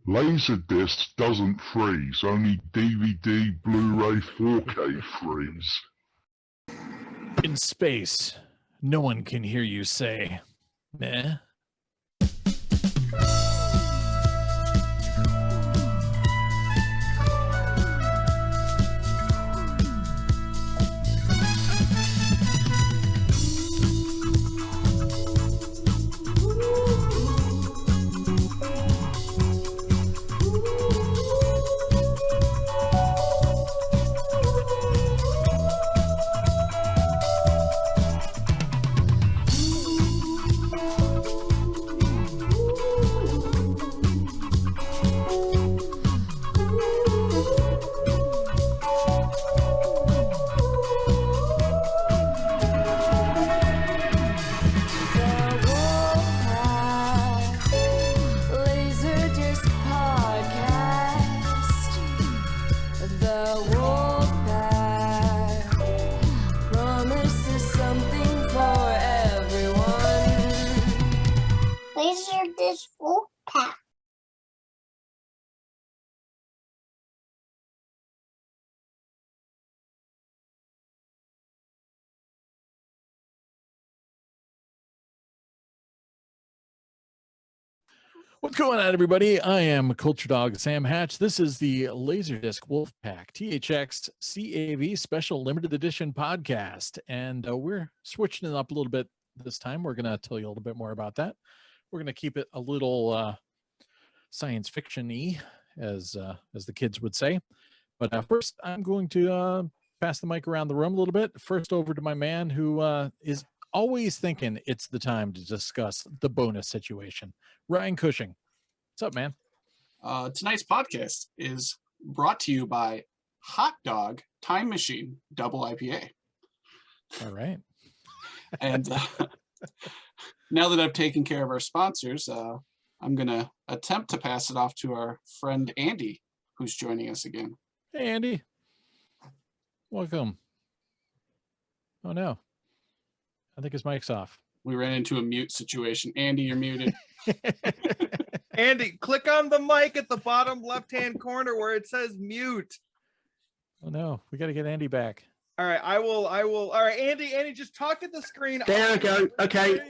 LaserDisc doesn't freeze, only DVD, Blu-ray, 4K freeze. In space, no one can hear you say, meh. LaserDisc Wolfpack. What's going on, everybody? I am Culture Dog Sam Hatch. This is the LaserDisc Wolfpack THX CAV Special Limited Edition podcast, and we're switching it up a little bit this time. We're going to tell you a little bit more about that. We're going to keep it a little science fiction-y, as the kids would say. But first, I'm going to pass the mic around the room a little bit. First, over to my man who is always thinking it's the time to discuss the bonus situation. Ryan Cushing. What's up, man? Tonight's podcast is brought to you by Hot Dog Time Machine Double IPA. All right. And now that I've taken care of our sponsors, I'm going to attempt to pass it off to our friend Andy, who's joining us again. Hey, Andy. Welcome. Oh, no. I think his mic's off. We ran into a mute situation. Andy, you're muted. Andy, click on the mic at the bottom left-hand corner where it says mute. Oh, no. We got to get Andy back. All right, I will. All right, Andy, just talk at the screen. There we go. Okay.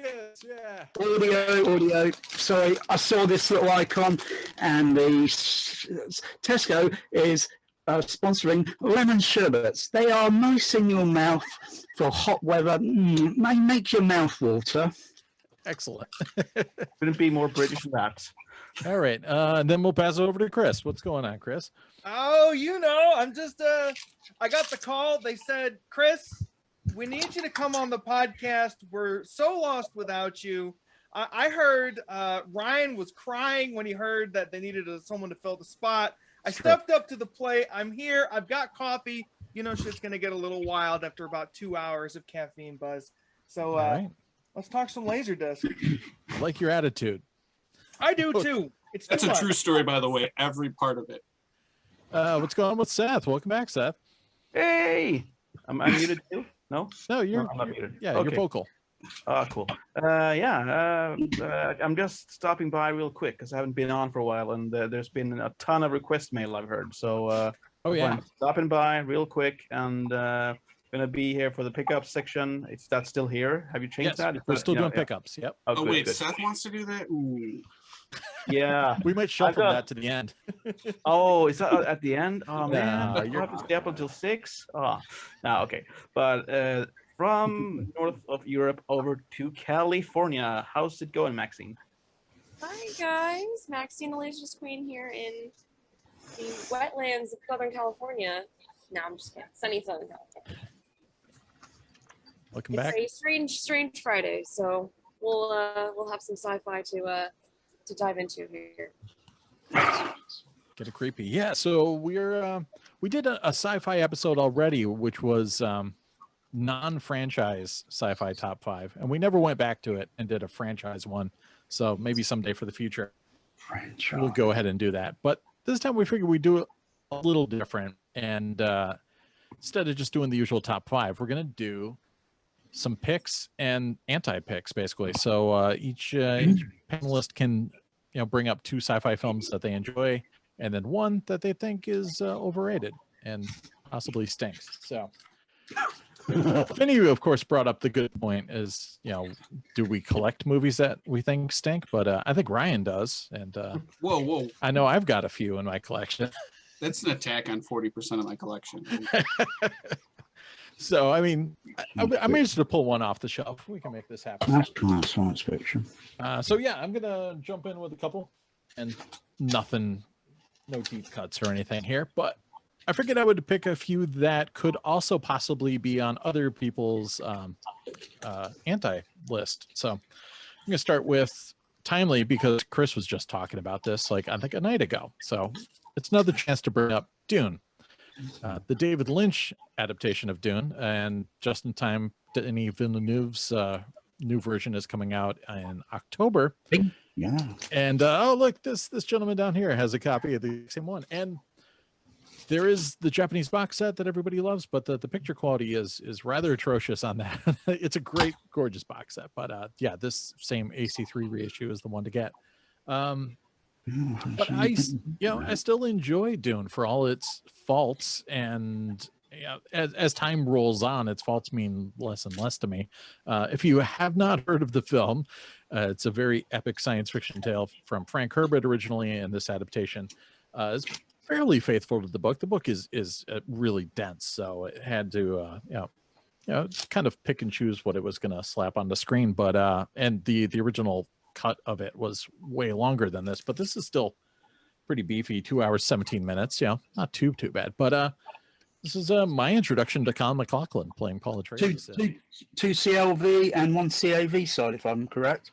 Yeah. Audio. Sorry, I saw this little icon, and the Tesco is sponsoring lemon sherbets. They are nice in your mouth for hot weather. May make your mouth water. Excellent. Couldn't be more British than that. All right. And then we'll pass it over to Chris. What's going on, Chris? Oh, I'm just, I got the call. They said, Chris, we need you to come on the podcast. We're so lost without you. I heard Ryan was crying when he heard that they needed someone to fill the spot. I stepped up to the plate. I'm here. I've got coffee. You know, shit's going to get a little wild after about 2 hours of caffeine buzz. So right. Let's talk some LaserDisc. I like your attitude. I do too. That's a true story, by the way. Every part of it. What's going on with Seth? Welcome back, Seth. Hey, I'm muted too. No, I'm not muted. Yeah, okay. You're vocal. Oh, cool. I'm just stopping by real quick because I haven't been on for a while, and there's been a ton of request mail I've heard. So, I'm stopping by real quick, and gonna be here for the pickup section. Is that still here? Have you changed that? We're still doing pickups. Yep. Oh, good, wait, good. Seth wants to do that? Ooh. Yeah. We might shuffle that to the end. Oh, is that at the end? Oh man, No, you have to stay up until 6. Oh, no, okay. But from north of Europe over to California, how's it going, Maxeene? Hi guys, Maxeene the LaserDisc Queen here in the wetlands of Southern California. No, I'm just kidding. Sunny Southern California. Welcome back. It's a strange Friday, so we'll have some sci-fi to dive into here. Get it creepy. Yeah, so we did a sci-fi episode already, which was non-franchise sci-fi top 5, and we never went back to it and did a franchise one. So maybe someday for the future, we'll go ahead and do that. But this time we figured we'd do it a little different, and instead of just doing the usual top 5, we're gonna do some picks and anti-picks, basically. So each panelist can bring up 2 sci-fi films that they enjoy, and then one that they think is overrated and possibly stinks. So Finney, of course, brought up the good point is, do we collect movies that we think stink? But I think Ryan does. And whoa. I know I've got a few in my collection. That's an attack on 40% of my collection. So, I mean, I managed to pull one off the shelf. We can make this happen. That's kind of science fiction. So, yeah, I'm going to jump in with a couple. And nothing, no deep cuts or anything here. But I figured I would pick a few that could also possibly be on other people's anti-list. So I'm going to start with timely because Chris was just talking about this, like, I think a night ago. So it's another chance to bring up Dune. The David Lynch adaptation of Dune, and just in time, Denis Villeneuve's new version is coming out in October. Yeah. And oh, look, this gentleman down here has a copy of the same one. And there is the Japanese box set that everybody loves, but the picture quality is rather atrocious on that. It's a great, gorgeous box set, but yeah, this same AC3 reissue is the one to get. But I still enjoy Dune for all its faults, and as time rolls on, its faults mean less and less to me. If you have not heard of the film, it's a very epic science fiction tale from Frank Herbert originally, and this adaptation is fairly faithful to the book. The book is really dense, so it had to kind of pick and choose what it was going to slap on the screen. But and the original cut of it was way longer than this, but this is still pretty beefy. 2 hours 17 minutes. Not too bad. But this is my introduction to Colin McLaughlin playing Paul Atreides. Two CLV and 1 CAV side, if I'm correct.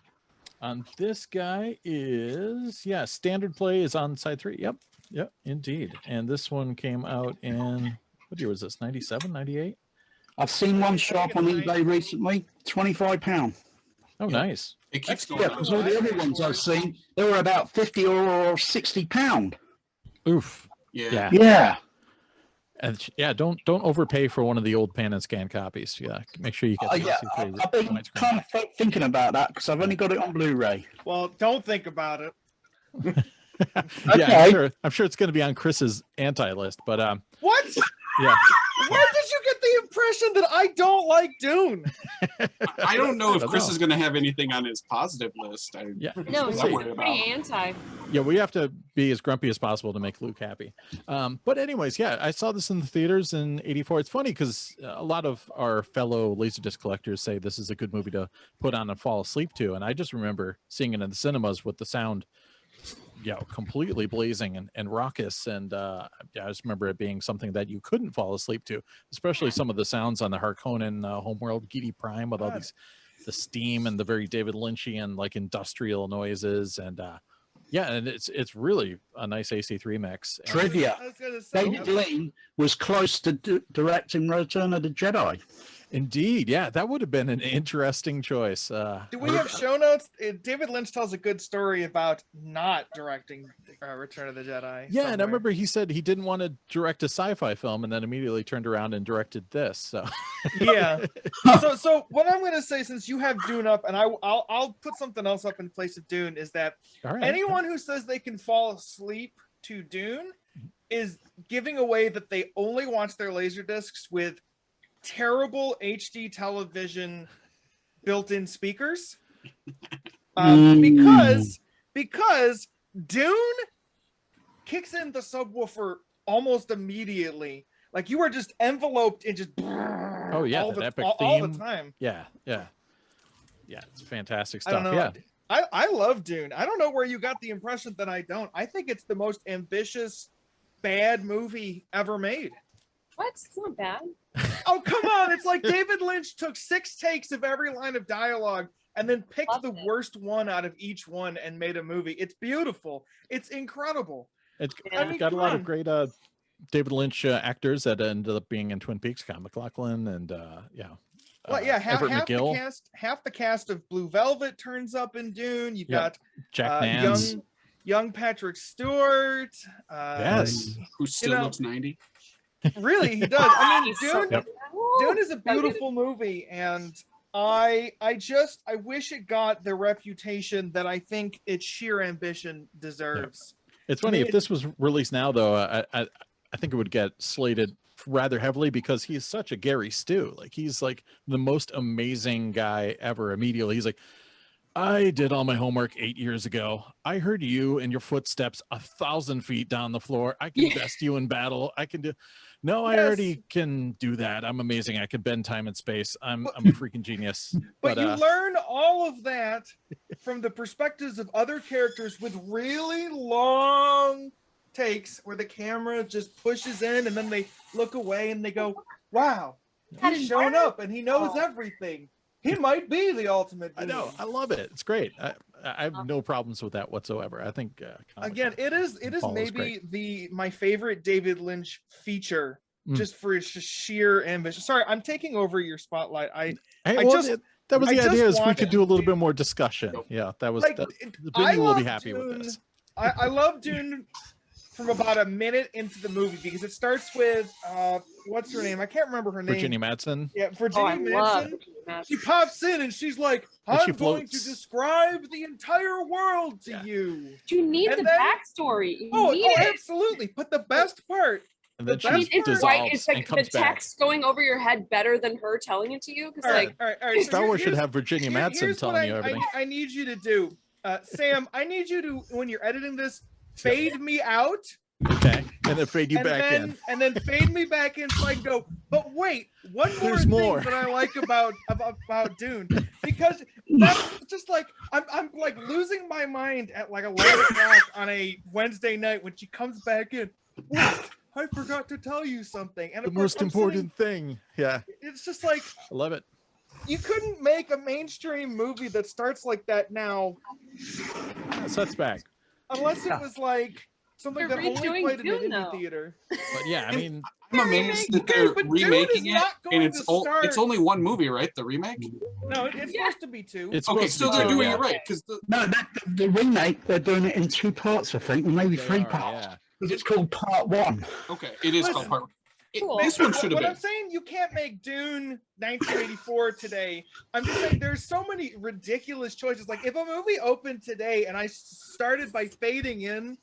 On this guy is standard play is on side 3. Yep, indeed. And this one came out in, what year was this? 97, 98? I've seen one shop on eBay recently, £25. Oh, nice. It keeps going. Yeah, because all the other ones I've seen, they were about £50 or £60. Oof. Yeah. And don't overpay for one of the old pan and scan copies. Make sure you get the I've been kind of thinking about that because I've only got it on Blu-ray. Well, don't think about it. Okay. I'm sure it's going to be on Chris's anti-list, but what? Yeah. Where did you get the impression that I don't like Dune? I don't know if Chris is going to have anything on his positive list. No, it's pretty anti. Yeah, we have to be as grumpy as possible to make Luke happy. But anyways, I saw this in the theaters in '84. It's funny because a lot of our fellow LaserDisc collectors say this is a good movie to put on and fall asleep to. And I just remember seeing it in the cinemas with the sound completely blazing and raucous, and I just remember it being something that you couldn't fall asleep to, especially some of the sounds on the Harkonnen homeworld Gidi Prime with all the steam and the very David Lynchian like industrial noises, and and it's really a nice AC3 mix. Trivia: David Lean was close to directing Return of the Jedi. Indeed, that would have been an interesting choice. Do we have show notes? David Lynch tells a good story about not directing Return of the Jedi. Yeah, and I remember he said he didn't want to direct a sci-fi film, and then immediately turned around and directed this. So yeah. So what I'm going to say, since you have Dune up, and I'll put something else up in place of Dune, is that anyone who says they can fall asleep to Dune is giving away that they only watch their LaserDiscs with terrible HD television built-in speakers, because Dune kicks in the subwoofer almost immediately. Like you are just enveloped in just all the epic theme all the time. Yeah, it's fantastic stuff. I love Dune. I don't know where you got the impression that I don't. I think it's the most ambitious bad movie ever made. What? It's not bad. Oh, come on. It's like David Lynch took 6 takes of every line of dialogue and then picked the worst one out of each one and made a movie. It's beautiful. It's incredible. It's got a lot of great David Lynch actors that ended up being in Twin Peaks, Colin McLaughlin, and half the cast of Blue Velvet turns up in Dune. You've got Jack Nance, young Patrick Stewart. Who still looks 90. Really, he does. I mean, Dune is a beautiful movie, and I wish it got the reputation that I think its sheer ambition deserves. It's funny, if this was released now, though, I think it would get slated rather heavily because he's such a Gary Stu. Like, he's like the most amazing guy ever. Immediately, he's like, I did all my homework 8 years ago. I heard you and your footsteps 1,000 feet down the floor. I can best you in battle. I can do. No, I already can do that. I'm amazing. I can bend time and space. I'm a freaking genius. But you learn all of that from the perspectives of other characters with really long takes where the camera just pushes in and then they look away and they go, wow, he's shown up and he knows everything. He might be the ultimate villain. I know. I love it. It's great. I have no problems with that whatsoever. I think again, it is maybe my favorite David Lynch feature, just for its sheer ambition. Sorry, I'm taking over your spotlight. That was the idea, is we could do a little bit more discussion. Yeah, that was. Vinny will be happy with this. I love Dune from about a minute into the movie because it starts with what's her name? I can't remember her name. Virginia Madsen. Yeah, Virginia Madsen. She pops in and she's like, I'm going to describe the entire world to you. You need the backstory. Absolutely. But the best part. And then it's like the text going over your head better than her telling it to you. Because all right. Star Wars should have Virginia Madsen telling you everything. I need you to do, Sam. I need you to, when you're editing this, fade me out. Okay, and then fade you back in. And then fade me back in so I can go, but wait, one more thing that I like about Dune, because that's just like, I'm like losing my mind at like 11 o'clock on a Wednesday night when she comes back in. Wait, I forgot to tell you something. And the most important thing. Yeah. It's just like, I love it. You couldn't make a mainstream movie that starts like that now. Seth's back. Unless it was like something that only played in an indie theater. But yeah, I mean, I'm amazed that they're remaking it, and it's only one movie, right? The remake? No, it's supposed to be two. It's okay, so they're doing it right because the remake, they're doing it in 2 parts, I think, or maybe 3 parts. Because it's called Part 1. Okay, it is called Part 1. Cool. This one should have been. I'm saying, you can't make Dune 1984 today. I'm just saying there's so many ridiculous choices. Like, if a movie opened today and I started by fading in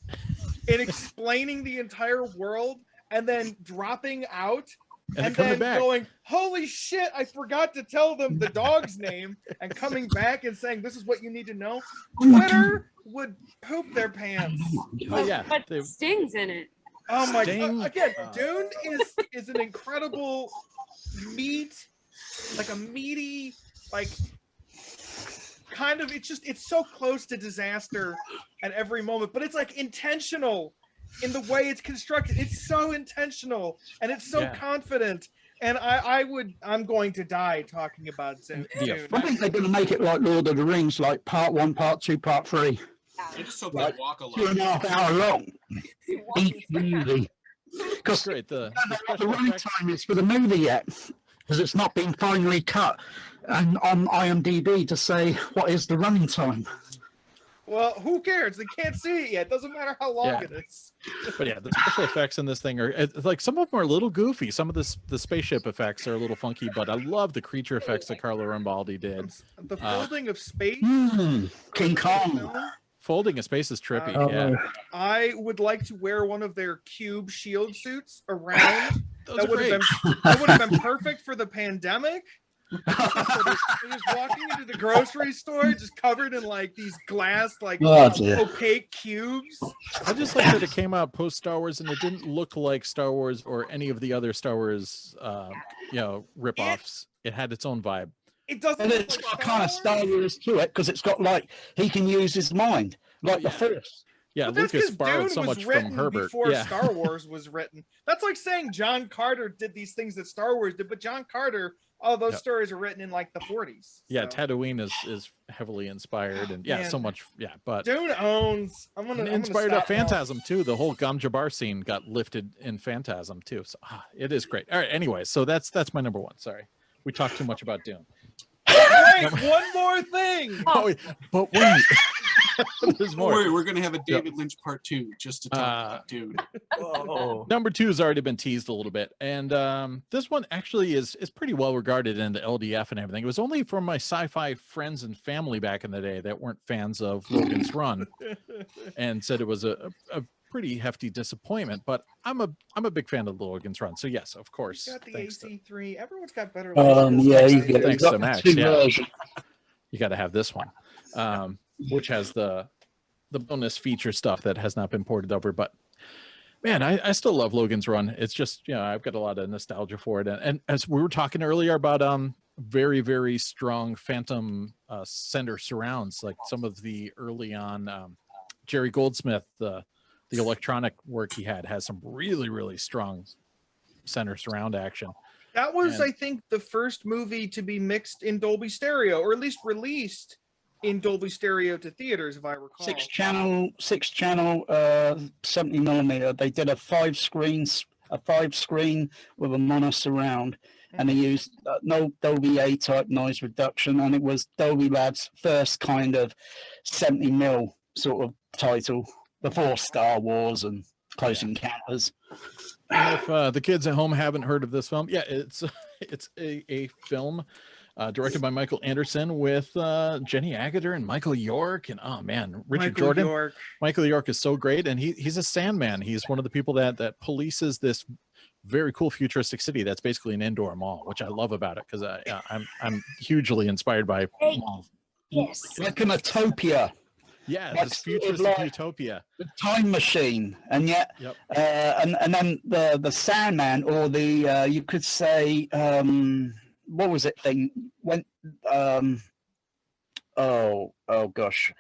and explaining the entire world and then dropping out and then going, holy shit, I forgot to tell them the dog's name, and coming back and saying, this is what you need to know, Twitter would poop their pants. But Sting's in it. Oh my god! Again, Dune is an incredible like a meaty, like kind of. It's so close to disaster at every moment, but it's like intentional in the way it's constructed. It's so intentional and it's so confident. And I'm going to die talking about Dune. I think they're going to make it like Lord of the Rings, like Part 1, Part 2, Part 3. I just hope they walk a lot. 2.5 hour long. Each movie. Because the running time is for the movie yet, because it's not been finally cut and on IMDb to say what is the running time. Well, who cares? They can't see it yet. Doesn't matter how long it is. But yeah, the special effects in this thing are like, some of them are a little goofy. Some of the spaceship effects are a little funky, but I love the creature effects that Carlo Rambaldi did. The folding of space. King Kong. Folding a space is trippy. I would like to wear one of their cube shield suits around. That would have been perfect for the pandemic. Just walking into the grocery store, just covered in like these glass, like opaque cubes. I just like that it came out post Star Wars, and it didn't look like Star Wars or any of the other Star Wars, rip-offs. It had its own vibe. It doesn't. And it's got kind of Star Wars to it because it's got like he can use his mind, like the Force. Yeah, Lucas borrowed so much from Herbert. Before Star Wars was written. That's like saying John Carter did these things that Star Wars did, but John Carter, those stories are written in like the 40s. Yeah, Tatooine is heavily inspired, and so much. Yeah, but Dune owns. I'm inspired by Phantasm too. The whole Gom Jabbar scene got lifted in Phantasm too. So it is great. All right. Anyway, so that's my number 1. Sorry, we talked too much about Dune. Wait, one more thing. But wait. There's Don't more. worry, we're gonna have a David Lynch part 2 just to talk about Dude. Oh, Number 2 has already been teased a little bit, and this one actually is pretty well regarded in the LDF and everything. It was only from my sci-fi friends and family back in the day that weren't fans of Logan's Run, and said it was a pretty hefty disappointment. But I'm a big fan of Logan's Run, so yes, of course. You got the Thanks to- AC3. Everyone's got better. Yeah, you get Thanks got to the Max, 2 yeah. version. You got to have this one, which has the bonus feature stuff that has not been ported over. But man, I still love Logan's Run. It's just, you know, I've got a lot of nostalgia for it. And as we were talking earlier about very, very strong phantom center surrounds, like some of the early on Jerry Goldsmith, the electronic work he had has some really, really strong center surround action. That was, And- I think, the first movie to be mixed in Dolby Stereo, or at least released in Dolby Stereo to theaters, if I recall. 6-channel, 70mm. They did a 5-screen with a mono surround, and they used no Dolby A type noise reduction, and it was Dolby Labs' first kind of 70mm sort of title before Star Wars and Close Encounters. And if the kids at home haven't heard of this film, yeah, it's a film directed by Michael Anderson with Jenny Agutter and Michael York, and oh man, Richard Michael Jordan. York. Michael York is so great, and he's a Sandman. He's one of the people that polices this very cool futuristic city that's basically an indoor mall, which I love about it because I'm hugely inspired by malls. Yes. Like an utopia, Yeah, Like this sort of futuristic like- utopia. the time machine, and yet, Yep. and then the Sandman, or the you could say, what was it thing? When oh gosh,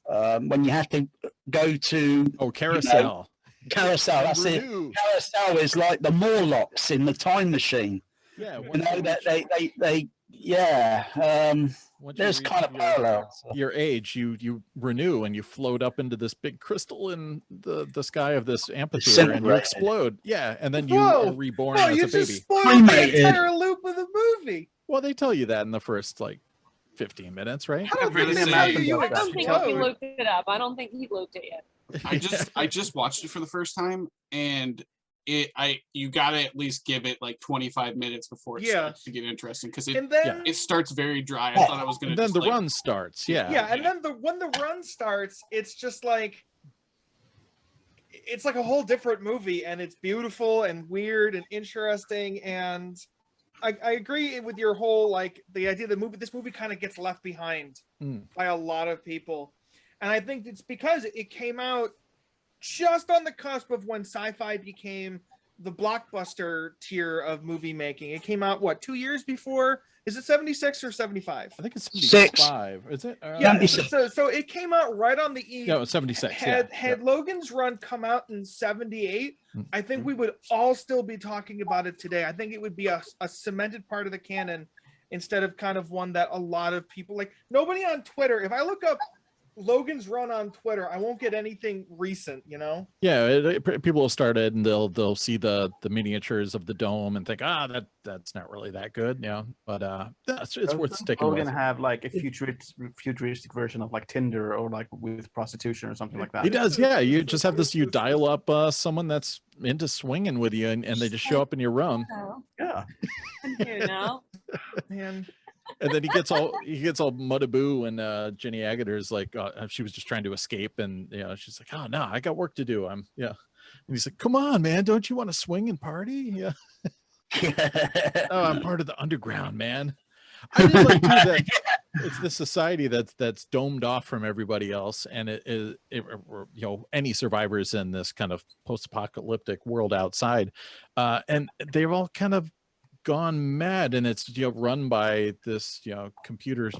when you have to go to Oh, Carousel. Carousel. That's it. Renew. Carousel is like the Morlocks in the time machine. Yeah, You once know you that reach- they yeah. once you There's reach kind of your- parallels. your age, you renew and you float up into this big crystal in the sky of this amphitheater and you Disintegrated. explode. Yeah, and then you Whoa! are reborn No, as you a baby. just spoiled Cremated. the entire loop of the movie. Well, they tell you that in the first like 15 minutes, right? I don't I'm gonna think say- you I don't think he explode. looked it up. I don't think he looked it yet. I just watched it for the first time, and you gotta at least give it like 25 minutes before it Yeah. starts to get interesting, because And then it starts very dry. I thought I was gonna And then just, the like, run starts. Yeah. yeah, and then when the run starts, it's just like it's like a whole different movie, and it's beautiful and weird and interesting. And I agree with your whole like the idea that this movie kind of gets left behind Mm. by a lot of people, and I think it's because it came out just on the cusp of when sci-fi became the blockbuster tier of movie making. It came out what, 2 years before? Is it 76 or 75? I think it's 6. 75. Is it? Yeah, 76. so it came out right on the eve. Yeah, it was 76. Had Logan's Run come out in 78, I think we would all still be talking about it today. I think it would be a cemented part of the canon instead of kind of one that a lot of people like. Nobody on Twitter, if I look up Logan's Run on Twitter, I won't get anything recent, you know? Yeah, people will start it and they'll see the miniatures of the dome and think, that's not really that good, yeah. But it's worth sticking We're with. gonna have like a futuristic version of like Tinder or like with prostitution or something like that. He does, yeah. You just have this. You dial up someone that's into swinging with you, and they just show up in your room, Oh, Yeah. I'm here now. Man, and then he gets all mudaboo, and Jenny Agutter is like, she was just trying to escape, and she's like, oh no, I got work to do. And he's like, come on, man, don't you want to swing and party? Yeah. Oh, I'm part of the underground, man. I just like too that it's the society that's domed off from everybody else, and it is any survivors in this kind of post-apocalyptic world outside, and they've all kind of gone mad, and it's run by this computer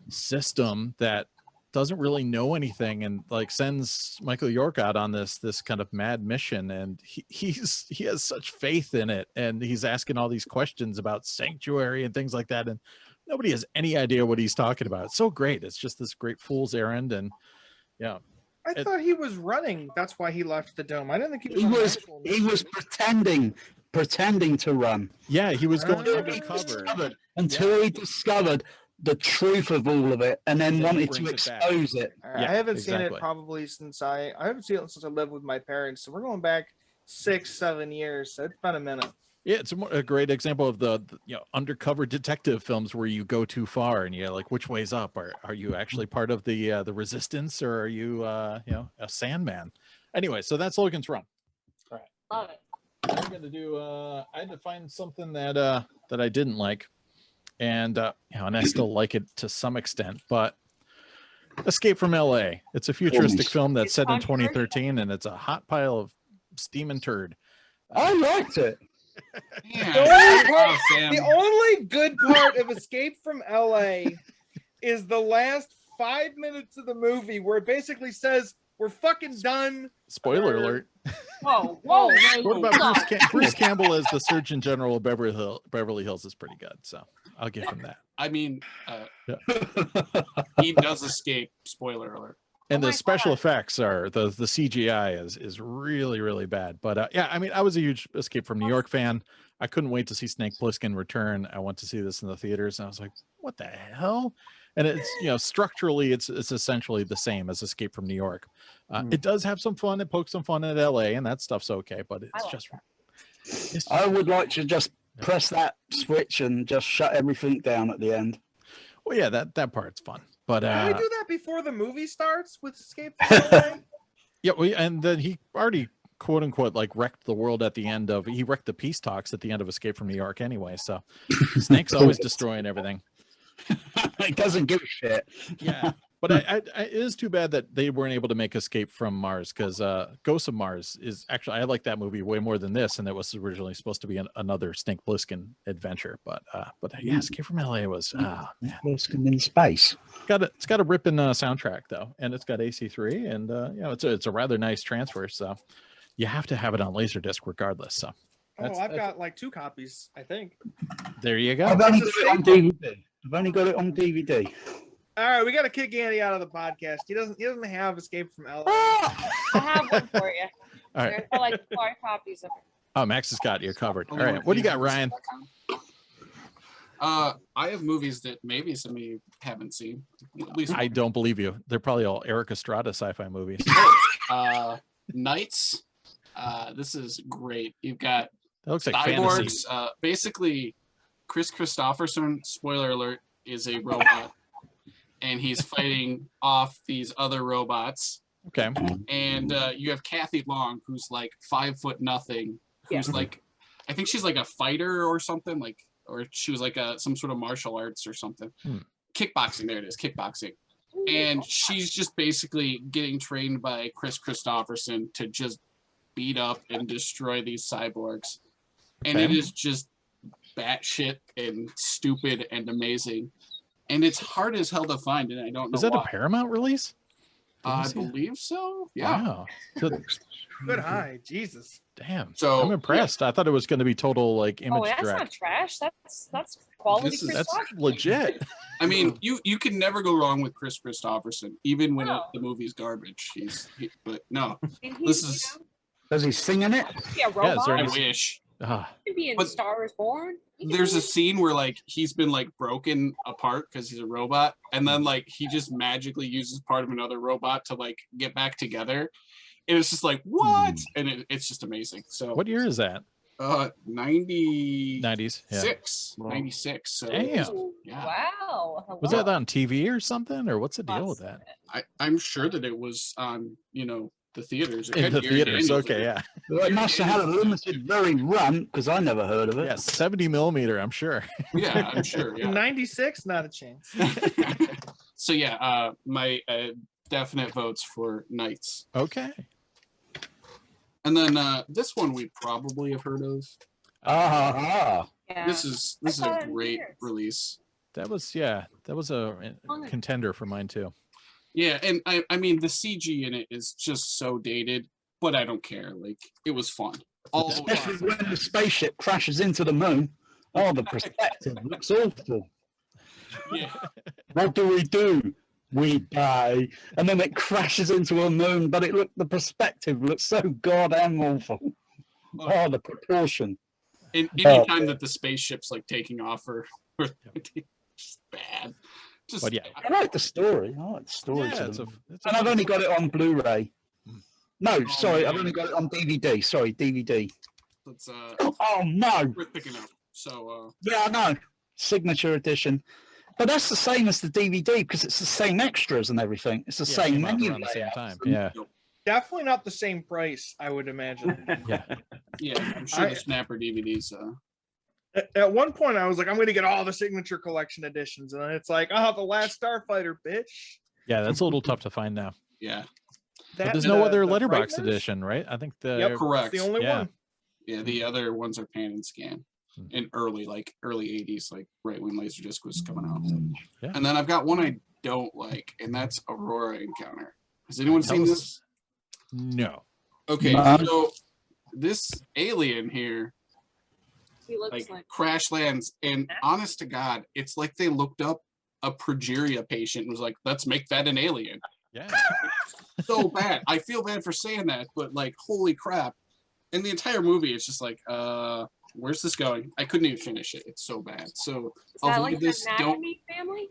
system that doesn't really know anything, and like sends Michael York out on this kind of mad mission, and he has such faith in it, and he's asking all these questions about sanctuary and things like that, and nobody has any idea what he's talking about. It's so great. It's just this great fool's errand, and I thought he was running. That's why he left the dome. I didn't think he was. He on the was actual he was pretending to run yeah, he was going Oh. undercover. until he discovered the truth of all of it, and then Then he wanted to brings it back. expose it. All right, Yeah, I haven't seen exactly. it probably since I haven't seen it since I lived with my parents. So we're going back 6-7 years. So it's been a minute. Yeah, it's a great example of the undercover detective films where you go too far and you're like, which way's up? Are you actually part of the resistance, or are you a Sandman? Anyway, so that's Logan's Run. All right, Love it. I'm gonna do. I had to find something that I didn't like, and and I still like it to some extent, but Escape from L.A. It's a futuristic film that's It's set in controversial. 2013, and it's a hot pile of steam and turd. I liked it. Yeah. The only part- Oh, Sam. The only good part of Escape from LA is the last 5 minutes of the movie where it basically says we're fucking done. Spoiler Or- alert. Whoa, whoa. What about hold Bruce Campbell as the Surgeon General of Beverly Hills is pretty good, so I'll give him that. I mean, he does escape. Spoiler alert. And Oh the my special God. effects are the CGI is really, really bad. But yeah, I mean, I was a huge Escape from New York fan. I couldn't wait to see Snake Plissken return. I went to see this in the theaters, and I was like, "What the hell?" And it's structurally, it's essentially the same as Escape from New York. It does have some fun. It pokes some fun at LA, and that stuff's okay. But I it's like just, that. it's just I would like to just press that switch and just shut everything down at the end. well, yeah, that part's fun. But Can we do that before the movie starts with Escape from LA? yeah, and then he already quote unquote like wrecked the world at the end of he wrecked the peace talks at the end of Escape from New York anyway. So Snake's always destroying everything. It doesn't give a shit. Yeah, but it is too bad that they weren't able to make Escape from Mars, because Ghosts of Mars is actually, I like that movie way more than this, and it was originally supposed to be another Snake Plissken adventure. But yeah, Escape from LA was man. Plissken in space. It's got a ripping soundtrack though, and it's got AC3, and it's a rather nice transfer. So you have to have it on Laserdisc regardless. So I've got like 2 copies, I think. there you go. I've only It's got a it on DVD. I've only got it on DVD. All right, we got to kick Andy out of the podcast. He doesn't have Escape from LA. I have one for you. All right. There's like 4 copies of it. Oh, Max has got you covered. All right, what do you got, Ryan? I have movies that maybe some of you haven't seen. At least I don't believe you. They're probably all Eric Estrada sci-fi movies. Knights. This is great. You've got That looks like fantasy. cyborgs. Basically, Chris Christopherson, spoiler alert, is a robot, and he's fighting off these other robots. Okay. And you have Kathy Long, who's like 5 foot nothing, who's like, I think she's like a fighter or something, like, or she was like some sort of martial arts or something. Kickboxing, there it is, kickboxing. And she's just basically getting trained by Chris Christopherson to just beat up and destroy these cyborgs. And it is just batshit and stupid and amazing. And it's hard as hell to find, and I don't know Is that why. a Paramount release? I believe so. Yeah. Wow. Good. Good high, Jesus. Damn. So, I'm impressed. I thought it was going to be total like image Oh, that's direct. not trash. That's quality. This is- That's Christopherson. legit. I mean, you can never go wrong with Chris Christopherson, even when No. the movie's garbage. But no, And this he's, is. Does he sing in it? yeah, robot. there I is- wish. Ah, He could be in But Star Is Born. He could There's be a scene where like he's been like broken apart because he's a robot, and then like he just magically uses part of another robot to like get back together, and it's just like what? And it's just amazing. So what year is that? 96, 90s. Yeah. 96. So Damn. Ooh, Yeah. Wow. Was that on TV or something, or what's the deal with that? I'm sure that it was on the theaters. It In had the Gary theaters. Daniels in Okay, it. yeah. Well, it must have had a limited run because I never heard of it. Yeah, 70 millimeter, I'm sure. Yeah, I'm sure. Yeah. 96, not a chance. So yeah, my definite votes for Knights. Okay. And then this one we probably have heard of. Ah, Yeah. This is I a saw it in great theaters. release. That was a contender for mine too. Yeah, and I mean the CG in it is just so dated, but I don't care. Like it was fun. All the way. especially when the spaceship crashes into the moon. Oh, the perspective looks awful. Yeah. What do? We die, and then it crashes into a moon. But the perspective looks so goddamn awful. Oh, the proportion. And anytime that the spaceship's like taking off or Just bad. Just, But yeah. I like the story. Yeah, and it's I've only got it on Blu-ray. No, Oh, sorry, I've man. only got it on DVD. Sorry, DVD. It's Oh no! worth picking up. So Yeah, I know. Signature edition. But that's the same as the DVD because it's the same extras and everything. It's the Yeah, same came out menu around the same layout. time. Yeah. Definitely not the same price, I would imagine. Yeah. yeah, I'm sure the Snapper DVDs. At one point, I was like, I'm going to get all the signature collection editions. And then it's like, oh, the Last Starfighter, bitch. Yeah, that's a little tough to find now. Yeah, But That there's and no the- other the letterbox Frighteners? edition, right? I think the Yep, correct. it's the only Yeah. one. Yeah, the other ones are pan and scan in early 80s, like right when LaserDisc was coming out. Yeah. And then I've got one I don't like, and that's Aurora Encounter. Has anyone Tell seen us- this? No. Okay, No. so this alien here He looks like crash lands, and honest to God, it's like they looked up a progeria patient and was like, let's make that an alien. Yeah. So bad. I feel bad for saying that, but like, holy crap. And the entire movie, it's just like, where's this going? I couldn't even finish it. It's so bad. So is that I'll like leave the this. Don't. Anatomy family?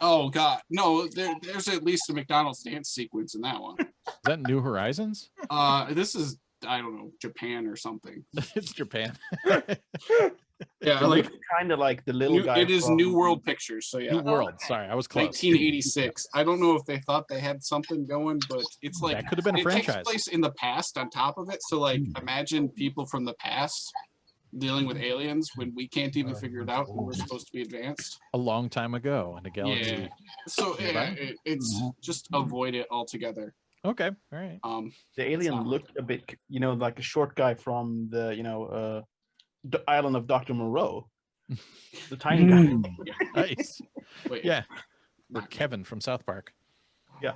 Oh God, no. There's at least a McDonald's dance sequence in that one. Is that New Horizons? This is, I don't know, Japan or something. It's Japan. Yeah, It like looks kind of like the little guy. it is from- New World Pictures. So yeah. New World. Sorry, I was close. 1986. I don't know if they thought they had something going, but it's like That could have been a it franchise. takes place in the past on top of it. So like, imagine people from the past dealing with aliens when we can't even figure it out when we're supposed to be advanced. A long time ago in a galaxy. Yeah. So yeah, it's just avoid it altogether. Okay. All right. The alien not- looked a bit, like a short guy from the, the island of Dr. Moreau. The tiny guy. Nice. Wait. Yeah. Or Kevin from South Park. All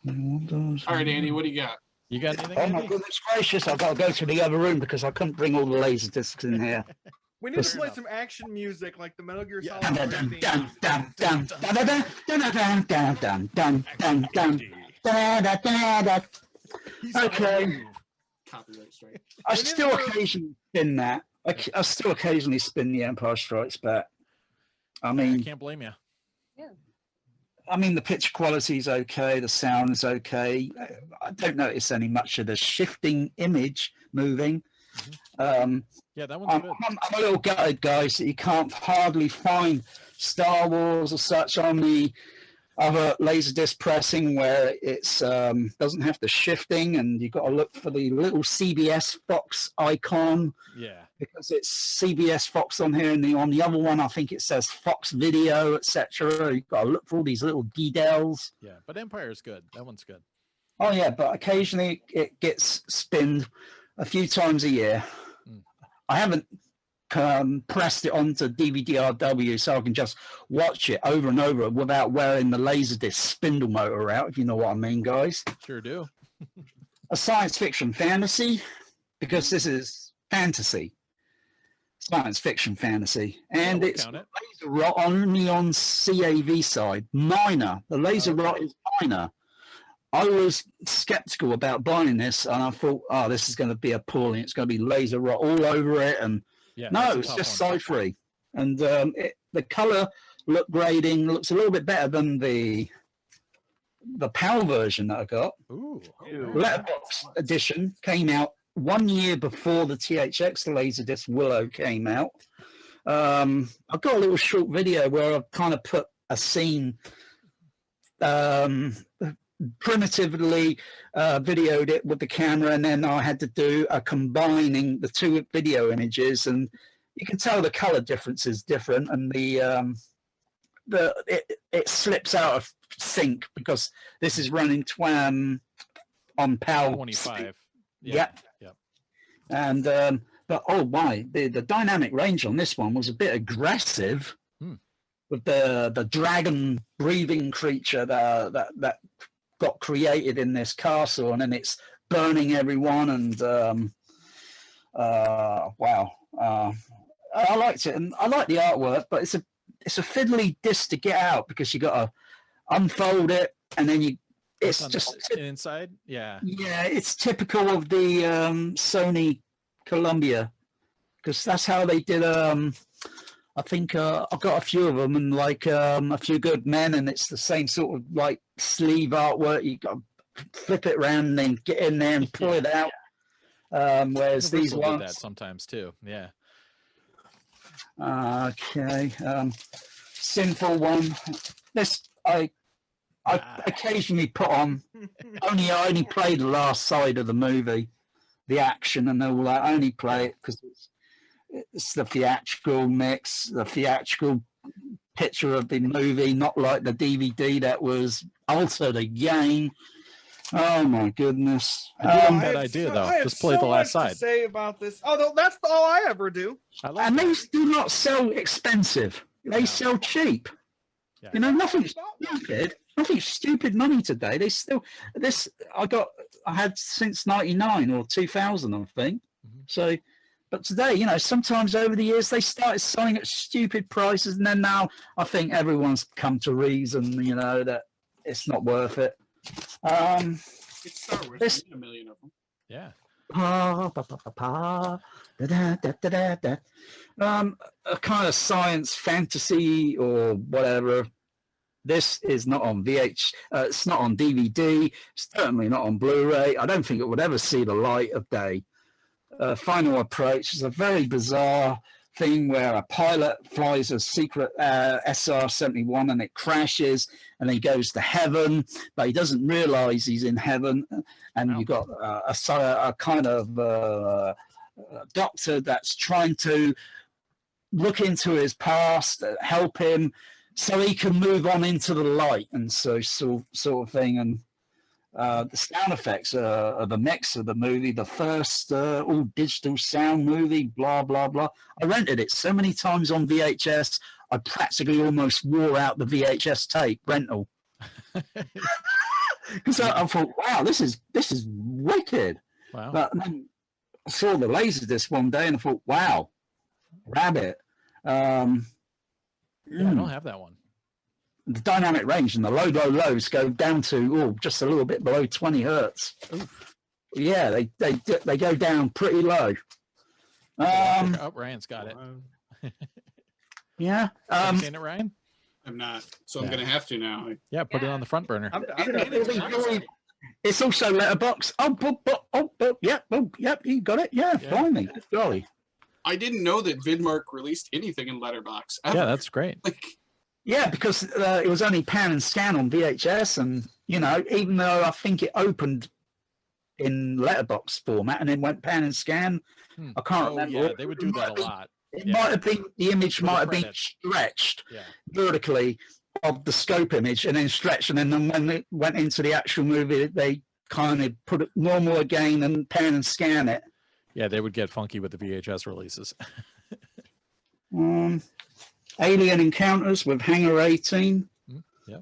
right, Andy, what do you got? You got anything? Oh my Andy? goodness gracious! I've got to go to the other room because I couldn't bring all the laser discs in here. We need to Fair play enough. some action music like the Metal Gear Yeah. Solid Dun, 3 dun, theme. dun, dun, dun, dun, dun, dun, dun, dun, dun, dun, dun, dun, dun, dun, dun, dun. He's on the Okay. move. Copyright strike. I It is still the- occasionally spin that. I still occasionally spin the Empire Strikes Back. I I mean, can't blame you. the picture quality is okay. The sound is okay. I don't notice any much of the shifting image moving. Yeah, that one's I'm, good. I'm a little gutted, guys, that you can't hardly find Star Wars or such on the other LaserDisc pressing where it's doesn't have the shifting, and you've got to look for the little CBS Fox icon Yeah. because it's CBS Fox on here, and on the other one I think it says Fox Video, etc. You've got to look for all these little details. Yeah. But Empire's good. That one's good. Oh yeah, but occasionally it gets spinned a few times a year. I haven't pressed it onto DVD-RW so I can just watch it over and over without wearing the LaserDisc spindle motor out, if you know what I mean, guys. Sure do. A science fiction fantasy, because this is fantasy. Science fiction fantasy. And we'll it's count it. laser rot only on CAV side. Minor. The laser rot is minor. I was skeptical about buying this, and I thought, oh, this is going to be appalling. It's going to be laser rot all over it. And Yeah. no, that's a it's tough just one. ciphery. And the color look grading looks a little bit better than the PAL version that I got. Ooh. Letterbox edition came out 1 year before the THX LaserDisc Willow came out. I've got a little short video where I've kind of put a scene, primitively videoed it with the camera, and then I had to do a combining the two video images, and you can tell the color difference is different, and it slips out of sync because this is running on PAL 25. Yeah. Yep. And but oh my, the dynamic range on this one was a bit aggressive with the dragon breathing creature that got created in this castle, and then it's burning everyone, and wow, I liked it, and I like the artwork, but it's a fiddly disc to get out because you got to unfold it, and then it's on just the inside. Yeah. yeah, it's typical of the Sony Columbia, because that's how they did I think I've got a few of them, and like a few good men, and it's the same sort of like sleeve artwork. You got to flip it around and then get in there and pull it out. Whereas these Universal ones, did that sometimes too. Yeah. Okay. Sinful one. This I occasionally put on. I only play the last side of the movie, the action and all that. I only play it because it's the theatrical mix, the theatrical picture of the movie, not like the DVD that was altered again. Oh my goodness! I do like that idea though. Just play the last side. To say about this, although that's all I ever do. And these do not sell expensive; they sell cheap. Yeah. You know, nothing's stupid. Nothing's stupid money today. They still this I had since '99 or 2000, I think. So, but today, you know, sometimes over the years they started selling at stupid prices, and then now I think everyone's come to reason, you know, that it's not worth it. It's Star Wars. There's a million of them. Yeah. A kind of science fantasy or whatever. This is not on it's not on DVD. Certainly not on Blu-ray. I don't think it would ever see the light of day. Final Approach is a very bizarre thing where a pilot flies a secret SR-71 and it crashes and he goes to heaven, but he doesn't realize he's in heaven. And you've got a kind of doctor that's trying to look into his past, help him so he can move on into the light, and sort of thing. And the sound effects are the mix of the movie, the first all digital sound movie, blah, blah, blah. I rented it so many times on VHS, I practically almost wore out the VHS tape rental. Because I thought, wow, this is wicked. Wow. But then I saw the LaserDisc one day and I thought, wow, rabbit. Yeah, I don't have that one. The dynamic range and the lows go down to just a little bit below 20 hertz. Oof. Yeah, they go down pretty low. Ryan's got it. Yeah. Have you seen it, Ryan? I'm not, so I'm gonna have to now. Yeah, put it on the front burner. It's also letterbox. Yep, you got it. Yeah, blimey, golly. I didn't know that Vidmark released anything in letterbox. Yeah, that's great. Yeah, because it was only pan and scan on VHS, and you know, even though I think it opened in letterbox format and then went pan and scan, I can't remember. Yeah, they would do that a lot. It might have been the image might have been stretched vertically of the scope image and then stretched, and then when it went into the actual movie, they kind of put it normal again and pan and scan it. Yeah, they would get funky with the VHS releases. Alien Encounters with Hangar 18. Yeah.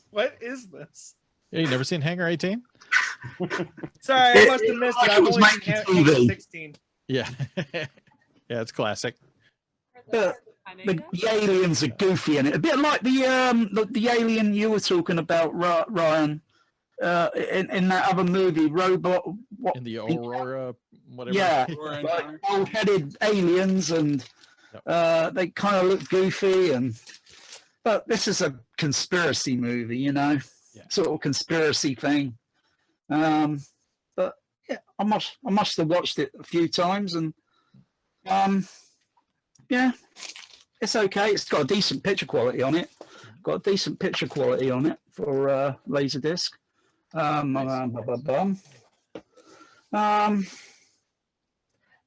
What is this? Yeah, you never seen Hangar 18? Sorry, I must have missed it. I've only seen Hangar 16. Yeah. Yeah, it's classic. The aliens are goofy in it. A bit like the alien you were talking about, Ryan, in that other movie, Robot. In the Aurora, whatever. Yeah, like bald-headed aliens, and they kind of look goofy. But this is a conspiracy movie, you know, sort of conspiracy thing. But yeah, I must have watched it a few times, and yeah, it's okay. It's got a decent picture quality on it. For LaserDisc.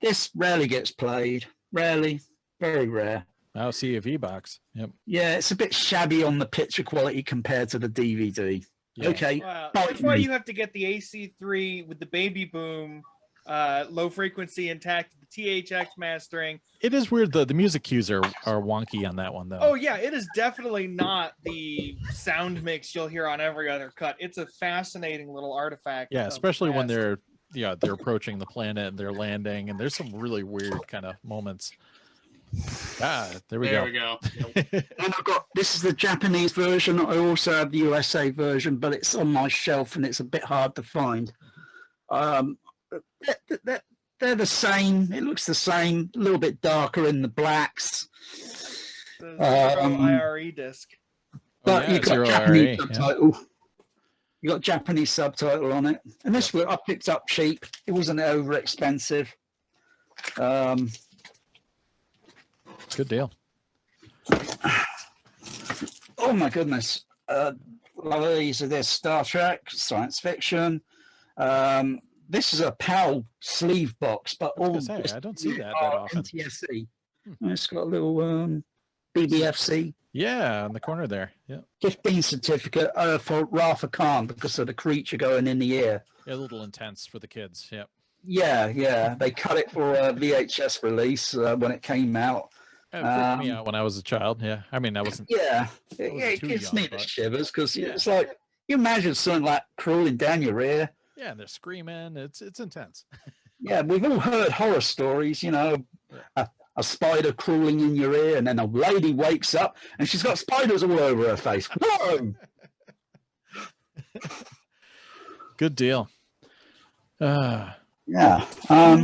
This rarely gets played. Rarely, very rare. I'll see a V-Box. Yep. Yeah, it's a bit shabby on the picture quality compared to the DVD. Yeah. Okay. That's why you have to get the AC3 with the baby boom, low frequency intact, the THX mastering. It is weird though. The music cues are wonky on that one though. Oh yeah, it is definitely not the sound mix you'll hear on every other cut. It's a fascinating little artifact. Yeah, especially when they're approaching the planet and they're landing, and there's some really weird kind of moments. There we go. And I've got, this is the Japanese version. I also have the USA version, but it's on my shelf and it's a bit hard to find. they're the same. It looks the same, a little bit darker in the blacks. The Zero IRE disc. But yeah, you got Zero Japanese IRE, subtitle. You got Japanese subtitle on it, and this one I picked up cheap. It wasn't over expensive. Good deal. Oh my goodness! These are this Star Trek, science fiction. This is a PAL sleeve box, but I was all gonna say, I don't see that are often. NTSC. It's got a little BBFC. Yeah, on the corner there. Yeah. 15 certificate for Rafa Khan because of the creature going in the ear. Yeah, a little intense for the kids. Yeah. Yeah. They cut it for a VHS release when it came out. It freaked me out when I was a child. Yeah. I mean, I wasn't. Yeah, wasn't it too gives young, me the but- shivers because Yeah. it's like you imagine something like crawling down your ear. Yeah, and they're screaming. It's intense. Yeah, we've all heard horror stories, you know, a spider crawling in your ear, and then a lady wakes up and she's got spiders all over her face. Whoa! Good deal. Yeah. All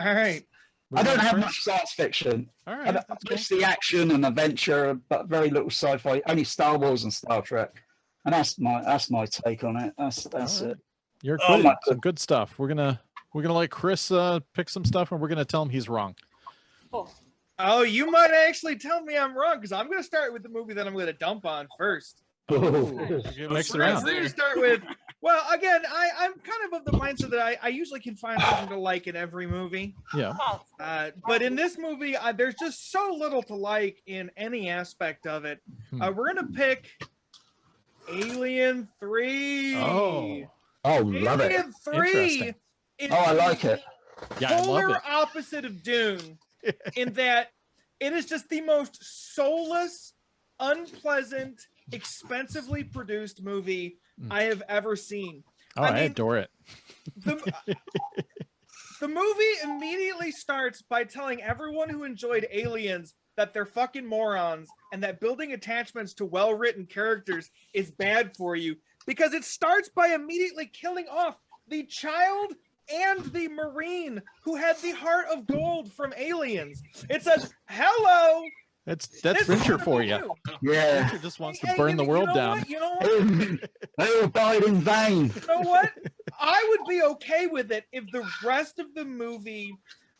right. I don't have much science fiction. All right. That's cool. Just the action and adventure, but very little sci-fi. Only Star Wars and Star Trek, and that's my take on it. That's All right. it. You're Oh, good. my Some good stuff. We're gonna let Chris pick some stuff, and we're gonna tell him he's wrong. Cool. Oh, you might actually tell me I'm wrong because I'm going to start with the movie that I'm going to dump on first. You Oh, mix it surprise around. I'm going to start with, well, again, I'm kind of the mindset that I usually can find something to like in every movie. Yeah. But in this movie, there's just so little to like in any aspect of it. We're going to pick Alien 3. Oh. Love it. Alien 3 Interesting. is Oh, I like it. Yeah, I love polar it. opposite of Dune in that it is just the most soulless, unpleasant, expensively produced movie I have ever seen. Oh, I I mean, adore it. The movie immediately starts by telling everyone who enjoyed Aliens that they're fucking morons and that building attachments to well-written characters is bad for you, because it starts by immediately killing off the child and the Marine who had the heart of gold from Aliens. It says, hello. That's this is Fincher what for we you. do. Yeah. Fincher just wants to Hey, burn the world know down. what? You know what? They all died in vain. You know what? I would be okay with it if the rest of the movie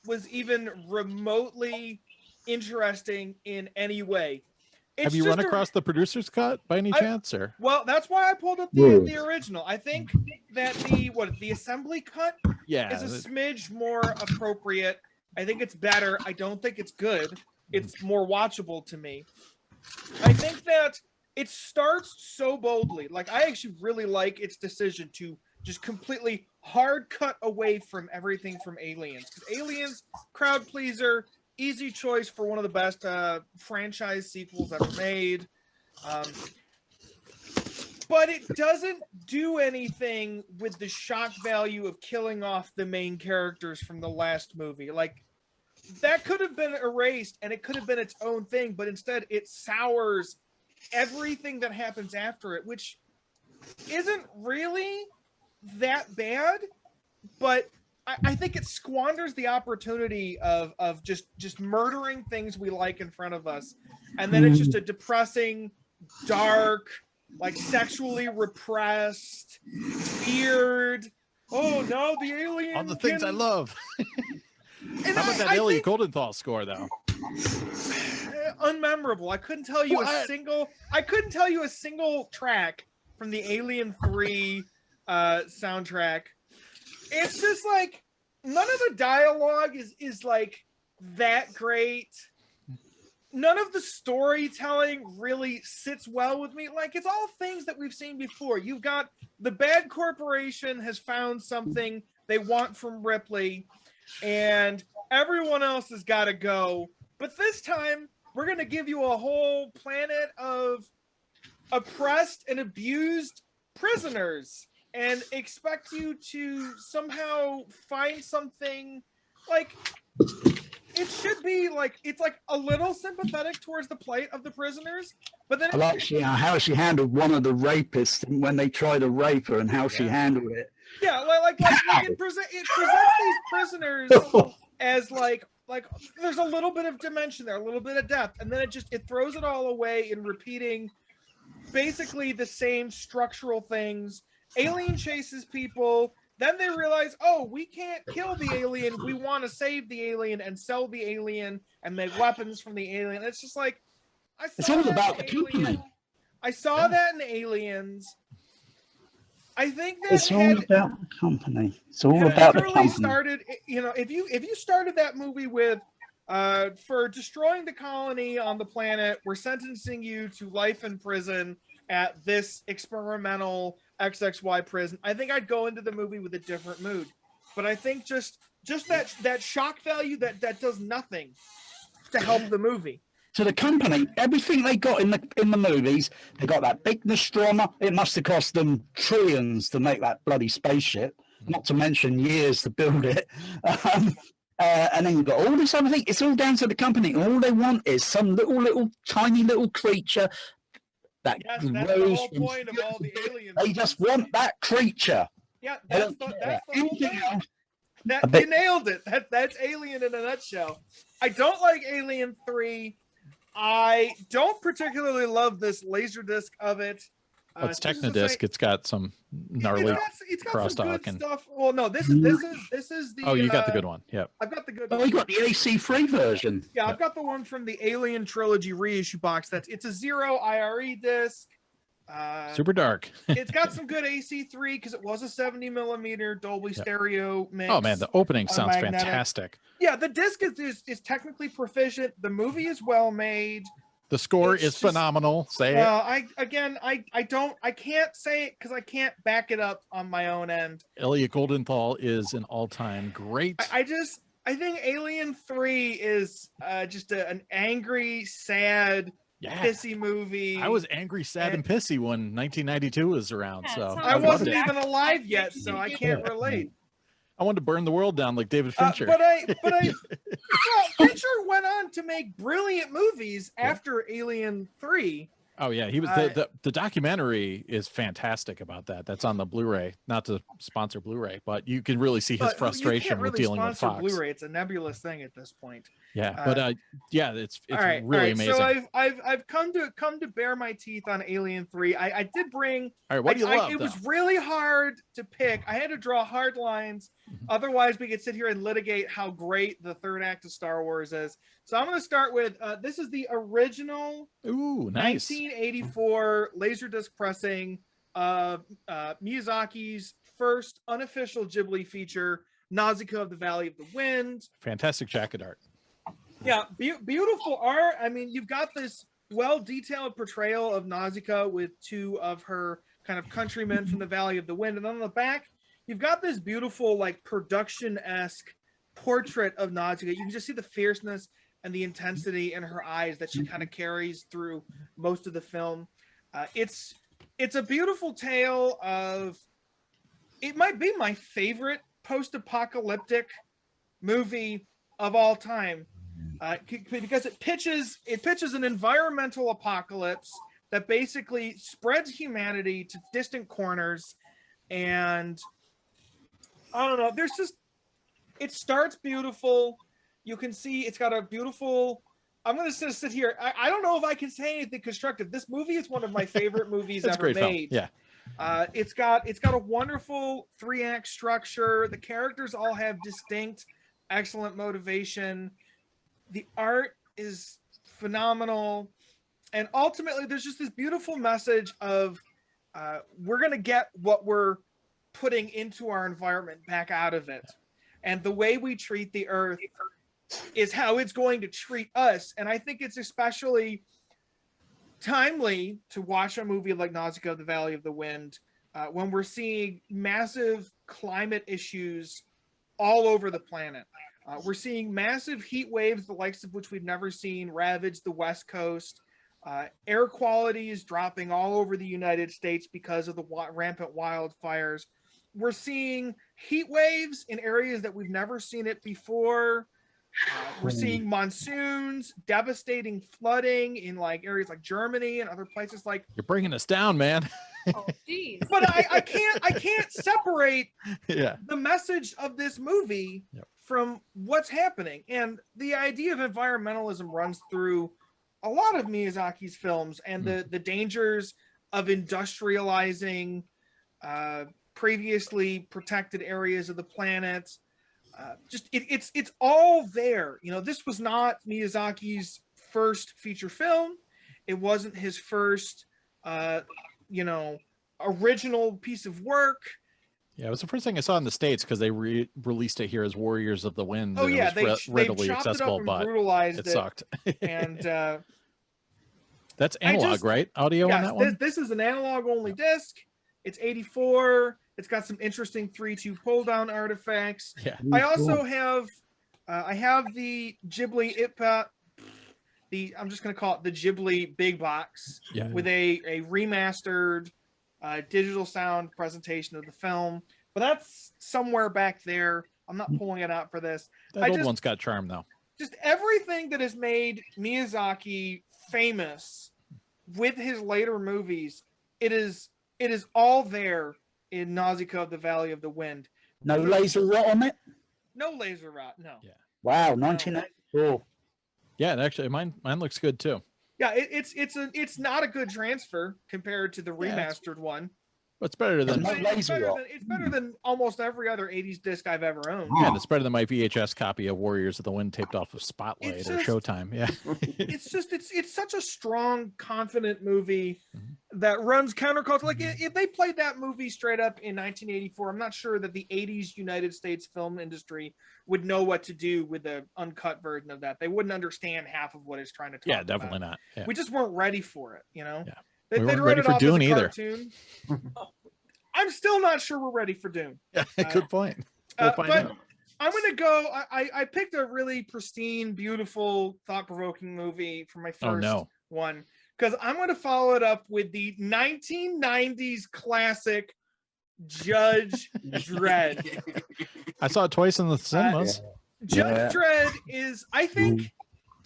was even remotely interesting in any way. It's Have you just run across the producer's cut by any chance, or? Well, that's why I pulled up the original. I think that the assembly cut Yeah. is a smidge more appropriate. I think it's better. I don't think it's good. It's more watchable to me. I think that it starts so boldly. Like, I actually really like its decision to just completely hard cut away from everything from Aliens. Because Aliens, crowd pleaser, easy choice for one of the best franchise sequels ever made. But it doesn't do anything with the shock value of killing off the main characters from the last movie. Like, that could have been erased and it could have been its own thing, but instead it sours everything that happens after it, which isn't really that bad, but I think it squanders the opportunity of just murdering things we like in front of us. And then it's just a depressing, dark, like sexually repressed, weird. Oh no, the alien. All the things I love. And How about that Ellie Goldenthal score, though? Unmemorable. I couldn't tell you a single track from the Alien 3 soundtrack. It's just like none of the dialogue is like that great. None of the storytelling really sits well with me. Like, it's all things that we've seen before. You've got the bad corporation has found something they want from Ripley, and everyone else has got to go. But this time, we're going to give you a whole planet of oppressed and abused prisoners and expect you to somehow find something. Like, it should be like, it's like a little sympathetic towards the plight of the prisoners, but then I like how she handled one of the rapists when they tried to rape her and how she handled it. Yeah, it presents these prisoners as like there's a little bit of dimension there, a little bit of depth, and then it throws it all away in repeating basically the same structural things. Alien chases people, then they realize, oh, we can't kill the alien. We want to save the alien and sell the alien and make weapons from the alien. It's just like it's all about the company. I saw that in Aliens. I think that it's all about the company. It's all about the company. Started, if you started that movie with for destroying the colony on the planet, we're sentencing you to life in prison at this experimental XXY prison, I think I'd go into the movie with a different mood. But I think just that shock value that does nothing to help the movie. To the company, everything they got in the movies, they got that big Nostromo. It must have cost them trillions to make that bloody spaceship, not to mention years to build it. And then you've got all this other thing. It's all down to the company. All they want is some little tiny little creature that that's the whole point of all the aliens. They just want that creature. Yeah, that's the whole thing. You nailed it. That's Alien in a nutshell. I don't like Alien 3. I don't particularly love this LaserDisc of it. It's Technodisc. It's got some gnarly crosstalk and stuff. Well, no, this is the. Oh, you got the good one. Yeah, I've got the good. Oh, you got the AC3 version. Yeah, I've got the one from the Alien Trilogy reissue box. It's a 0 IRE disc. Super dark. It's got some good AC3 because it was a 70mm Dolby stereo mix. Oh man, the opening sounds fantastic. Yeah, the disc is technically proficient. The movie is well made. The score is phenomenal. I can't say it because I can't back it up on my own end. Elliot Goldenthal is an all-time great. I think Alien 3 is just an angry, sad, pissy movie. I was angry, sad, and pissy when 1992 was around. So I wasn't even alive yet, so I can't relate. I wanted to burn the world down like David Fincher. Fincher went on to make brilliant movies after Alien 3. Oh yeah, he was the documentary is fantastic about that. That's on the Blu-ray, not to sponsor Blu-ray, but you can really see his frustration with dealing with Fox. Blu-ray, it's a nebulous thing at this point. Yeah, but it's really amazing. So I've come to bear my teeth on Alien 3. I did bring. All right, what do you love? It was really hard to pick. I had to draw hard lines. Otherwise, we could sit here and litigate how great the third act of Star Wars is. So I'm going to start with this is the original 1984 LaserDisc pressing of Miyazaki's first unofficial Ghibli feature, Nausicaa of the Valley of the Wind. Fantastic jacket art. Yeah, beautiful art. I mean, you've got this well-detailed portrayal of Nausicaa with two of her kind of countrymen from the Valley of the Wind. And on the back, you've got this beautiful, like, production-esque portrait of Nausicaa. You can just see the fierceness and the intensity in her eyes that she kind of carries through most of the film. It's a beautiful tale of, it might be my favorite post-apocalyptic movie of all time, because it pitches an environmental apocalypse that basically spreads humanity to distant corners. And I don't know, it starts beautiful. You can see it's got a beautiful, I'm going to sit here. I don't know if I can say anything constructive. This movie is one of my favorite movies ever made. Film. Yeah. It's got a wonderful 3-act structure. The characters all have distinct, excellent motivation. The art is phenomenal. And ultimately, there's just this beautiful message of we're going to get what we're putting into our environment back out of it. And the way we treat the earth is how it's going to treat us. And I think it's especially timely to watch a movie like Nausicaa of the Valley of the Wind when we're seeing massive climate issues all over the planet. We're seeing massive heat waves, the likes of which we've never seen, ravage the West Coast. Air quality is dropping all over the United States because of the rampant wildfires. We're seeing heat waves in areas that we've never seen it before. We're seeing monsoons, devastating flooding in like areas like Germany and other places like. You're bringing us down, man. Oh, geez. But I can't separate Yeah. the message of this movie from what's happening. And the idea of environmentalism runs through a lot of Miyazaki's films, and the dangers of industrializing previously protected areas of the planet. It's all there. You know, this was not Miyazaki's first feature film. It wasn't his first original piece of work. Yeah, it was the first thing I saw in the States because they released it here as Warriors of the Wind. Oh and yeah, it was readily chopped accessible, it up and but brutalized it sucked. And that's analog, right? Audio on that one? This is an analog only disc. It's 84. It's got some interesting 3/2 pull down artifacts. Yeah. I also have the Ghibli IPA, I'm just gonna call it the Ghibli big box with a remastered digital sound presentation of the film. But that's somewhere back there. I'm not pulling it out for this. That old one's got charm though. Just everything that has made Miyazaki famous with his later movies, it is all there in Nausicaa of the Valley of the Wind. No laser rot on it? No laser rot, no. Yeah. Wow, 1984. Yeah, and actually mine looks good too. Yeah, it's not a good transfer compared to the remastered one. But it's better than It's better than almost every other 80s disc I've ever owned. Yeah, and it's better than my VHS copy of Warriors of the Wind taped off of Spotlight or Showtime. Yeah. it's such a strong, confident movie that runs counterculture. Like if they played that movie straight up in 1984, I'm not sure that the 80s United States film industry would know what to do with the uncut version of that. They wouldn't understand half of what it's trying to talk about. Yeah, definitely not. Yeah. We just weren't ready for it, you know? Yeah. They, We weren't ready for Dune either. I'm still not sure we're ready for Dune. Yeah, good point. We'll find but out. I'm going to go. I picked a really pristine, beautiful, thought-provoking movie for my first one because I'm going to follow it up with the 1990s classic Judge Dredd. I saw it twice in the cinemas. Judge Dredd is, I think,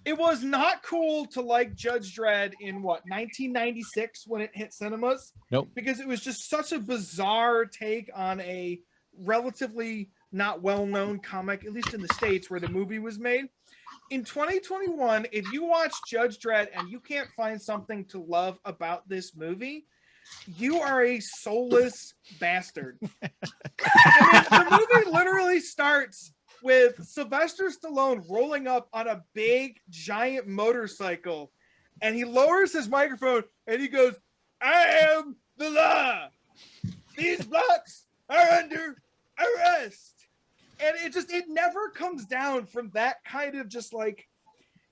it was not cool to like Judge Dredd in 1996 when it hit cinemas. Nope. Because it was just such a bizarre take on a relatively not well-known comic, at least in the States where the movie was made. In 2021, if you watch Judge Dredd and you can't find something to love about this movie, you are a soulless bastard. The movie literally starts with Sylvester Stallone rolling up on a big, giant motorcycle, and he lowers his microphone and he goes, "I am the law. These blocks are under arrest." And it never comes down from that kind of just like,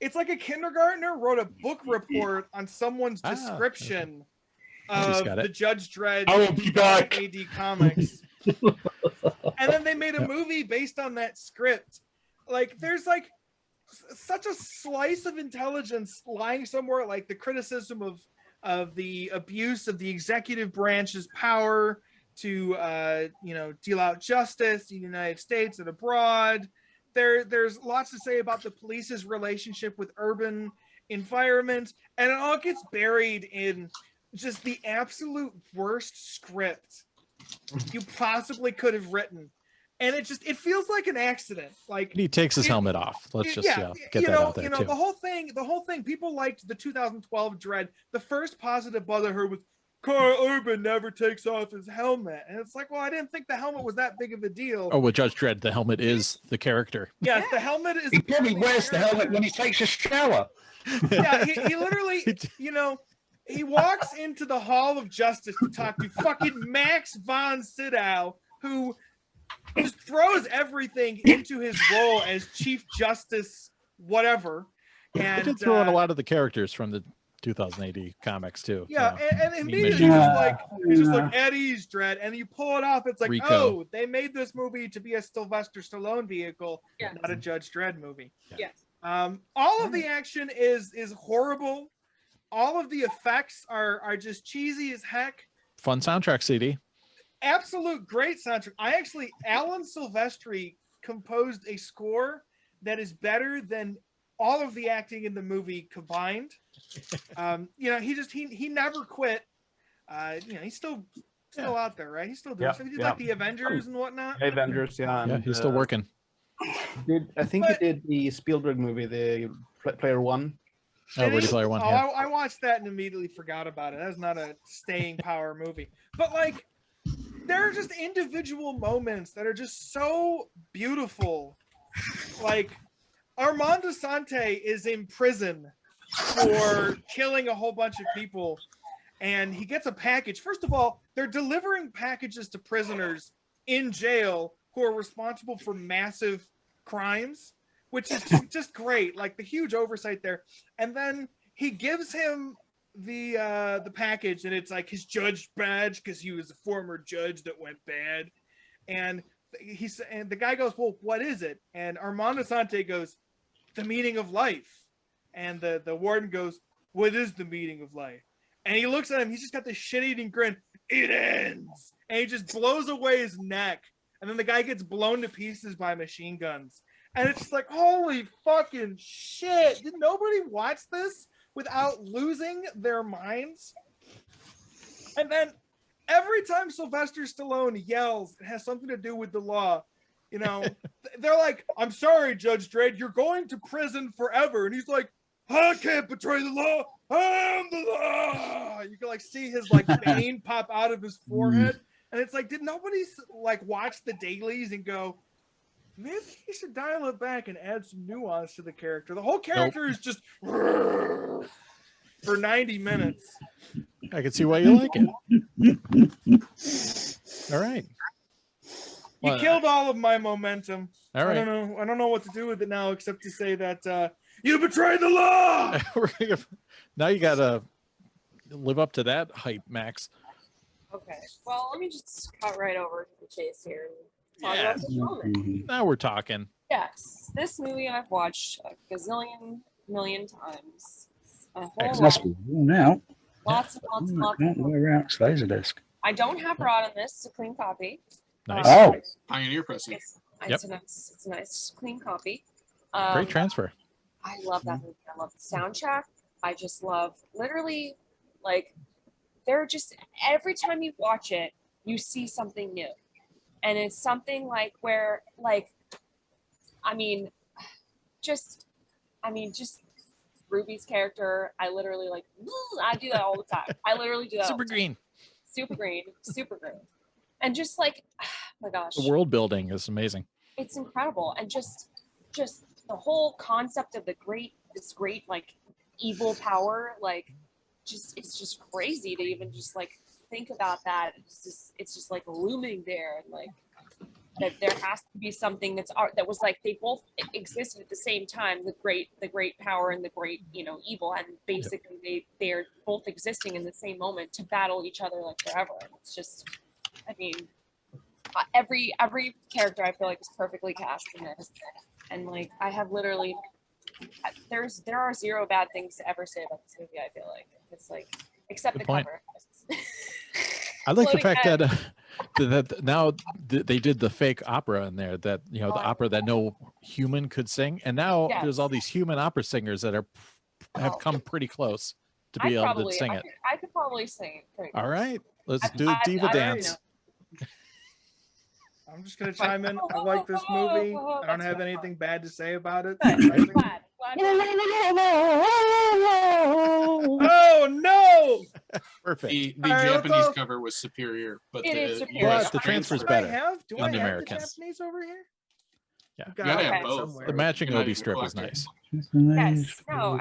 it's like a kindergartner wrote a book report on someone's description of the Judge Dredd I will be back. AD comics. And then they made a movie based on that script. Like there's like such a slice of intelligence lying somewhere, like the criticism of the abuse of the executive branch's power to deal out justice in the United States and abroad. There's lots to say about the police's relationship with urban environment, and it all gets buried in just the absolute worst script you possibly could have written. And it feels like an accident. Like he takes his helmet off. Let's just get that out there too. The whole thing, people liked the 2012 Dredd. The first positive buzz I heard was Carl Urban never takes off his helmet. And it's like, well, I didn't think the helmet was that big of a deal. Oh, with Judge Dredd, the helmet is the character. Yes, the helmet is. He probably wears the helmet when he takes a shower. Yeah, he literally, he walks into the Hall of Justice to talk to fucking Max von Sydow, who just throws everything into his role as Chief Justice, whatever. And he did throw in a lot of the characters from the 2080 comics too. Yeah, and immediately he's just like at ease, Dredd, and you pull it off. It's like, Rico. Oh, they made this movie to be a Sylvester Stallone vehicle, not a Judge Dredd movie. Yes. All of the action is horrible. All of the effects are just cheesy as heck. Fun soundtrack CD. Absolute great soundtrack. Alan Silvestri composed a score that is better than all of the acting in the movie combined. You know, he never quit. You know, he's still out there, right? He's still doing stuff. He did like the Avengers and whatnot. Avengers, yeah. Yeah, And, he's still working. I think he did the Spielberg movie, the Player One. Oh, Ready Player One. Yeah. I watched that and immediately forgot about it. That's not a staying power movie. But like, there are just individual moments that are just so beautiful. Like, Armand Assante is in prison for killing a whole bunch of people, and he gets a package. First of all, they're delivering packages to prisoners in jail who are responsible for massive crimes, which is just great. Like, the huge oversight there. And then he gives him the package, and it's like his judge badge because he was a former judge that went bad. And the guy goes, well, what is it? And Armand Assante goes, the meaning of life. And the warden goes, what is the meaning of life? And he looks at him, he's just got this shit-eating grin. It ends. And he just blows away his neck. And then the guy gets blown to pieces by machine guns. And it's just like, holy fucking shit. Did nobody watch this without losing their minds? And then every time Sylvester Stallone yells, it has something to do with the law. You know, they're like, I'm sorry, Judge Dredd, you're going to prison forever. And he's like, I can't betray the law. I am the law. You can like see his like vein pop out of his forehead. And it's like, did nobody like watch the dailies and go, maybe you should dial it back and add some nuance to the character? The whole character is just for 90 minutes. I can see why you like it. All right. You killed all of my momentum. All right. I don't know what to do with it now except to say that you betrayed the law. Now you gotta live up to that hype, Max. Okay. Well, let me just cut right over to the chase here and talk about this moment. Now we're talking. Yes, this movie I've watched a gazillion million times. It must be worn out. Lots and lots. Wear out LaserDisc. I don't have rod on this. It's a clean copy. Nice. Oh, Pioneer pressing. It's a nice clean copy. Great transfer. I love that movie. I love the soundtrack. I just love, literally, like, they're just, every time you watch it, you see something new. And it's something like where, like, just Ruby's character, I literally, like, I do that all the time. I literally do that. Super green. Super green. And just like, oh my gosh. The world building is amazing. It's incredible. And just the whole concept of this great like evil power, like it's just crazy to even just like think about that. It's just like looming there, and like that there has to be something that was like they both existed at the same time, the great power and the great, evil, and basically they're both existing in the same moment to battle each other like forever. And it's just, every character I feel like is perfectly cast in this, and like I have literally there are zero bad things to ever say about this movie. I feel like it's like, except Good the point. cover. I like the fact that that now they did the fake opera in there, that the opera that no human could sing, and now there's all these human opera singers that have come pretty close to be able to sing it. I could probably sing it pretty close. All right, let's do a diva dance. I'm just gonna chime in. I like this movie. I don't have anything bad to say about it. Glad. Oh no! Perfect. The Japanese cover was superior, but the transfer's better Do on I the have Americans. the Japanese over here? Yeah. You gotta have both. The matching Obi strip is nice. Yes. No,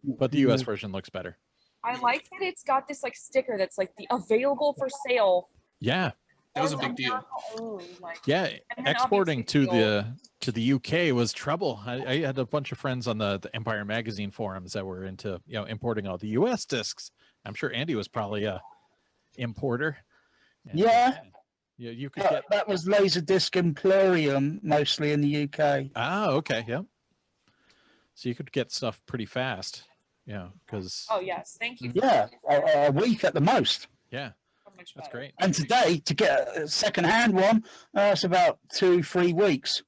But the US version looks better. I like that it's got this like sticker that's like the available for sale. Yeah. That was a big deal. Yeah, exporting to the UK was trouble. I had a bunch of friends on the Empire Magazine forums that were into importing all the US discs. I'm sure Andy was probably a importer. And, you could get that was LaserDisc Emporium mostly in the UK. Ah, okay, yeah. So you could get stuff pretty fast, because. Oh yes, thank you. Yeah, a week at the most. Yeah. That's great. And today, to get a second-hand one, it's about 2-3 weeks.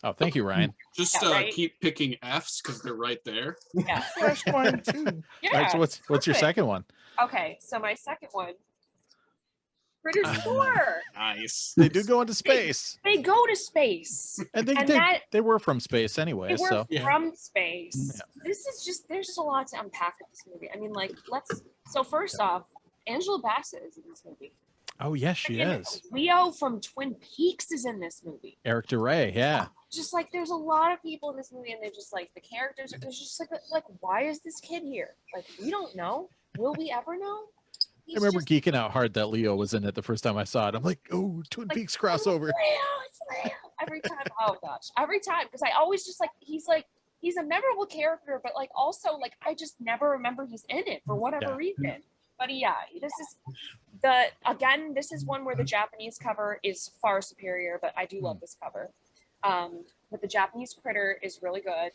Oh, thank you, Ryan. Just Yeah, right? keep picking Fs because they're right there. Yeah. That's mine too. Yeah. All right, so what's your perfect. second one? Okay, so my second one, Critters 4. Nice. They do go into space, They go to space. and And that they were from space anyway. they were So Yeah. from space. This is just there's just a lot to unpack with this movie. I mean, like so first off, Angela Bassett is in this movie. oh yes, she Freaking is. Leo from Twin Peaks is in this movie. Eric DeRay, yeah. Just like there's a lot of people in this movie, and they're just like the characters. There's just like why is this kid here? Like we don't know. Will we ever know? I remember geeking out hard that Leo was in it the first time I saw it. I'm like, oh, Twin Peaks crossover. It's Leo. Every time. Oh gosh, every time because I always just he's a memorable character, but like also like I just never remember he's in it for whatever reason. But yeah, this is one where the Japanese cover is far superior, but I do love this cover. But the Japanese critter is really good.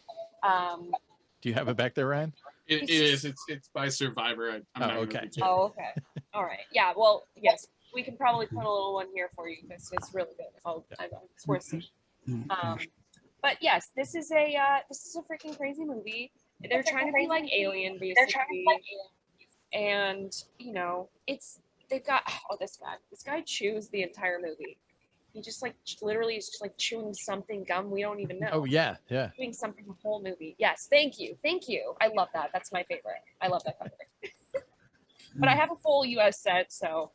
Do you have it back there, Ryan? It is. It's by Survivor. I'm not okay. gonna be Oh, okay. All right. Yeah. Well, yes, we can probably put a little one here for you because it's really good. Oh, I know it's worth seeing. But yes, this is a freaking crazy movie. They're trying to be like Alien, basically. And you know, they've got this guy chews the entire movie. He just like literally is just like chewing something gum we don't even know. Oh yeah. Chewing something the whole movie. Yes, thank you. I love that. That's my favorite. I love that cover. But I have a full US set, so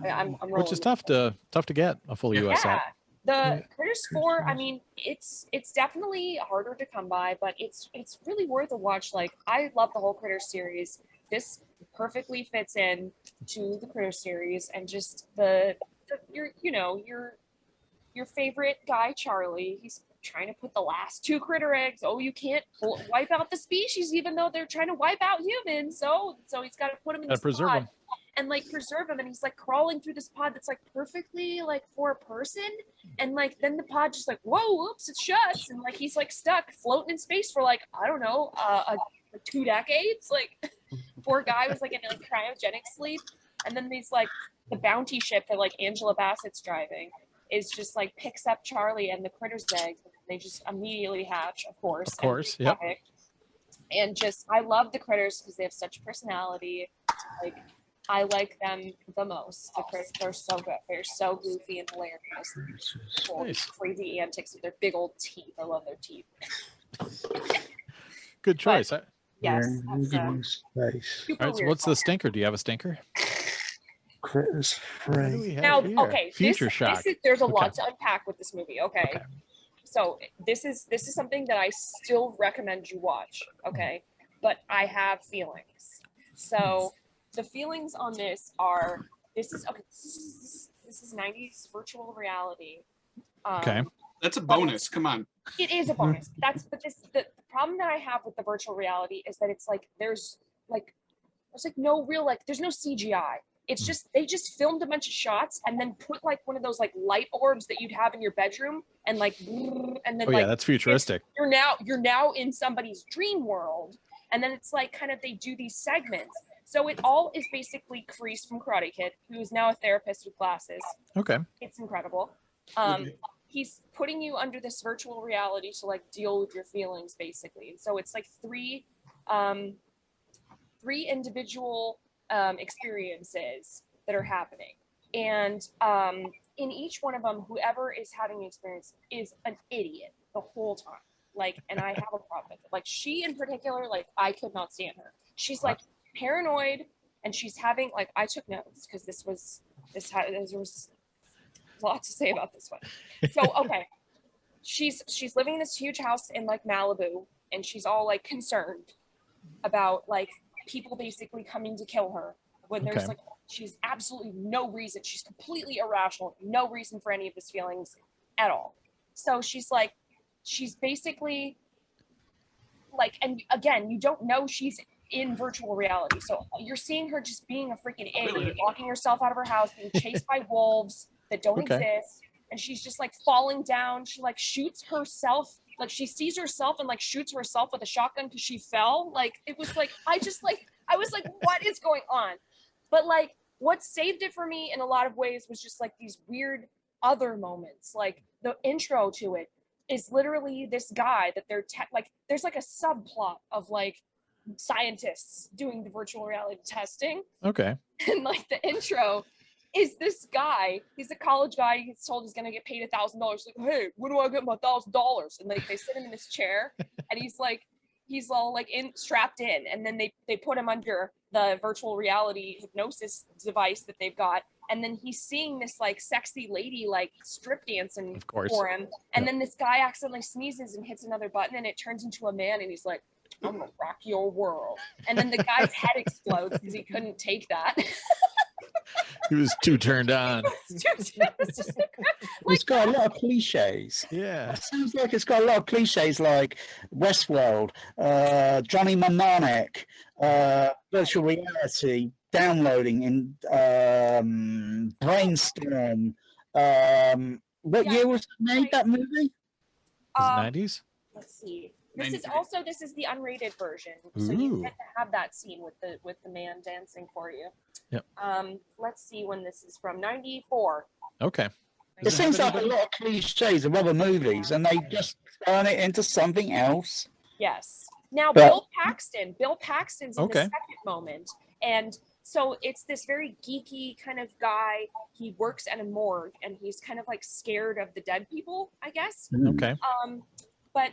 I'm rolling. Which is tough to get a full US set. The Critters 4, I mean, it's definitely harder to come by, but it's really worth a watch. Like I love the whole Critters series. This perfectly fits in to the Critters series, and just your favorite guy Charlie. He's trying to put the last 2 critter eggs. Oh, you can't wipe out the species, even though they're trying to wipe out humans. So he's got to put them in this preserve pod them. and like preserve them. And he's like crawling through this pod that's like perfectly like for a person. And like then the pod just like, whoa, oops, it shuts, and like he's like stuck floating in space for like I don't know, 2 decades. Like poor guy was like in like cryogenic sleep. And then these like the bounty ship that like Angela Bassett's driving is just like picks up Charlie and the critters' eggs. They just immediately hatch, of course. Of course, yep. And just I love the critters because they have such personality. Like I like them the most. The critters are so good. They're so goofy and hilarious. Nice. Crazy antics with their big old teeth. I love their teeth. Good choice. Yes. Space. All right, so what's the stinker? Do you have a stinker? Critters What do free. we have Now, here? okay, Future shock. there's a Okay. lot to unpack with this movie. Okay. So this is something that I still recommend you watch. Okay, but I have feelings. So the feelings on this are this is 90s virtual reality. Okay. That's a bonus. Come on. It is a bonus. The problem that I have with the virtual reality is that it's like there's no real there's no CGI. It's just they just filmed a bunch of shots and then put like one of those like light orbs that you'd have in your bedroom and like and then That's futuristic. you're now in somebody's dream world, and then it's like kind of they do these segments. So it all is basically Kreese from Karate Kid, who is now a therapist with glasses. Okay. It's incredible. He's putting you under this virtual reality to like deal with your feelings basically. So it's like three individual experiences that are happening, and in each one of them, whoever is having the experience is an idiot the whole time. Like, and I have a problem with it. Like, she in particular, like, I could not stand her. She's like paranoid, and she's having like I took notes because there was a lot to say about this one. So okay, she's living in this huge house in like Malibu, and she's all like concerned about like people basically coming to kill her when there's like she's absolutely no reason. She's completely irrational, no reason for any of his feelings at all. So she's basically like, and again, you don't know she's in virtual reality. So you're seeing her just being a freaking idiot, walking herself out of her house, being chased by wolves that don't exist. And she's just like falling down. She like shoots herself. Like she sees herself and like shoots herself with a shotgun because she fell. Like it was like, I was like, what is going on? But like what saved it for me in a lot of ways was just like these weird other moments, like the intro to it. is literally this guy that they're like, there's like a subplot of like scientists doing the virtual reality testing. Okay. And like the intro is this guy, he's a college guy, he's told he's gonna get paid $1,000. Like, hey, when do I get my $1,000? And like they sit him in this chair and he's all like strapped in, and then they put him under the virtual reality hypnosis device that they've got, and then he's seeing this like sexy lady like strip dancing for him, and then this guy accidentally sneezes and hits another button and it turns into a man, and he's like, I'm gonna rock your world, and then the guy's head explodes because he couldn't take that. He was too turned on. It's got a lot of cliches. Yeah. It sounds like it's got a lot of cliches like Westworld, Johnny Mnemonic, virtual reality, downloading in Brainstorm. What year was it made, that movie? 90s? Let's see. This is the unrated version, so you get to have that scene with the man dancing for you. Yep. Let's see when this is from. 94. Okay. It seems like a lot of cliches of other movies, and they just turn it into something else. Yes. Now Bill Paxton's in the second moment, and so it's this very geeky kind of guy. He works at a morgue, and he's kind of like scared of the dead people, I guess. Okay. But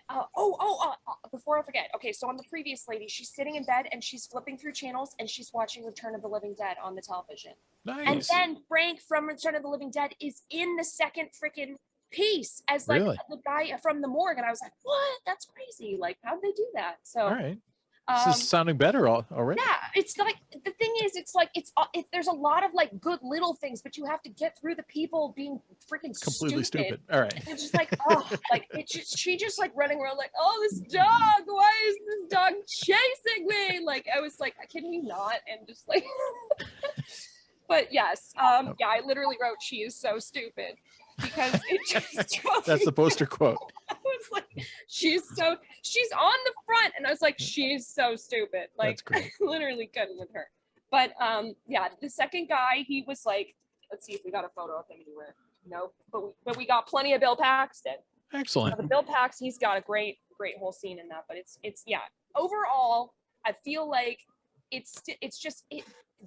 before I forget, okay, so on the previous lady, she's sitting in bed and she's flipping through channels and she's watching Return of the Living Dead on the television. Nice. And then Frank from Return of the Living Dead is in the second freaking piece as like the guy from the morgue, and I was like, what? That's crazy. Like, how'd they do that? So all right. This is sounding better already. Yeah, it's like, the thing is, it's like, there's a lot of like good little things, but you have to get through the people being freaking completely stupid. All right. And it's just like, oh, like she just like running around like, oh, this dog, why is this dog chasing me? Like, I was like, can you not? And just like, but yes, yeah, I literally wrote, she is so stupid, because it just that's the poster quote. I was like, she's on the front, and I was like, she's so stupid. Like, I literally couldn't with her. But yeah, the second guy, he was like, let's see if we got a photo of him anywhere. No, but we got plenty of Bill Paxton. Excellent. So the Bill Paxton, he's got a great whole scene in that. But it's yeah. Overall, I feel like it's just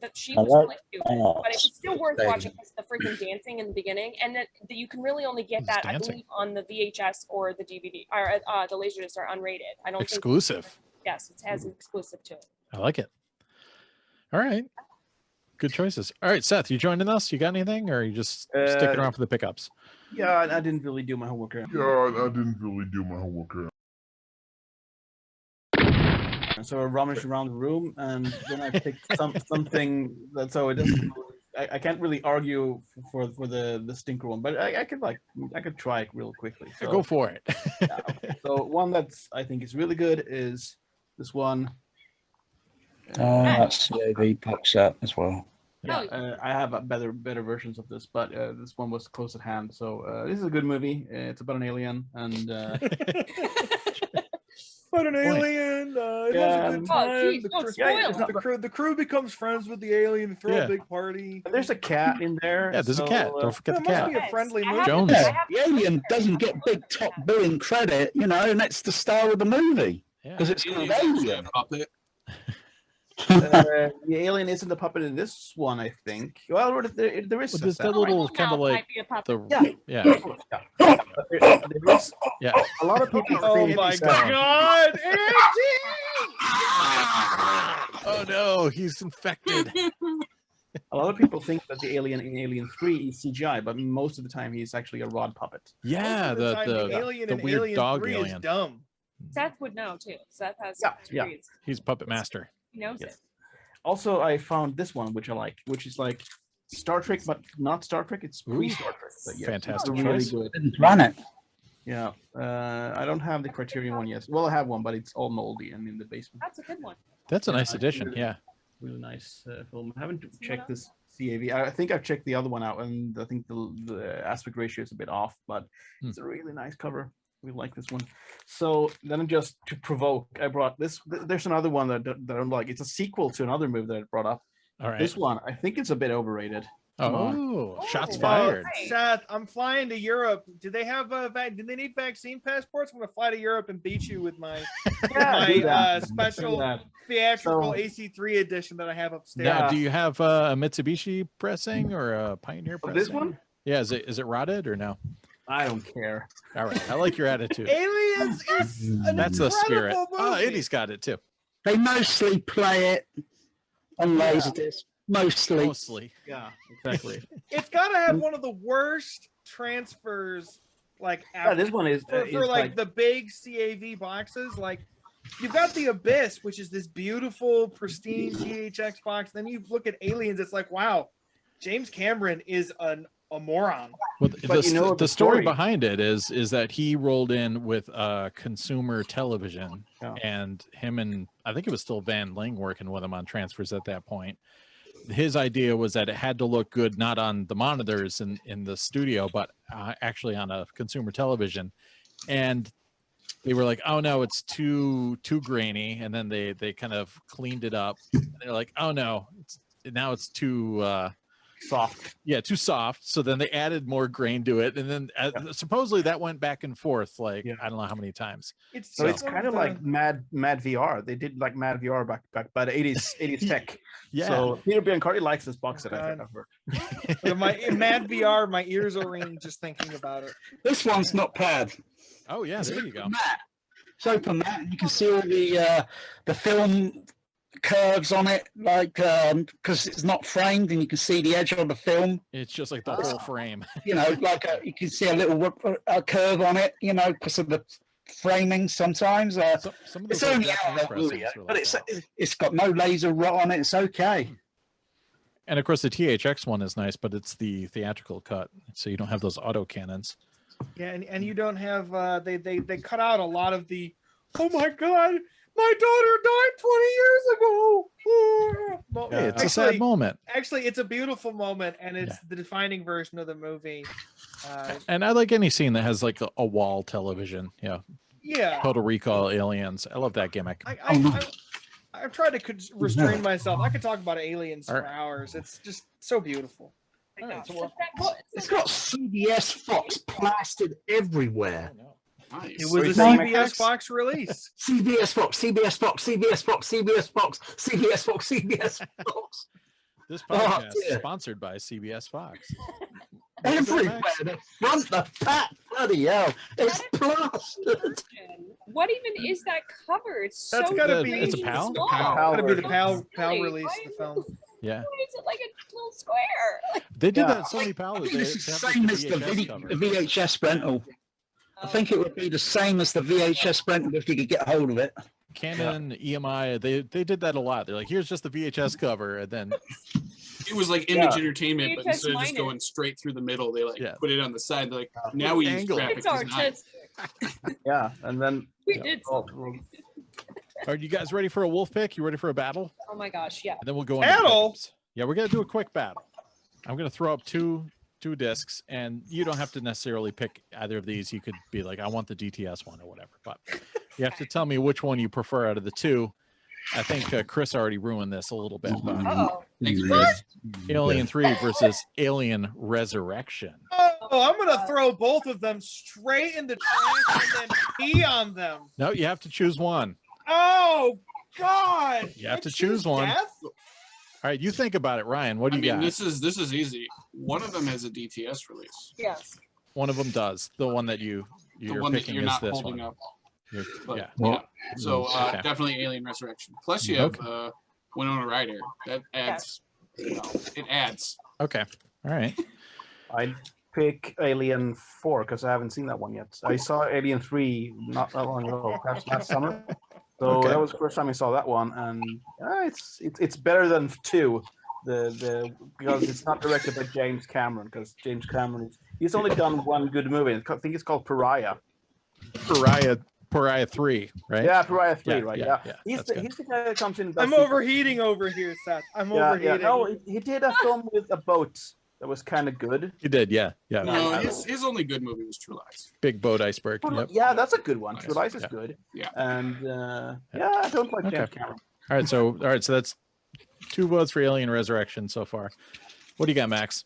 that she was really stupid, but it was still worth watching because the freaking dancing in the beginning, and that you can really only get that, I believe, on the VHS or the DVD, or the LaserDisc are unrated. I don't exclusive. Yes, it has an exclusive to it. I like it. All right, good choices. All right, Seth, you joining us? You got anything, or are you just sticking around for the pickups? Yeah, I didn't really do my homework. And so I rummaged around the room, and then I picked something that, so it doesn't. I can't really argue for the stinker one, but I could try it real quickly. So, go for it. Yeah, okay. So one that's I think is really good is this one. That's CAV box set as well. Yeah, I have better versions of this, but this one was close at hand. So this is a good movie. It's about an alien, and but an alien, it has a good time. The crew becomes friends with the alien and throw a big party. And there's a cat in there. Yeah, there's a cat. Don't forget the cat. Must be a friendly movie. Jones. Yeah, the alien doesn't get big top billing credit, you know, and it's the star of the movie because it's called Alien. Puppet. The alien isn't a puppet in this one, I think. Well, there is there's that little kind of like yeah. Yeah. A lot of people. Oh my God, Angie! Oh no, he's infected. A lot of people think that the alien in Alien 3 is CGI, but most of the time he's actually a rod puppet. Yeah, the alien the in weird Alien dog 3 alien. is dumb. Seth would know too. Seth has degrees. He's puppet master. He knows it. Also, I found this one, which I like, which is like Star Trek, but not Star Trek. It's pre-Star Trek. But yeah, fantastic really choice. good. Didn't run it. Yeah, I don't have the Criterion one yet. Well, I have one, but it's all moldy and in the basement. That's a good one. That's a nice addition. Yeah. Really nice film. I haven't checked this CAV. I think I've checked the other one out, and I think the aspect ratio is a bit off, but it's a really nice cover. We like this one. So then, just to provoke, I brought this. There's another one that I don't like. It's a sequel to another movie that I brought up. All right. This one, I think it's a bit overrated. Oh, shots Oh, fired. right. Seth, I'm flying to Europe. Do they have do they need vaccine passports? I'm gonna fly to Europe and beat you with my do that. special Do that. theatrical So- AC3 edition that I have upstairs. Now, do you have a Mitsubishi pressing or a Pioneer pressing? This one? Yeah, is it rotted or no? I don't care. All right, I like your attitude. Aliens is an That's the spirit. incredible Oh, movie. Eddie's got it too. They mostly play it on LaserDisc. Mostly. Mostly. Yeah, exactly. It's gotta have one of the worst transfers, like Yeah, this one is for like the big CAV boxes. Like you've got the Abyss, which is this beautiful, pristine THX box. Then you look at Aliens, it's like, wow, James Cameron is a moron. Well, But you know the story behind it is that he rolled in with consumer television, Yeah. and him and I think it was still Van Ling working with him on transfers at that point. His idea was that it had to look good not on the monitors in the studio, but actually on a consumer television. And they were like, "Oh no, it's too grainy," and then they kind of cleaned it up. And they're like, "Oh no, now it's too." soft. Yeah, too soft. So then they added more grain to it, and then supposedly that went back and forth like I don't know how many times. So it's kind of like Mad VR. They did like Mad VR back by the 80s tech. Yeah. So Peter Biancardi likes this box set. I think I've heard. in Mad VR, my ears are ringing just thinking about it. This one's not bad. Oh yeah, there you go. It's open matte, and you can see all the film curves on it, like because it's not framed, and you can see the edge of the film. It's just like the whole frame. You know, like you can see a little curve on it. You know, because of the framing. Sometimes Some of it's those only Japanese out movie, pressings were but like it's got no laser rot on it. It's okay. and of course the THX one is nice, but it's the theatrical cut, so you don't have those auto cannons. Yeah, and you don't have they cut out a lot of the, oh my god, my daughter died 20 years ago. Well, Hey, it's a sad moment. Actually, it's a beautiful moment, and it's the defining version of the movie. And I like any scene that has like a wall television. Yeah. Yeah. Total Recall, Aliens. I love that gimmick. I've tried to restrain myself. I could talk about aliens for hours. It's just so beautiful. Oh my gosh. so It's got CBS Fox plastered everywhere. Nice. It was a saying CBS Fox release. CBS Fox, CBS Fox, CBS Fox, CBS Fox, CBS Fox, CBS Fox. This podcast is sponsored by CBS Fox. Everywhere, the front, the back, bloody hell, it's plastered. What even is that cover? It's That's so gotta be- It's a crazy PAL? small. Gotta be the PAL Really? release Why of the is film. Yeah. Why is it like a little square? They did Yeah. that so many PAL. I They think it's the have, like, same as the VHS cover. VHS rental. I think it would be the same as the VHS rental if you could get hold of it. Canon, EMI, they did that a lot. They're like, here's just the VHS cover, and then It was like image entertainment, but VHS instead of just minus. going straight through the middle, they like Yeah. put it on the side. They're like, now we use Angle. graphic It's design. artistic. Yeah, and then We did. are you guys ready for a wolf pick? You ready for a battle? Oh my gosh, yeah. And then we'll go into Battle? pickups. Yeah, we're gonna do a quick battle. I'm gonna throw up two discs, and you don't have to necessarily pick either of these. You could be like, I want the DTS one or whatever, but you have to tell me which one you prefer out of the two. I think Chris already ruined this a little bit, but Oh, Thanks, Chris. Alien 3 versus Alien Resurrection. Oh, I'm gonna throw both of them straight in the trash and then pee on them. No, you have to choose one. Oh God! You have I to choose one. death? All right, you think about it, Ryan. What do I you mean, got? this is easy. One of them has a DTS release. yes. One of them does. The one that The you're one that picking you're is not this holding one. up. You're- But, yeah. yeah. So Okay. definitely Alien Resurrection. Plus you have Winona Ryder. That adds. It adds. Okay. All right. I'd pick Alien 4 because I haven't seen that one yet. I saw Alien 3 not that long ago, perhaps last summer. So Okay. that was the first time I saw that one, and it's better than 2. Because it's not directed by James Cameron, because James Cameron he's only done one good movie. I think it's called Pariah. Pariah 3, right? Yeah, Pariah 3, Yeah, right? yeah, Yeah, yeah, he's that's the good. he's the guy that comes in. and does I'm the- overheating over here, Seth. I'm overheating. No, he did a film with a boat that was kind of good. You did, yeah. Yeah. No, his only good movie was True Lies. Big boat iceberg. Yep. Yeah, that's a good one. Nice. True Lies is Yeah. good. Yeah. And I don't like Okay. James Cameron. All right, so that's 2 votes for Alien Resurrection so far. What do you got, Max?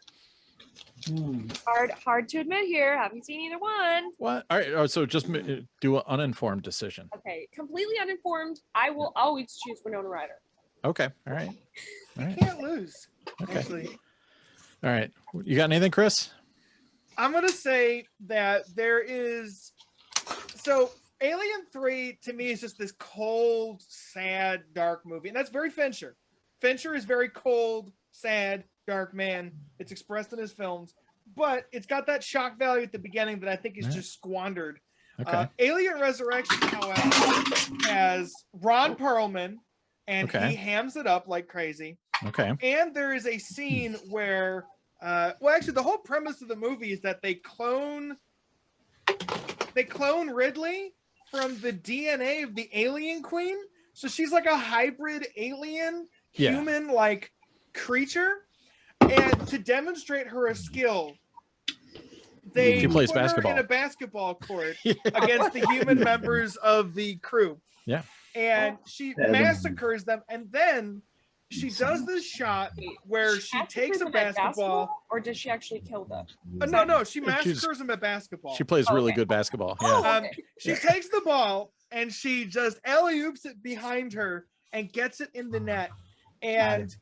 Hard to admit here. Haven't seen either one. What? All right. Oh, so just do an uninformed decision. Okay, completely uninformed. I will always choose Winona Ryder. Okay. All right. All You right. can't lose. Okay. Actually. All right. You got anything, Chris? I'm gonna say that there is. So Alien 3 to me is just this cold, sad, dark movie, and that's very Fincher. Fincher is very cold, sad, dark man. It's expressed in his films, but it's got that shock value at the beginning that I think is just squandered. Okay. Alien Resurrection, however, has Ron Perlman, and he hams it up like crazy. Okay. And there is a scene where, well, actually, the whole premise of the movie is that they clone Ridley from the DNA of the Alien Queen. So she's like a hybrid alien human like creature. And to demonstrate her skill, they She plays put basketball. her in a basketball court against the human members of the crew. Yeah. And she massacres them, and then she does this shot where she takes a them at basketball. or does she actually kill them? No, she massacres them at basketball. She plays really good basketball. Yeah. She takes the ball and she just alley-oops it behind her and gets it in the net. And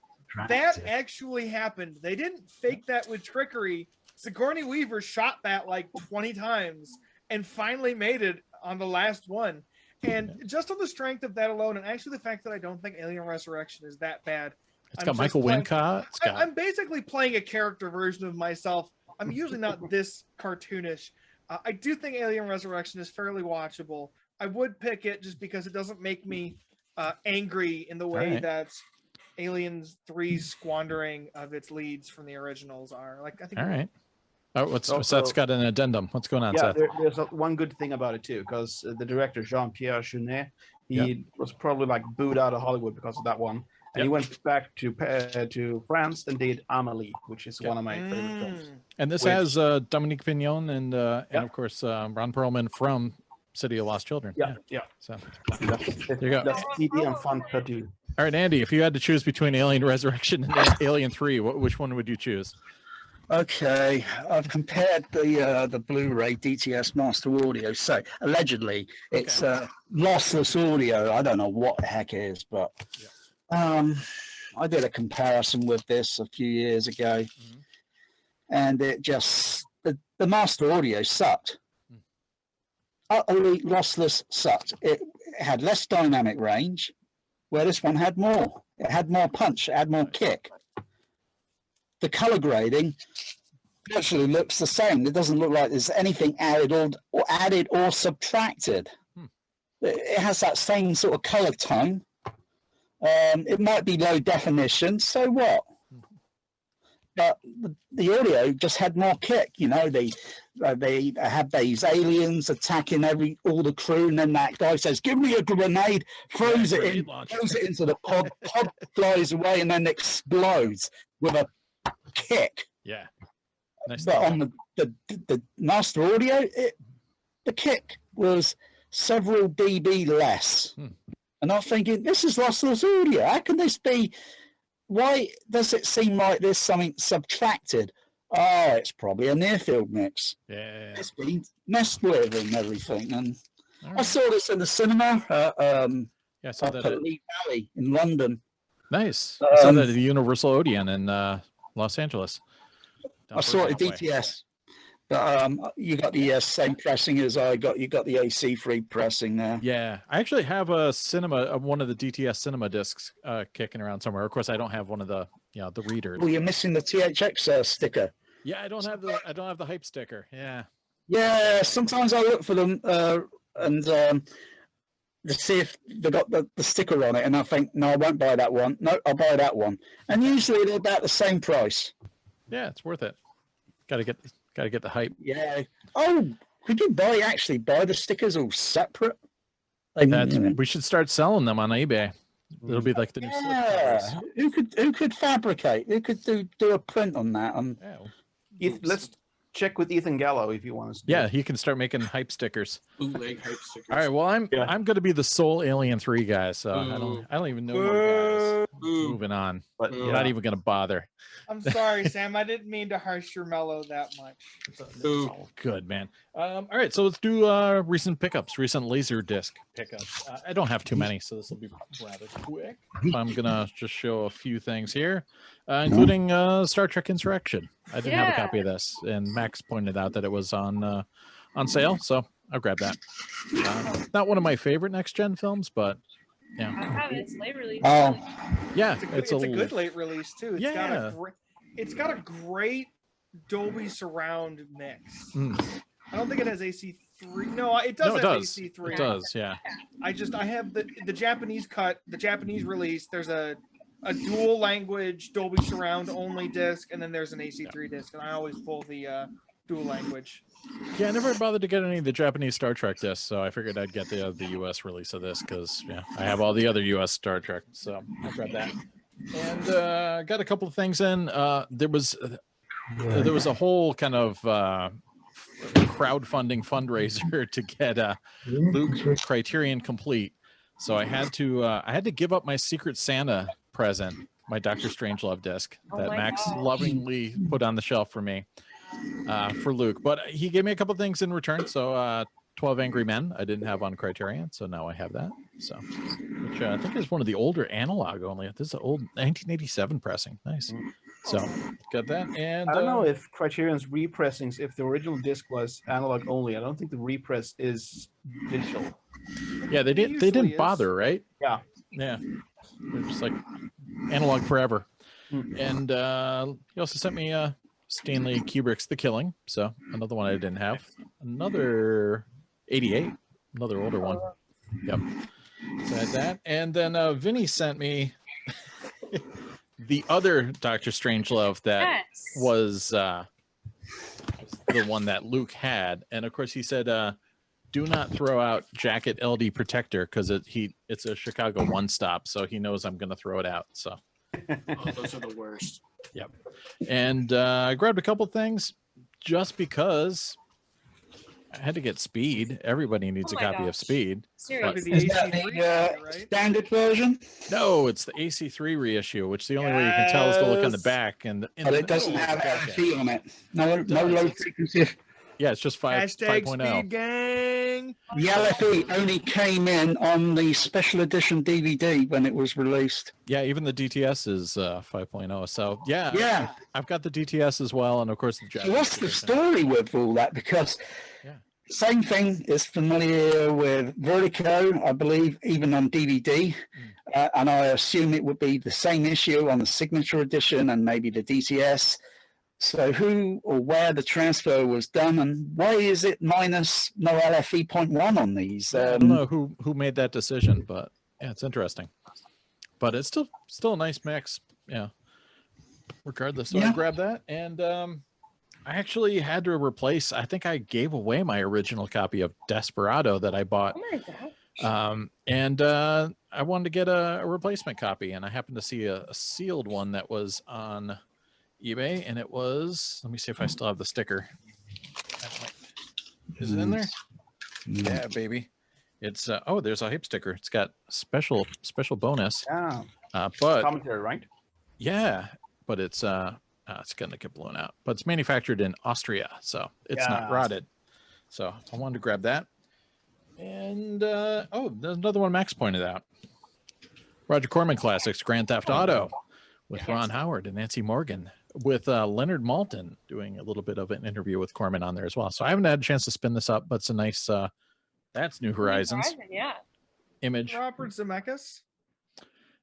that actually happened. They didn't fake that with trickery. Sigourney Weaver shot that like 20 times and finally made it on the last one. And just on the strength of that alone, and actually the fact that I don't think Alien Resurrection is that bad. It's got Michael Wincott. I'm basically playing a character version of myself. I'm usually not this cartoonish. I do think Alien Resurrection is fairly watchable. I would pick it just because it doesn't make me angry in the way that Aliens 3's squandering of its leads from the originals are. Like, I think. All right. Oh, Seth's got an addendum. What's going on, Seth? There's one good thing about it too, because the director Jean-Pierre Jeunet, he was probably like booed out of Hollywood because of that one, and he went back to France and did Amélie, which is one of my favorite films. And this has Dominique Pignon and of course Ron Perlman from City of Lost Children. Yeah. So there you go. That's CD and fun to do. All right, Andy, if you had to choose between Alien Resurrection and Alien 3, which one would you choose? Okay, I've compared the Blu-ray DTS Master Audio. So allegedly, it's lossless audio. I don't know what the heck it is, but I did a comparison with this a few years ago, and it just the Master Audio sucked. Utterly lossless sucked. It had less dynamic range, where this one had more. It had more punch. It had more kick. The color grading actually looks the same. It doesn't look like there's anything added or subtracted. It has that same sort of color tone. It might be low definition, so what? But the audio just had more kick. You know, they have these aliens attacking all the crew, and then that guy says, "Give me a grenade," throws it into the pod. Pod flies away and then explodes with a kick. Yeah. Nice. But on the Master Audio, the kick was several dB less. And I'm thinking, this is lossless audio. How can this be? Why does it seem like there's something subtracted? Oh, it's probably a near field mix. Yeah. It's been messed with and everything. And I saw this in the cinema I saw that at Lee Valley in London. Nice. I saw that at the Universal Odeon in Los Angeles. I saw it at DTS. But you got the same pressing as I got. You got the AC3 pressing there. Yeah, I actually have one of the DTS cinema discs kicking around somewhere. Of course, I don't have one of the the readers. Well, you're missing the THX sticker. Yeah, I don't have the hype sticker. Yeah. Yeah, sometimes I look for them and to see if they got the sticker on it, and I think, no, I won't buy that one. No, I'll buy that one. And usually they're about the same price. Yeah, it's worth it. Got to get the hype. Yeah. Oh, could you actually buy the stickers all separate? We should start selling them on eBay. It'll be like the new slip covers. Who could fabricate? Who could do a print on that? Let's check with Ethan Gallo if you want us to. Yeah, he can start making hype stickers. Bootleg hype stickers. All right. Well, I'm going to be the sole Alien 3 guy, so I don't even know you guys. moving on. But We're not even gonna bother. I'm sorry, Sam. I didn't mean to harsh your mellow that much. It's all good, man. All right, so let's do recent pickups, recent LaserDisc pickups. I don't have too many, so this will be rather quick. I'm gonna just show a few things here, including Star Trek Insurrection. I didn't have a copy of this, and Max pointed out that it was on sale, so I'll grab that. Not one of my favorite next gen films, but yeah. I have it. It's late release. Oh, Yeah, It's a good late release too. Yeah. It's got a great Dolby surround mix. Mm. I don't think it has AC3. No, it does No, it have does. AC3. It does, yeah. I have the Japanese cut, the Japanese release. There's a dual language Dolby surround only disc, and then there's an AC3 disc, and I always pull the dual language. Yeah, I never bothered to get any of the Japanese Star Trek discs, so I figured I'd get the US release of this because yeah, I have all the other US Star Trek, so I'll grab that. And got a couple of things in. There was a whole kind of crowdfunding fundraiser to get Luke Criterion Complete. So I had to give up my Secret Santa present, my Dr. Strangelove disc that Max lovingly put on the shelf for me. For Luke, but he gave me a couple things in return. So 12 Angry Men I didn't have on Criterion, so now I have that. So which I think is one of the older analog only. This is an old 1987 pressing. Nice. So got that. And I don't know if Criterion's repressings, if the original disc was analog only, I don't think the repress is digital. Yeah, they didn't bother, right? Yeah. Yeah. They're just like analog forever. And he also sent me Stanley Kubrick's The Killing, so another one I didn't have. Another 88, another older one. Yep. So I had that. And then Vinny sent me the other Dr. Strangelove that was the one that Luke had. And of course he said, do not throw out Jacket LD Protector because it's a Chicago one-stop, so he knows I'm going to throw it out. So those are the worst. Yep. And I grabbed a couple things just because I had to get Speed. Everybody needs a copy of Speed. Seriously. is that the standard version? No, it's the AC3 reissue, which the only way you can tell is to look on the back. And But it doesn't have LFE on it. No low frequency. Yeah, it's just 5.0. Speed gang. The LFE only came in on the special edition DVD when it was released. Yeah, even the DTS is 5.0. So yeah, I've got the DTS as well, and of course the So what's the story with all that? Because same thing is familiar with Vertigo, I believe, even on DVD, and I assume it would be the same issue on the signature edition and maybe the DTS. So who or where the transfer was done, and why is it minus no LFE 0.1 on these? I don't know who made that decision, but yeah, it's interesting. But it's still a nice mix, yeah. Regardless, so I grabbed that, and I actually had to replace. I think I gave away my original copy of Desperado that I bought. Oh my gosh. And I wanted to get a replacement copy, and I happened to see a sealed one that was on eBay, and it was, let me see if I still have the sticker. Is it in there? Yeah, baby. It's oh, there's a hype sticker. It's got special bonus. Yeah. But Commentary, right? yeah, but it's gonna get blown out. But it's manufactured in Austria, so it's not rotted. So I wanted to grab that. And oh, there's another one Max pointed out. Roger Corman Classics, Grand Theft Auto, with Ron Howard and Nancy Morgan, with Leonard Maltin doing a little bit of an interview with Corman on there as well. So I haven't had a chance to spin this up, but it's a nice, that's New Horizons. Yeah. Image. Robert Zemeckis.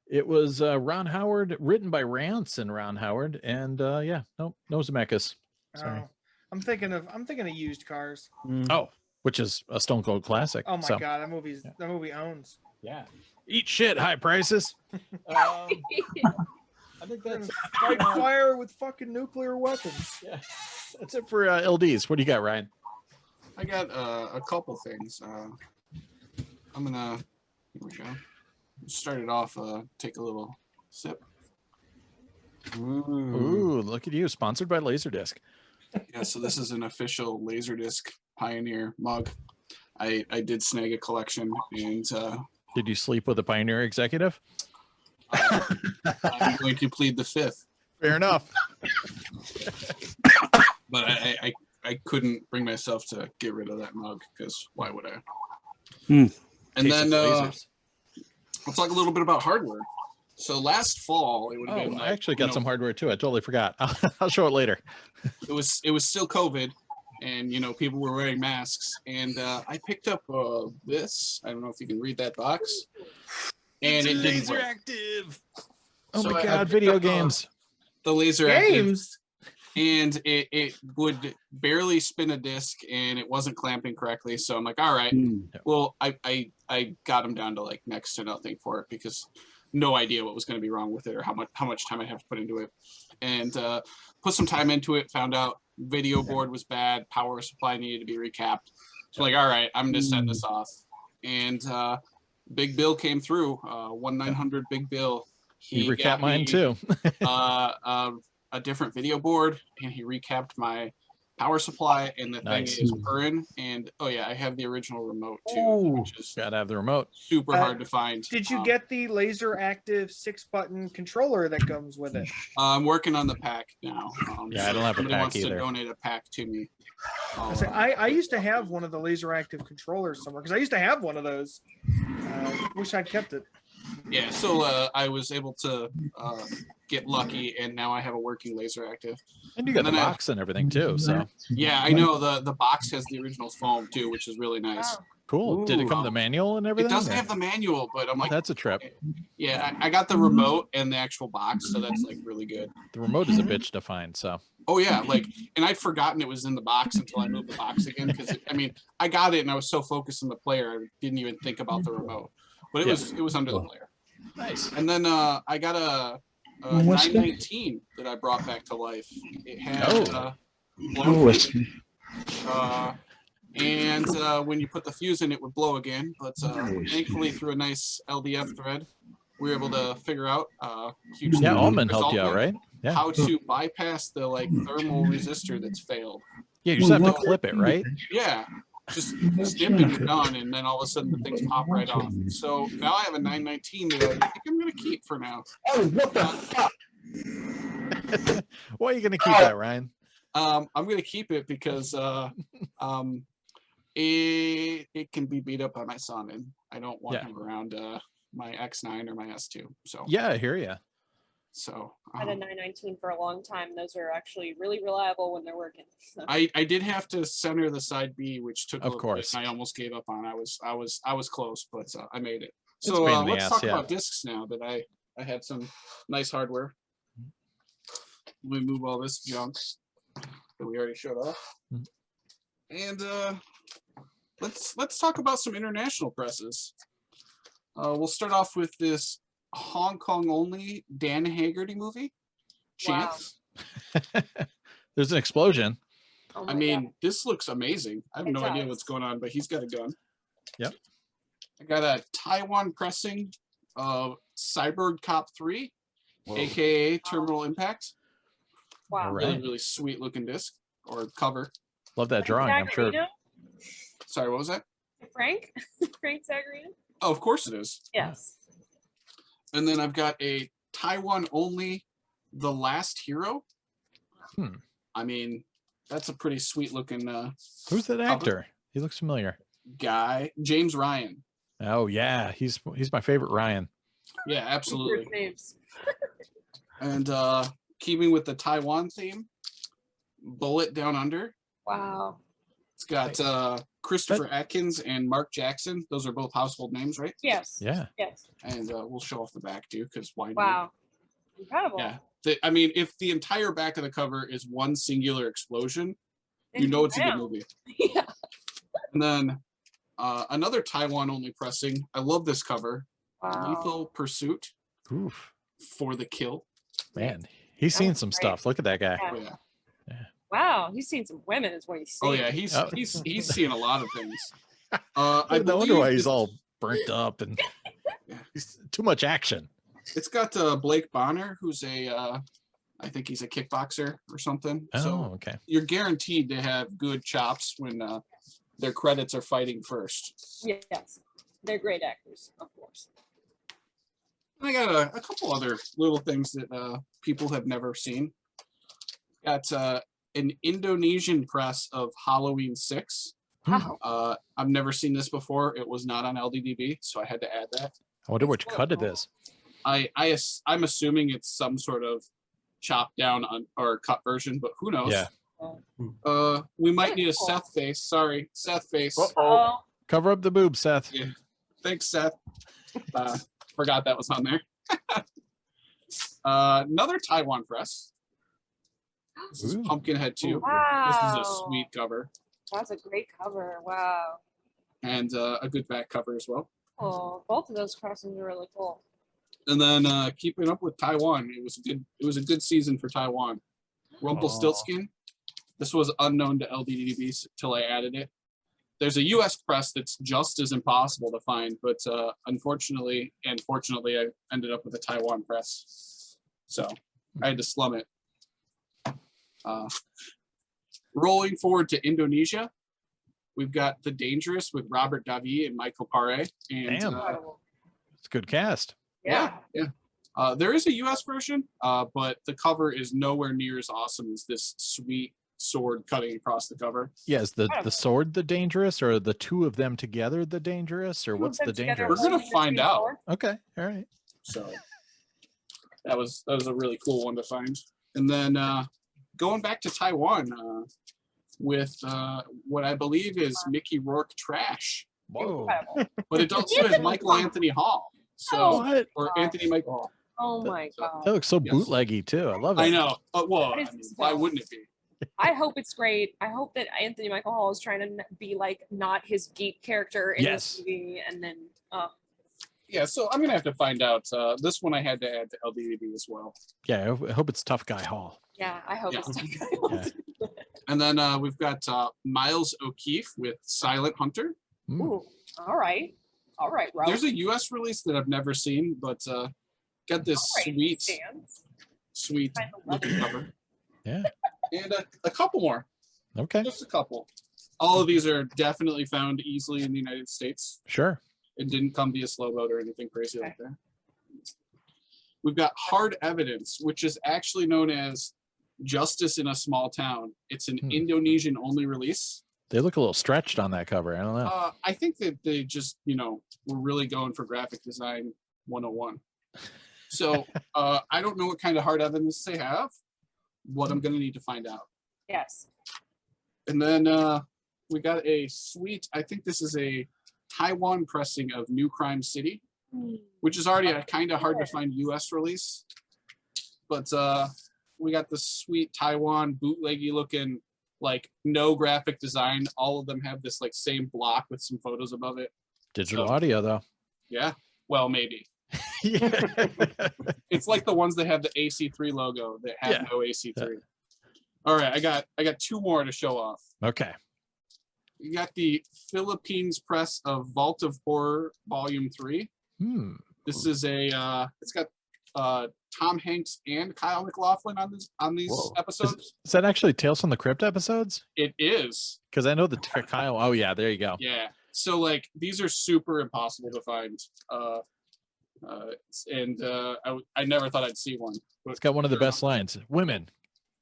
It was Ron Howard, written by Rance and Ron Howard, and yeah, no Zemeckis. Sorry. Oh, I'm thinking of Used Cars. Oh, which is a Stone Cold classic. Oh my god, that movie owns. Yeah. Eat shit, high prices. I think that's fight fire with fucking nuclear weapons. Yeah, that's it for LDs. What do you got, Ryan? I got a couple things. I'm gonna here we go. Start it off. Take a little sip. Ooh, look at you! Sponsored by LaserDisc. Yeah, so this is an official LaserDisc Pioneer mug. I did snag a collection, and did you sleep with a Pioneer executive? I'm going to plead the fifth. Fair enough. But I couldn't bring myself to get rid of that mug because why would I? And Taste then of lasers. I'll talk a little bit about hardware. So last fall, it would have been. I actually got some hardware too. I totally forgot. I'll show it later. It was still COVID, and people were wearing masks. And I picked up this. I don't know if you can read that box. And it didn't work. LaserActive. Oh So my I God! picked Video up, games. The LaserActive. Games. And it would barely spin a disc, and it wasn't clamping correctly. So I'm like, all right, well, I got him down to like next to nothing for it because no idea what was going to be wrong with it or how much time I have to put into it. And put some time into it. Found out video board was bad, power supply needed to be recapped. So I'm like, all right, I'm going to send this off. And big bill came through. 1-900 big bill. He recapped mine too. A different video board, and he recapped my power supply, and the thing is purring. And oh yeah, I have the original remote too, which is gotta have the remote. Super hard to find. Did you get the LaserActive 6-button controller that comes with it? I'm working on the pack now. Yeah, I don't have a pack wants either. to donate a pack to me. I used to have one of the LaserActive controllers somewhere because I used to have one of those. Wish I'd kept it. Yeah, so I was able to get lucky, and now I have a working LaserActive. And you got the box and everything too. So yeah, I know the box has the original foam too, which is really nice. Wow. cool. Did it come with the manual and everything? It doesn't or- have the manual, but I'm like, That's a trip. yeah, I got the remote and the actual box, so that's like really good. The remote is a bitch to find. So Oh yeah, like, and I'd forgotten it was in the box until I moved the box again because I mean, I got it and I was so focused on the player, I didn't even think about the remote. But it was under the player. nice. And then I got a 919 that I brought back to life. It had blown feet. And when you put the fuse in, it would blow again. But thankfully, through a nice LDF thread, we were able to figure out huge. Yeah, Allman helped you out, right? Yeah. How to bypass the like thermal resistor that's failed. Yeah, you just have to clip it, right? Yeah, just snip and you're done, and then all of a sudden the things pop right off. So now I have a 919 that I think I'm gonna keep for now. Oh, what the fuck? Why are you gonna keep that, Ryan? I'm gonna keep it because it can be beat up by my son, and I don't want him around my X9 or my S2. So Yeah, I hear you. So I had a 919 for a long time. Those are actually really reliable when they're working. So. I did have to center the side B, which took a Of little course. bit, and I almost gave up on. I was close, but I made it. It's So a pain in the let's ass, talk yeah. about discs now. That I had some nice hardware. Let me move all this junk that we already showed off, and let's talk about some international presses. We'll start off with this Hong Kong only Dan Haggerty movie, Chance. Wow. There's an explosion. Oh I my mean, God. this looks amazing. I have It no idea does. what's going on, but he's got a gun. Yep. I got a Taiwan pressing of Cyborg Cop 3, Whoa. aka Terminal Impact. Wow. All Really, right. really sweet looking disc or cover. Love that drawing. I'm sure. Zagarino? Sorry, what was that? Frank? Frank Zagarino? Oh, of course it is. Yes. And then I've got a Taiwan only The Last Hero. Hmm. I mean, that's a pretty sweet looking Who's that actor? He looks familiar. guy. James Ryan. Oh yeah, he's my favorite Ryan. Yeah, absolutely. First names. And keeping with the Taiwan theme, Bullet Down Under. Wow. It's got Christopher Atkins and Mark Jackson. Those are both household names, right? Yes. Yeah. Yes. And we'll show off the back too, because why not? Wow. Incredible. Yeah. I mean, if the entire back of the cover is one singular explosion, you Thank know you, it's a good ma'am. movie. Yeah. And then another Taiwan only pressing. I love this cover. Wow. Lethal Pursuit Oof, for the Kill. man, he's That seen was some great. stuff. Look at that guy. Yeah. Oh yeah. Wow. He's seen some women, is what he's seen. Oh yeah. He's Oh. he's seeing a lot of things. I I wonder believe why he's it- all burnt up and Yeah. he's too much action. It's got Blake Bonner, who's I think he's a kickboxer or something. Oh, So okay. you're guaranteed to have good chops when their credits are fighting first. Yes. They're great actors, of course. I got a couple other little things that people have never seen. Got an Indonesian press of Halloween 6. Wow. I've never seen this before. It was not on LDDB, so I had to add that. I wonder which cut it is. I'm assuming it's some sort of chopped down or cut version, but who knows? Yeah. We might need a Seth face. Sorry, Seth face. Oh, Cover up the boob, Seth. Yeah. Thanks, Seth. Forgot that was on there. Another Taiwan press. This is Ooh. Pumpkinhead 2. wow. This is a sweet cover. That's a great cover. Wow. And a good back cover as well. Oh, both of those presses are really cool. And then keeping up with Taiwan, it was a good season for Taiwan. Rumpelstiltskin. This was unknown to LDDB till I added it. There's a U.S. press that's just as impossible to find, but unfortunately and fortunately, I ended up with a Taiwan press, so I had to slum it. Rolling forward to Indonesia, we've got The Dangerous with Robert Davi and Michael Paré. And Damn. It's a good cast. Yeah. there is a U.S. version, but the cover is nowhere near as awesome as this sweet sword cutting across the cover. Yeah, is the sword the dangerous, or the two of them together the dangerous, or what's the dangerous? We're gonna find out. Okay, all right. So that was a really cool one to find. And then going back to Taiwan with what I believe is Mickey Rourke Trash. Whoa. But it also has Michael Anthony Hall. So What? or Anthony Michael Hall. Oh my god. That looks so Yes. bootleggy too. I love it. I know. Well, What I is mean, this why film? wouldn't it be? I hope it's great. I hope that Anthony Michael Hall is trying to be like not his geek character in Yes. this movie, and then Yeah, so I'm gonna have to find out. This one I had to add to LDDB as well. Yeah, I hope it's Tough Guy Hall. yeah, I hope Yeah. it's And then we've got Miles O'Keefe with Silent Hunter. Mm. Ooh, all right, Ralph. There's a U.S. release that I've never seen, but got this All right, sweet, stands. sweet Kind of looking cover. Yeah. And a couple more, Okay. just a couple. All of these are definitely found easily in the United States. Sure. It didn't come via slow boat or anything crazy like that. We've got Hard Evidence, which is actually known as Justice in a Small Town. It's an Indonesian only release. They look a little stretched on that cover. I don't know. I think that they just, were really going for graphic design 101. So I don't know what kind of hard evidence they have. What I'm going to need to find out. Yes. And then we got a sweet, I think this is a Taiwan pressing of New Crime City, which is already a kind of hard to find US release. But we got this sweet Taiwan bootleggy looking, like no graphic design. All of them have this like same block with some photos above it. Digital audio though. Yeah, well, maybe. Yeah. It's like the ones that have the AC3 logo that have no AC3. Yeah. All right, I got two more to show off. Okay. You got the Philippines press of Vault of Horror Volume 3. This is it's got Tom Hanks and Kyle MacLachlan on these Whoa. episodes. Is that actually Tales from the Crypt episodes? It is. Because I know the Kyle. Oh yeah, there you go. Yeah. So like these are super impossible to find. I never thought I'd see one. It's got one of the best lines. Women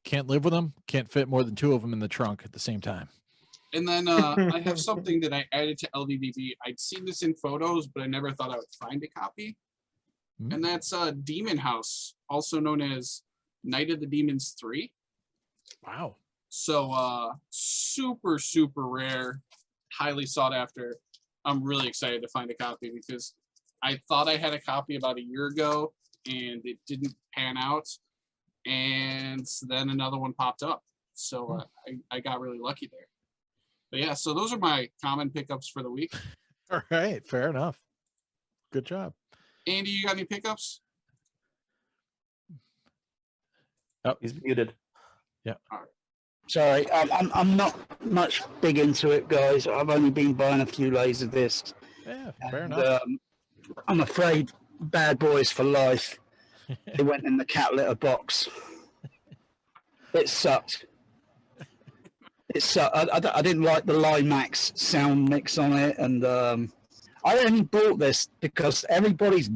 can't live with them, can't fit more than two of them in the trunk at the same time. And then I have something that I added to LDDB. I'd seen this in photos, but I never thought I would find a copy. And that's Demon House, also known as Night of the Demons 3. Wow. So super, super rare, highly sought after. I'm really excited to find a copy because I thought I had a copy about a year ago and it didn't pan out. And then another one popped up. So I got really lucky there. But yeah, so those are my common pickups for the week. All right, fair enough. Good job. Andy, you got any pickups? Oh, he's muted. Yeah. All right. Sorry, I'm not much big into it, guys. I've only been buying a few LaserDiscs. Yeah, fair And, enough. I'm afraid Bad Boys for Life, they went in the cat litter box. It sucked. It sucked. I didn't like the Limax sound mix on it, and I only bought this because everybody's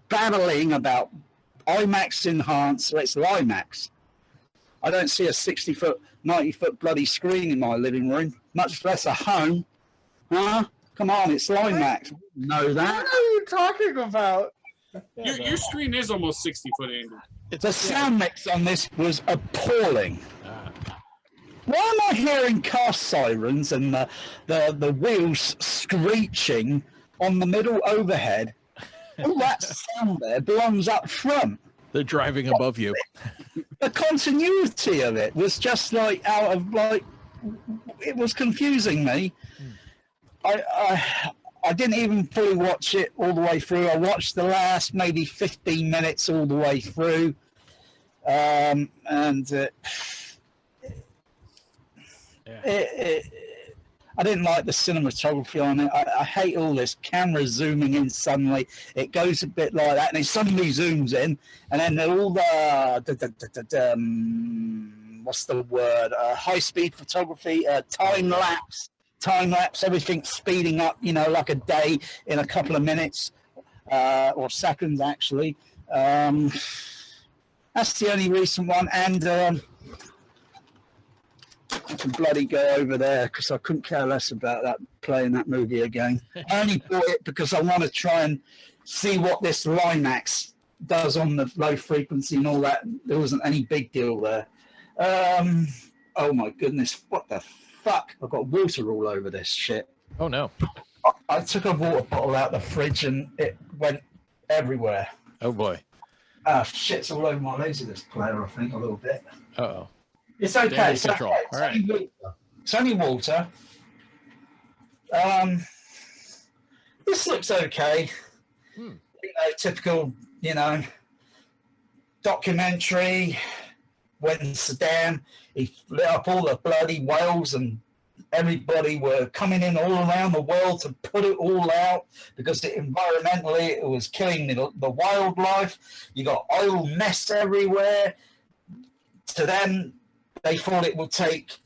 babbling about IMAX enhanced, so it's IMAX. I don't see a 60-foot, 90-foot bloody screen in my living room, much less a home. Huh? Come on, it's IMAX. Know that? What are you talking about? Your screen is almost 60 foot, Andy. The sound mix on this was appalling. Why am I hearing car sirens and the wheels screeching on the middle overhead? All that sound there belongs up front. They're driving above you. The continuity of it was just like out of like, it was confusing me. I didn't even fully watch it all the way through. I watched the last maybe 15 minutes all the way through. I didn't like the cinematography on it. I hate all this camera zooming in suddenly. It goes a bit like that, and it suddenly zooms in, and then all the what's the word? High-speed photography, time lapse, everything speeding up. You know, like a day in a couple of minutes or seconds, actually. That's the only recent one, and. I can bloody go over there because I couldn't care less about playing that movie again. I only bought it because I want to try and see what this Limax does on the low frequency and all that. There wasn't any big deal there. Oh my goodness, what the fuck? I've got water all over this shit. Oh no. I took a water bottle out the fridge and it went everywhere. Oh boy. Shit's all over my LaserDisc player, I think, a little bit. Uh-oh. It's okay. It's control. Okay. All right. It's only water. This looks okay. You know, typical, you know, documentary. When Saddam, he lit up all the bloody whales and everybody were coming in all around the world to put it all out because environmentally it was killing the wildlife. You got oil mess everywhere. To them, they thought it would take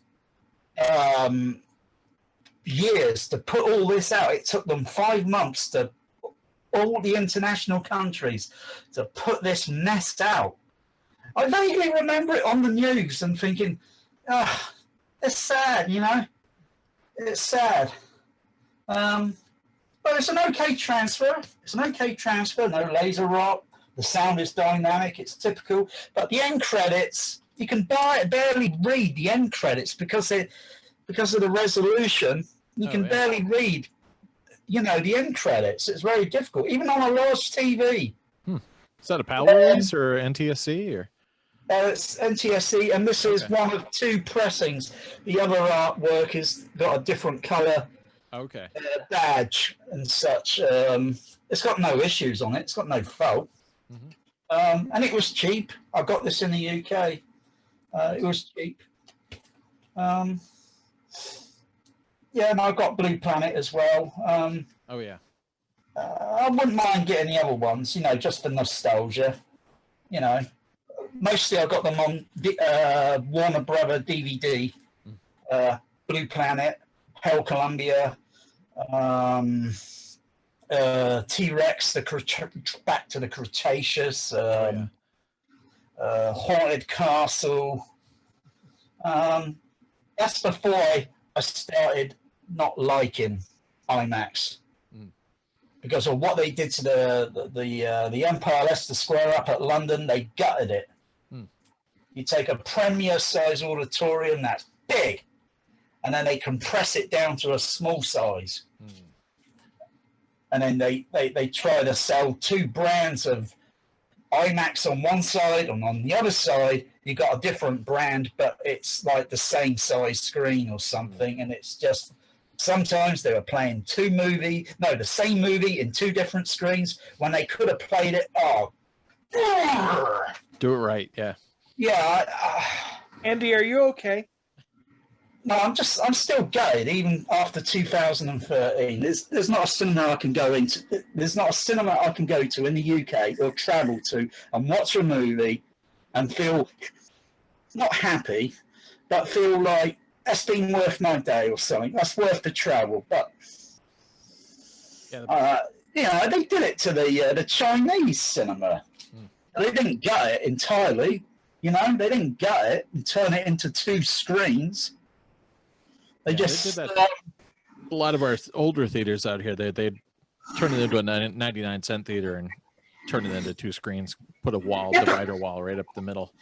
years to put all this out. It took them 5 months to all the international countries to put this mess out. I vaguely remember it on the news and thinking, it's sad, you know. It's sad. But it's an okay transfer. No laser rot. The sound is dynamic. It's typical. But the end credits, you can barely read the end credits because of the resolution. You can barely read, you know, the end credits. It's very difficult, even on a large TV. Is that a PAL release or NTSC or? It's NTSC, and this is one of 2 pressings. The other artwork has got a different color badge and such. It's got no issues on it. It's got no fault. And it was cheap. I got this in the UK. It was cheap. Yeah, and I got Blue Planet as well. I wouldn't mind getting the other ones, you know, just for nostalgia. You know, mostly I got them on Warner Brother DVD. Blue Planet, Hell Columbia, T-Rex, back to the Cretaceous, Haunted Castle. That's before I started not liking IMAX because of what they did to the Empire Leicester Square up at London. They gutted it. You take a premier size auditorium that's big, and then they compress it down to a small size. And then they try to sell 2 brands of IMAX on one side, and on the other side you got a different brand, but it's like the same size screen or something. And it's just, sometimes they were playing the same movie in 2 different screens when they could have played it. Do it right, yeah. Yeah. Andy, are you okay? No, I'm still gutted even after 2013. There's not a cinema I can go into. There's not a cinema I can go to in the UK or travel to and watch a movie and feel not happy, but feel like that's been worth my day or something. That's worth the travel. But Yeah, they did it to the Chinese cinema. They didn't gut it entirely. You know, they didn't gut it and turn it into 2 screens. They just did that. A lot of our older theaters out here, they'd turn it into a 99-cent theater and turn it into 2 screens, put a divider wall right up the middle.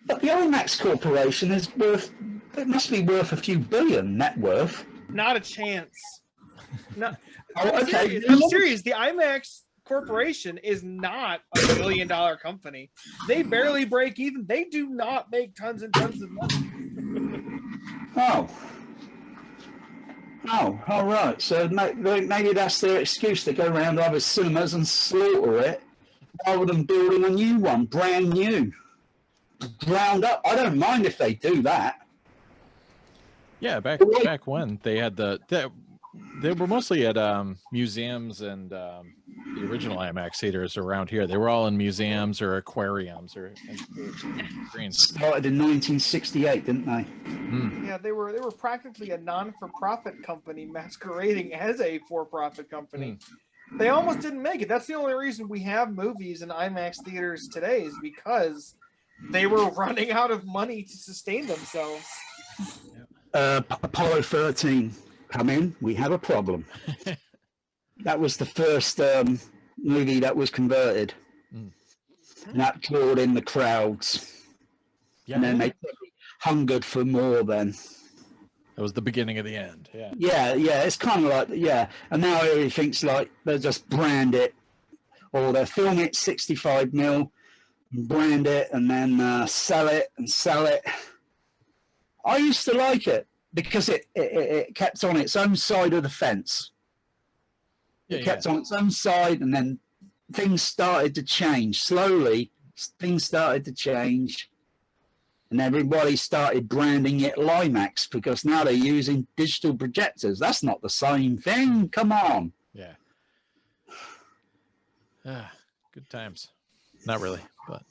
But the IMAX Corporation is it must be worth a few billion net worth. Not a chance. No, Oh, okay. I'm serious. The IMAX Corporation is not a $1 billion company. They barely break even. They do not make tons and tons of money. Oh, all right. So maybe that's their excuse to go around other cinemas and slaughter it rather than building a new one, brand new, ground up. I don't mind if they do that. Yeah, back when they had they were mostly at museums and the original IMAX theaters around here. They were all in museums or aquariums or screens. Started in 1968, didn't they? Yeah, they were practically a non-for-profit company masquerading as a for-profit company. They almost didn't make it. That's the only reason we have movies in IMAX theaters today, is because they were running out of money to sustain themselves. Apollo 13. Come in, we have a problem. That was the first movie that was converted. And that drawed in the crowds. Yeah. And then they hungered for more then. That was the beginning of the end. Yeah. Yeah, it's kind of like, and now everything's like, they'll just brand it, or they'll film it 65mm, brand it, and then sell it. I used to like it, because it kept on its own side of the fence. It kept on its own side, and then things started to change. Slowly, things started to change, and everybody started branding it IMAX, because now they're using digital projectors. That's not the same thing. Come on. Yeah. Good times. Not really, but...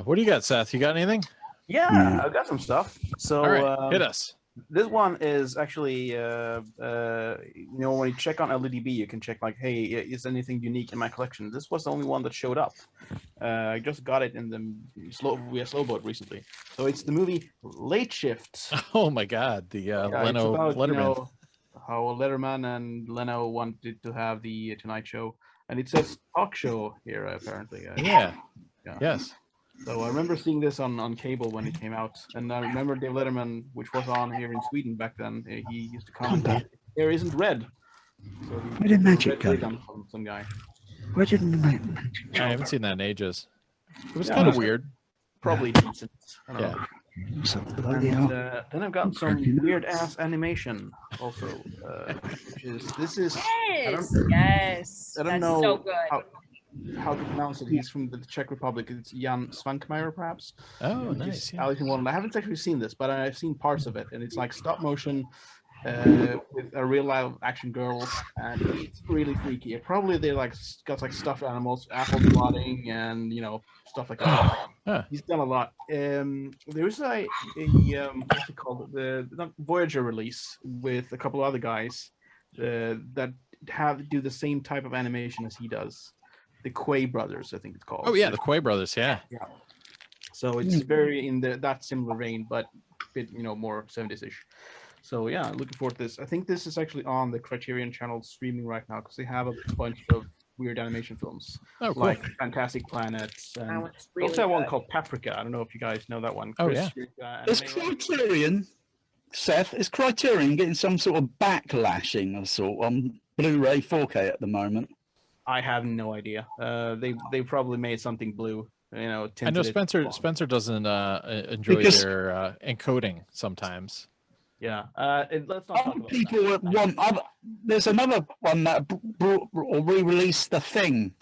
what do you got, Seth? You got anything? Yeah, I've got some stuff. So all right, hit us. This one is actually, when you check on LDDB, you can check like, hey, is anything unique in my collection? This was the only one that showed up. I just got it in the via Slowboat recently. So it's the movie Late Shift. Oh my God, the Leno Letterman. How Letterman and Leno wanted to have the Tonight Show, and it says talk show here apparently. Yeah. Yes. So I remember seeing this on cable when it came out, and I remember Dave Letterman, which was on here in Sweden back then. He used to comment, "There isn't red." So where did magic go? From some guy. Where did magic go? I haven't seen that in ages. It was kind of weird. Probably decent. I don't know. And, then I've got some weird ass animation also. This is yes. I don't That's know so good. How to pronounce it. He's from the Czech Republic. It's Jan Svankmajer, perhaps. Oh, nice. Yeah. I haven't actually seen this, but I've seen parts of it, and it's like stop motion with a real live action girl, and it's really freaky. Probably they got stuffed animals, apple blotting, and stuff like that. Huh. He's done a lot. There's what's it called, the Voyager release with a couple other guys that do the same type of animation as he does. The Quay brothers, I think it's called. Oh yeah, the Quay brothers. Yeah. So it's very in that similar vein, but a bit more 70s-ish. So yeah, looking forward to this. I think this is actually on the Criterion channel streaming right now, because they have a bunch of weird animation films, like Fantastic Planets, and really also one called Paprika. I don't know if you guys know that one. Oh Chris, Is Criterion, Seth, is Criterion getting some sort of backlashing of sort on Blu-ray 4K at the moment? I have no idea. They probably made something blue. I know Spencer doesn't enjoy their encoding sometimes. Yeah. Let's not talk about people that. There's another one that brought or re-released The Thing.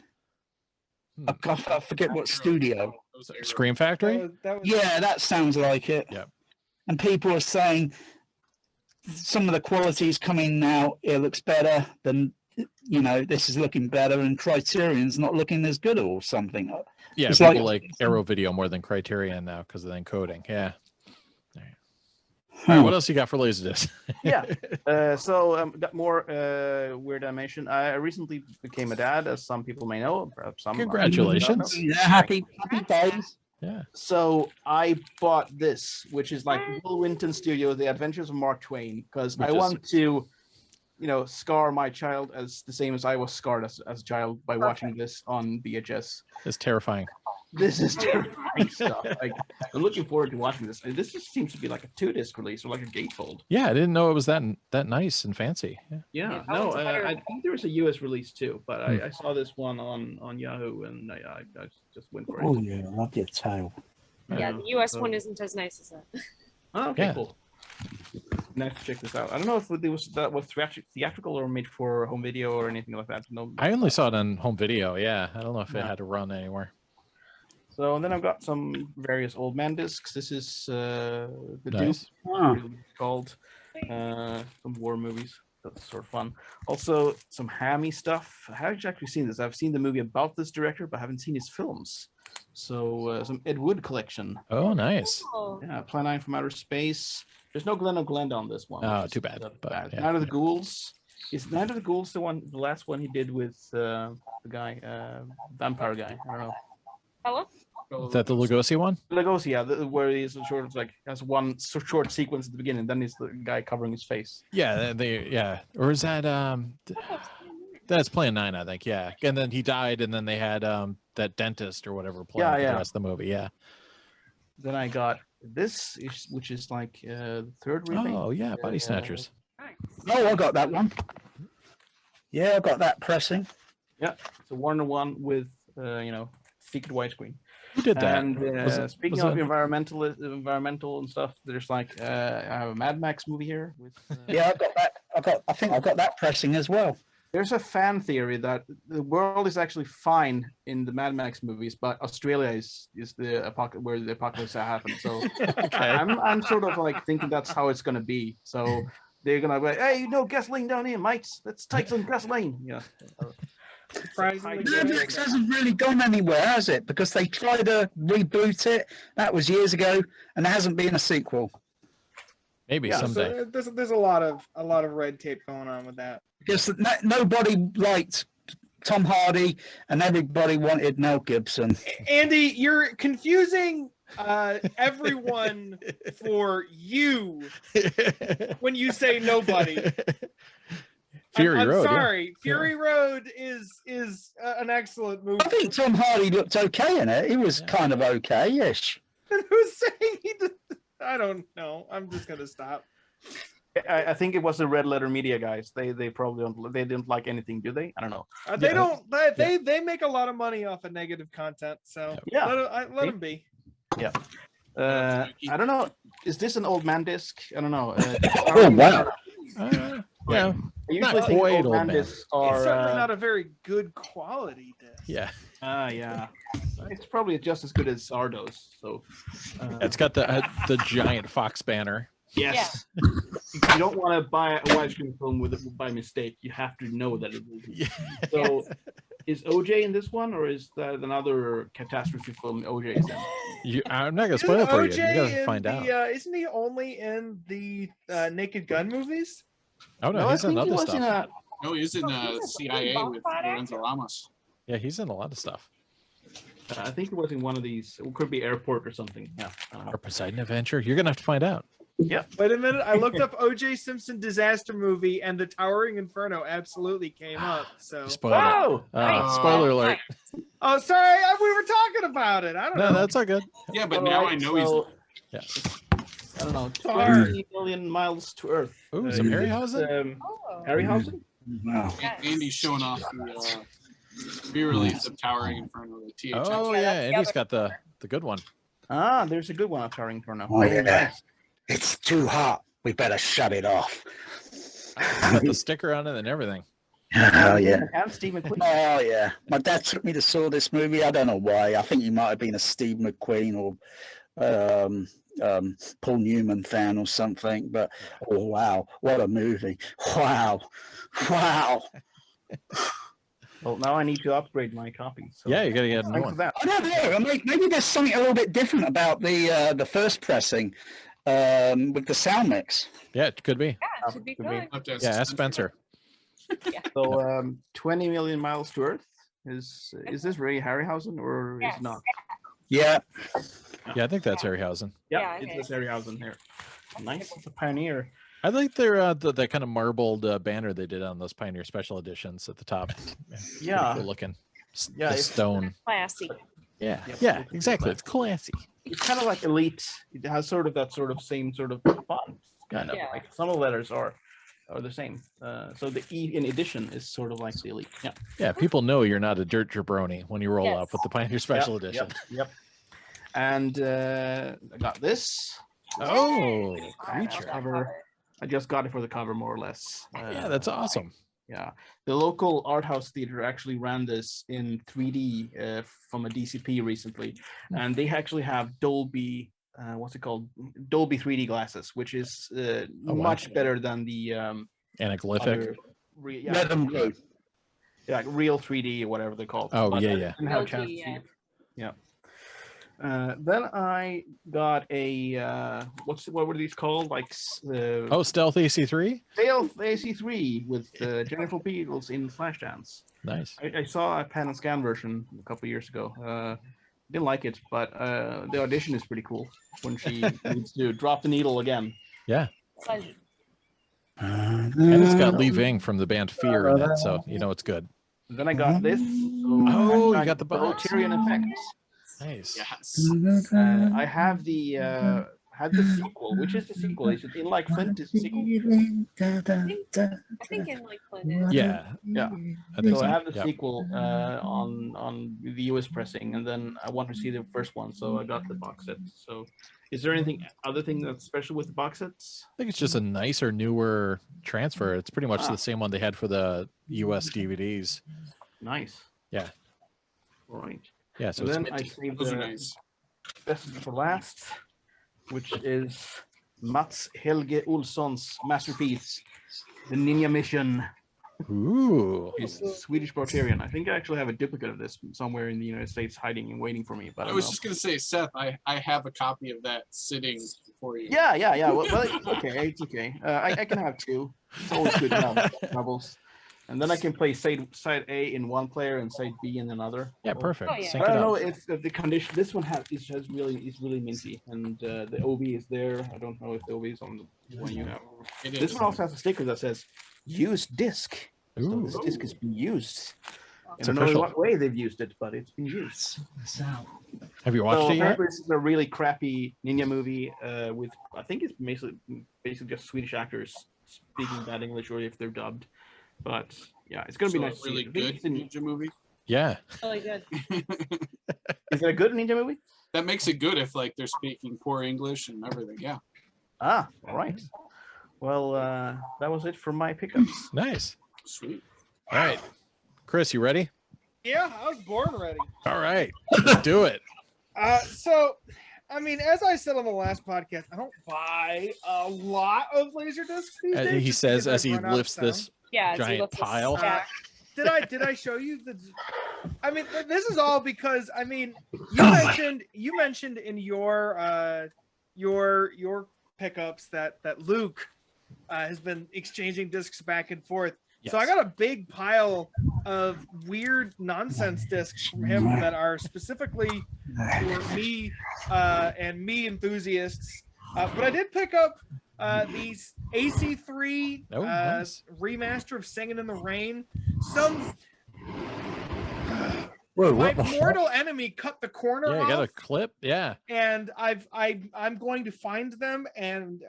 I forget what studio. Scream Factory? Yeah, that sounds like it. Yeah. And people are saying some of the quality's coming now. It looks better than. This is looking better, and Criterion's not looking as good or something. Yeah, people like Arrow Video more than Criterion now because of the encoding. Yeah. All right, what else you got for LaserDisc? Got more weird animation. I recently became a dad, as some people may know. Perhaps some. Congratulations! Yeah, happy days. Yeah. So I bought this, which is like Will Winton Studio, The Adventures of Mark Twain, because I want to, scar my child as the same as I was scarred as a child by watching this on VHS. It's terrifying. This is terrifying stuff. Like, I'm looking forward to watching this. This just seems to be like a 2-disc release or like a gatefold. Yeah, I didn't know it was that nice and fancy. Yeah, no, I think there was a US release too, but I saw this one on Yahoo, and I just went for it. Oh yeah, I love your tail. Yeah, the US one isn't as nice as that. Oh, okay, cool. Nice to check this out. I don't know if that was theatrical or made for home video or anything like that. No, I only saw it on home video. Yeah, I don't know if it had to run anywhere. So then I've got some various old man discs. This is the Nice. Duke, called some war movies. That's sort of fun. Also some hammy stuff. I haven't actually seen this. I've seen the movie about this director, but I haven't seen his films. So some Ed Wood collection. Oh, nice. Yeah, Plan 9 from Outer Space. There's no Glenn O'Glenn on this one. Oh, too bad. Bad. Yeah. Night of the Ghouls. Is Night of the Ghouls the last one he did with the guy, vampire guy? I don't know. Hello? Is that the Lugosi one? Lugosi, yeah, where he's sort of like has one short sequence at the beginning, then he's the guy covering his face. Yeah, or is that that's Plan 9, I think. Yeah, and then he died, and then they had that dentist or whatever playing the rest of the movie. Yeah. Then I got this, which is like the third remake. Oh yeah, Body Snatchers. Oh, I got that one. Yeah, I got that pressing. Yeah, it's a Warner one with secret widescreen. Who did that? And speaking of environmental and stuff, there's like I have a Mad Max movie here. With, yeah, I got that. I think I got that pressing as well. There's a fan theory that the world is actually fine in the Mad Max movies, but Australia is the where the apocalypse happens. So I'm sort of like thinking that's how it's gonna be. So they're gonna be like, hey, gasoline down here, mates. Let's take some gasoline. Yeah. Surprisingly, Mad Max hasn't really gone anywhere, has it? Because they tried to reboot it. That was years ago, and there hasn't been a sequel. Maybe someday. So there's a lot of red tape going on with that. Because nobody liked Tom Hardy, and everybody wanted Mel Gibson. Andy, you're confusing everyone for you when you say nobody. Fury Road. Sorry, Fury Road is an excellent movie. I think Tom Hardy looked okay in it. He was kind of okay-ish. Who's saying he did? I don't know. I'm just gonna stop. I think it was the Red Letter Media guys. They probably didn't like anything, do they? I don't know. They don't. They make a lot of money off of negative content. So let them be. Yeah. I don't know. Is this an old man disc? I don't know. Oh wow. Yeah. I usually think old man discs are it's certainly not a very good quality disc. Yeah. Yeah. It's probably just as good as Sardo's. So it's got the giant fox banner. Yes. Yeah. You don't want to buy a widescreen film with it by mistake. You have to know that it will be. Yeah. So is OJ in this one, or is that another catastrophe film OJ is in? I'm not gonna spoil it for you. You gotta find out. Isn't he only in the Naked Gun movies? Oh no, he's in other stuff. No, he's in CIA with Lorenzo Ramos. Yeah, he's in a lot of stuff. I think he was in one of these. It could be Airport or something. Yeah. Or Poseidon Adventure. You're gonna have to find out. Yeah. Wait a minute. I looked up O.J. Simpson disaster movie, and the Towering Inferno absolutely came up. So. Spoiler alert. Oh, sorry. We were talking about it. I don't know. No, that's all good. Yeah, but now I know he's. Yeah. I don't know. 20 million miles to Earth. Ooh, some Harryhausen. Harryhausen. Wow. Andy's showing off the re-release of Towering Inferno. The THX. Oh yeah, and he's got the good one. Ah, there's a good one of Towering Inferno. Oh yeah. Nice. It's too hot. We better shut it off. It's got the sticker on it and everything. Oh yeah. And Steve McQueen. Oh yeah. My dad took me to saw this movie. I don't know why. I think he might have been a Steve McQueen or Paul Newman fan or something. But oh wow, what a movie! Wow. Well, now I need to upgrade my copy. So. Yeah, you gotta get another one. I don't know. Maybe there's something a little bit different about the first pressing. with the sound mix. Yeah, it could be. Yeah, it should be Could be. good. Have to ask Yeah, ask Spencer. Spencer. So 20 million miles to Earth. Is this really Harryhausen or is Yes. it not? Yeah. Yeah, I think that's Harryhausen. Yeah, It okay. is Harryhausen here. Nice, it's a Pioneer. I like their that kind of marbled banner they did on those Pioneer Special Editions at the top. Yeah. Pretty cool looking. Yeah, The it's- stone. Classy. Yeah, Yep. yeah, exactly. It's classy. It's kind of like Elite. It has sort of that sort of same sort of font. Kind of Yeah. like some of the letters are the same. So the E in addition is sort of like the Elite. Yeah. Yeah, people know you're not a dirt jabroni when you roll Yes. up with the Pioneer Special Yep, Edition. Yep. And I got this. Oh, I creature. love I just got it for the cover, more or less. Yeah, that's awesome. Yeah, the local art house theater actually ran this in 3D from a DCP recently, and they actually have Dolby, what's it called? Dolby 3D glasses, which is Oh, wow. much better than the Anaglyphic. other Red and blue. yeah, like real 3D or whatever they're called. Oh, But yeah, I yeah. didn't have a Real chance 3D, to see yeah. it. Yeah. Then I got a what were these called? Like Oh, Stealth AC3? Stealth AC3 with Jennifer Beals in Flashdance. Nice. I saw a pan and scan version a couple years ago. Didn't like it, but the audition is pretty cool when she needs to drop the needle again. Yeah. it. And it's got Lee Ving from the band Fear in it, so you know it's good. And then I got this. Oh, you got the box. Rotarian effects. Nice. Yes. I have the sequel. Which is the sequel? Is it In Like Flint? Is the sequel? I think in like Flint is. Yeah. Yeah. I think So so. I have the Yep. sequel on the US pressing, and then I want to see the first one, so I got the box set. So, is there anything other thing that's special with the box sets? I think it's just a nicer, newer transfer. It's pretty much the same one they had for the US DVDs. Nice. Yeah. All right. Yeah, so So it's then I saved Those are the nice. best for last, which is Mats Helge Olsson's masterpiece, The Ninja Mission. ooh. It's Swedish Rotarian. I think I actually have a duplicate of this somewhere in the United States hiding and waiting for me. But I I don't was know. just gonna say, Seth, I have a copy of that sitting for you. Yeah. Well, it's okay. It's okay. I can have two. It's always good to have doubles. And then I can play side A in one player and side B in another. Yeah, perfect. Oh, yeah. Sync I it don't know up. if the condition. This one is really minty, and the OB is there. I don't know if the OB is on the one you have. It This is. one also has a sticker that says "Use disc." So Ooh. this disc has been used. It's I don't know in official. what way they've used it, but it's been used. Have you watched So it yet? apparently this is a really crappy ninja movie with I think it's basically just Swedish actors speaking bad English, or if they're dubbed. But yeah, it's gonna be So nice. a really to see. I think good it's in- ninja movie. Yeah. Really good. Is it a good ninja movie? That makes it good if like they're speaking poor English and everything. Yeah. Ah, all right. Well, that was it for my pickups. Nice. Sweet. All right. Chris, you ready? Yeah, I was born ready. All right. Let's do it. So, I mean, as I said on the last podcast, I don't buy a lot of LaserDiscs these days. He just says because as he I've run out of lifts this sound. Yeah. as you giant look this pile. stack. Did I show you the? I mean, this is all because I mean, you mentioned in your pickups that Luke has been exchanging discs back and forth. So I Yes. got a big pile of weird nonsense discs from him that are specifically for me and me enthusiasts. But I did pick up these AC3 Oh, nice. remaster of Singing in the Rain. Some Whoa, my what the fuck? mortal enemy cut the corner Yeah, you off, got a clip. Yeah. and I'm going to find them and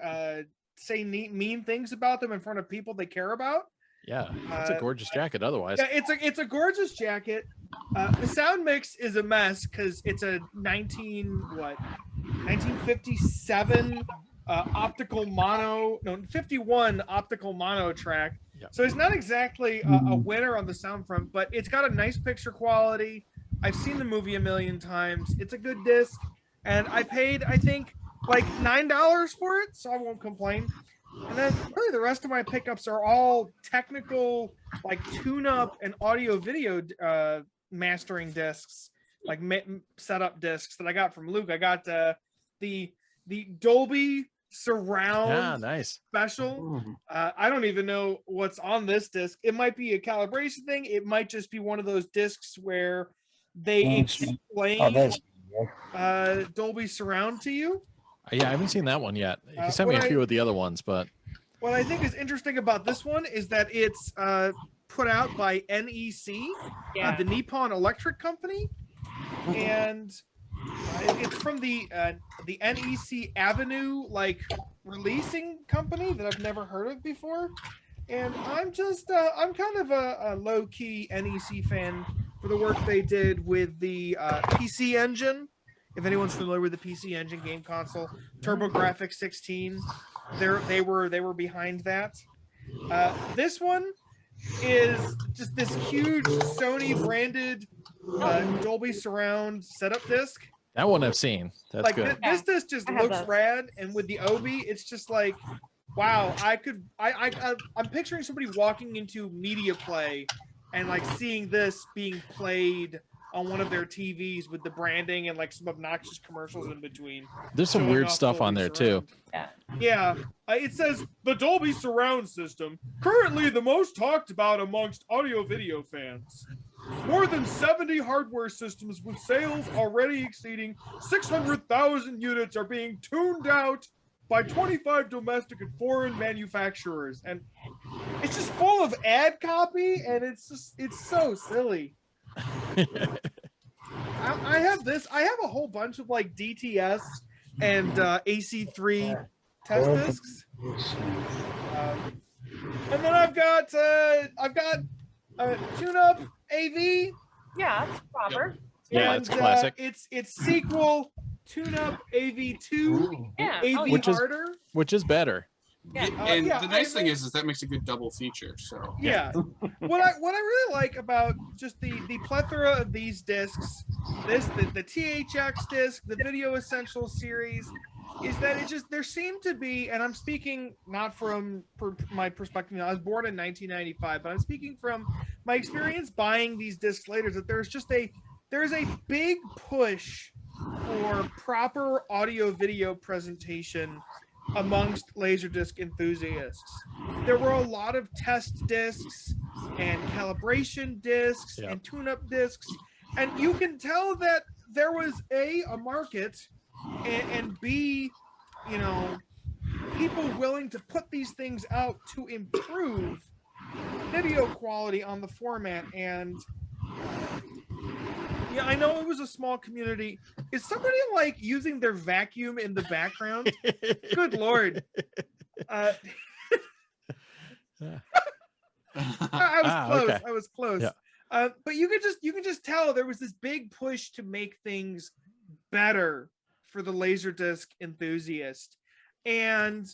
say mean things about them in front of people they care about. Yeah. It's a gorgeous jacket otherwise. Yeah, it's a gorgeous jacket. The sound mix is a mess because it's a 1957 optical mono, no 51 optical mono track. Yep. So it's not exactly a winner on the sound front, but it's got a nice picture quality. I've seen the movie a million times. It's a good disc, and I paid I think like $9 for it, so I won't complain. And then really the rest of my pickups are all technical, like tune-up and audio-video mastering discs, like setup discs that I got from Luke. I got the Dolby surround nice. special. I don't even know what's on this disc. It might be a calibration thing. It might just be one of those discs where they explain Dolby Surround to you. Yeah, I haven't seen that one yet. He sent me a few of the other ones, but what I think is interesting about this one is that it's put out by NEC, the Nippon Electric Company, and it's from the NEC Avenue releasing company that I've never heard of before. And I'm just I'm kind of a low-key NEC fan for the work they did with the PC Engine. If anyone's familiar with the PC Engine game console, TurboGrafx 16, they were behind that. This one is just this huge Sony branded Dolby Surround setup disc. That one I've seen. That's good. This disc just looks rad, and with the Obi, it's just like, wow. I'm picturing somebody walking into Media Play and seeing this being played on one of their TVs with the branding and some obnoxious commercials in between. There's some weird stuff on there too. Yeah. It says the Dolby Surround system, currently the most talked about amongst audio-video fans. More than 70 hardware systems with sales already exceeding 600,000 units are being tuned out by 25 domestic and foreign manufacturers. And it's just full of ad copy, and it's so silly. I have this. I have a whole bunch of DTS and AC3 test discs, and then I've got tune-up AV. Yeah, that's proper. Yeah, it's classic. It's sequel tune-up AV2. AV harder, which is better. Yeah. And the nice thing is that makes a good double feature. So yeah, what I really like about just the plethora of these discs, the THX disc, the Video Essentials series, is that there seemed to be, and I'm speaking not from my perspective. I was born in 1995, but I'm speaking from my experience buying these discs later. That there's a big push for proper audio-video presentation amongst LaserDisc enthusiasts. There were a lot of test discs and calibration discs and tune-up discs, and you can tell that there was a market and B, people willing to put these things out to improve video quality on the format. And yeah, I know it was a small community. Is somebody using their vacuum in the background? Good Lord. I was close. Okay. I was close. Yeah. But you can just tell there was this big push to make things better for the LaserDisc enthusiast. And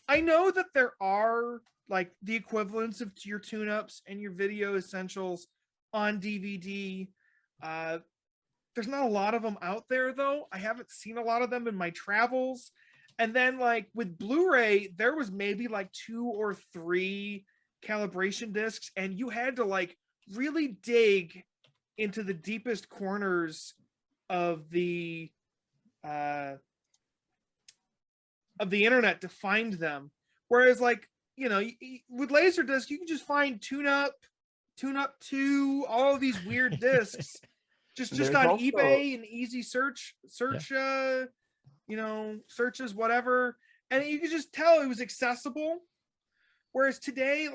I know that there are the equivalents of your tune-ups and your Video Essentials on DVD. There's not a lot of them out there, though. I haven't seen a lot of them in my travels. And then with Blu-ray, there was maybe 2 or 3 calibration discs, and you had to really dig into the deepest corners of the internet to find them. Whereas with LaserDisc, you can just find tune-up 2, all of these weird discs. Just on eBay and easy search, searches, whatever. And you could just tell it was accessible. Whereas today,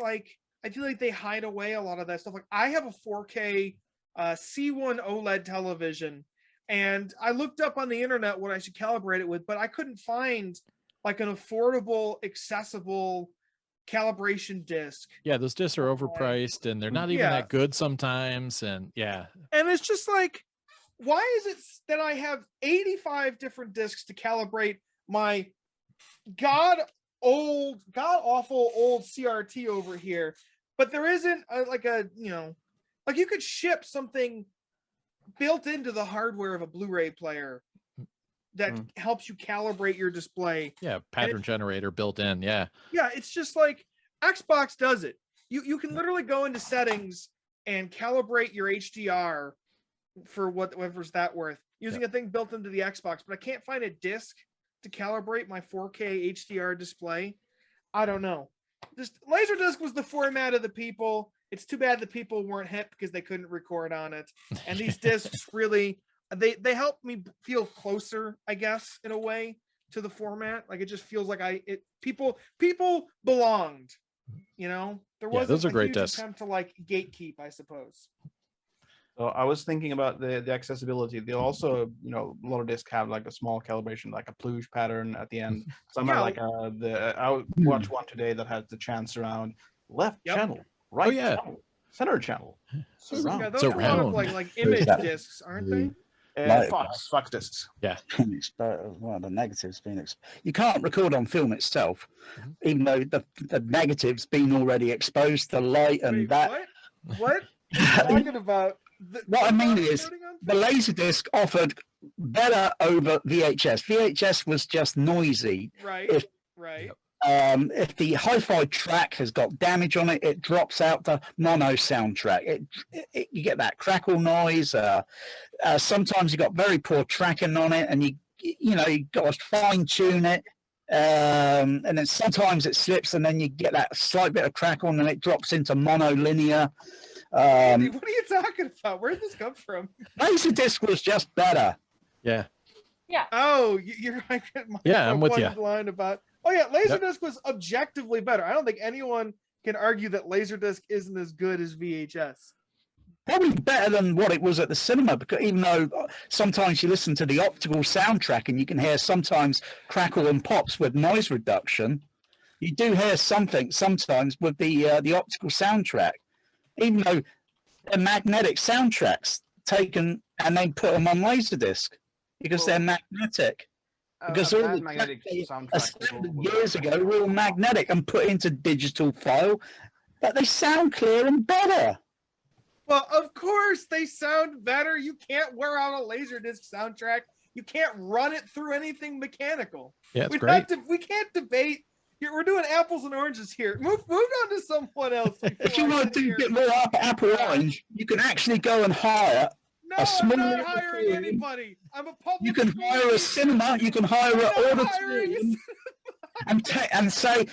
I feel like they hide away a lot of that stuff. I have a 4K C1 OLED television, and I looked up on the internet what I should calibrate it with, but I couldn't find an affordable, accessible calibration disc. Yeah, those discs are overpriced, and they're not even that good sometimes. And and it's just why is it that I have 85 different discs to calibrate my god awful old CRT over here, but there isn't you could ship something built into the hardware of a Blu-ray player that helps you calibrate your display. Yeah, pattern generator built in. Yeah, it's just Xbox does it. You can literally go into settings and calibrate your HDR for whatever's that worth using a thing built into the Xbox, but I can't find a disc to calibrate my 4K HDR display. I don't know. Just LaserDisc was the format of the people. It's too bad the people weren't hip because they couldn't record on it. And these discs really, they helped me feel closer, I guess, in a way, to the format. Like it just feels like people belonged. You know, there wasn't those are great huge discs. attempt to like gatekeep, I suppose. So I was thinking about the accessibility. They also, you know, a lot of discs have like a small calibration, like a pluge pattern at the end. Some have like I watched one today that has the chance around left channel, right channel, center channel. Surround. Yeah, those are a lot of like image discs, aren't they? Fox discs. Yeah. Well, the negative's been you can't record on film itself, even though the negative's been already exposed to light and Wait, that. What are you talking about? What I mean is the LaserDisc offered better over VHS. VHS was just noisy. Right. If the hi-fi track has got damage on it, it drops out the mono soundtrack. You get that crackle noise. Sometimes you got very poor tracking on it, and you got to fine tune it. And then sometimes it slips, and then you get that slight bit of crackle, and then it drops into monolinear. Andy, what are you talking about? Where did this come from? LaserDisc was just better. Yeah. Oh, you're right. I'm with you. Line about. Oh yeah, LaserDisc was objectively better. I don't think anyone can argue that LaserDisc isn't as good as VHS. Probably better than what it was at the cinema, because even though sometimes you listen to the optical soundtrack and you can hear sometimes crackle and pops with noise reduction, you do hear something sometimes with the optical soundtrack, even though they're magnetic soundtracks taken and then put them on LaserDisc because they're magnetic. Because all the magnetic years ago were all magnetic and put into digital file, but they sound clear and better. Well, of course they sound better. You can't wear out a LaserDisc soundtrack. You can't run it through anything mechanical. Yeah, it's great. We can't debate. We're doing apples and oranges here. Move on to someone else. If you want to get more apple orange, you can actually go and hire a small. I'm not hiring anybody. I'm a public. You can hire a cinema. You can hire an auditorium, and say,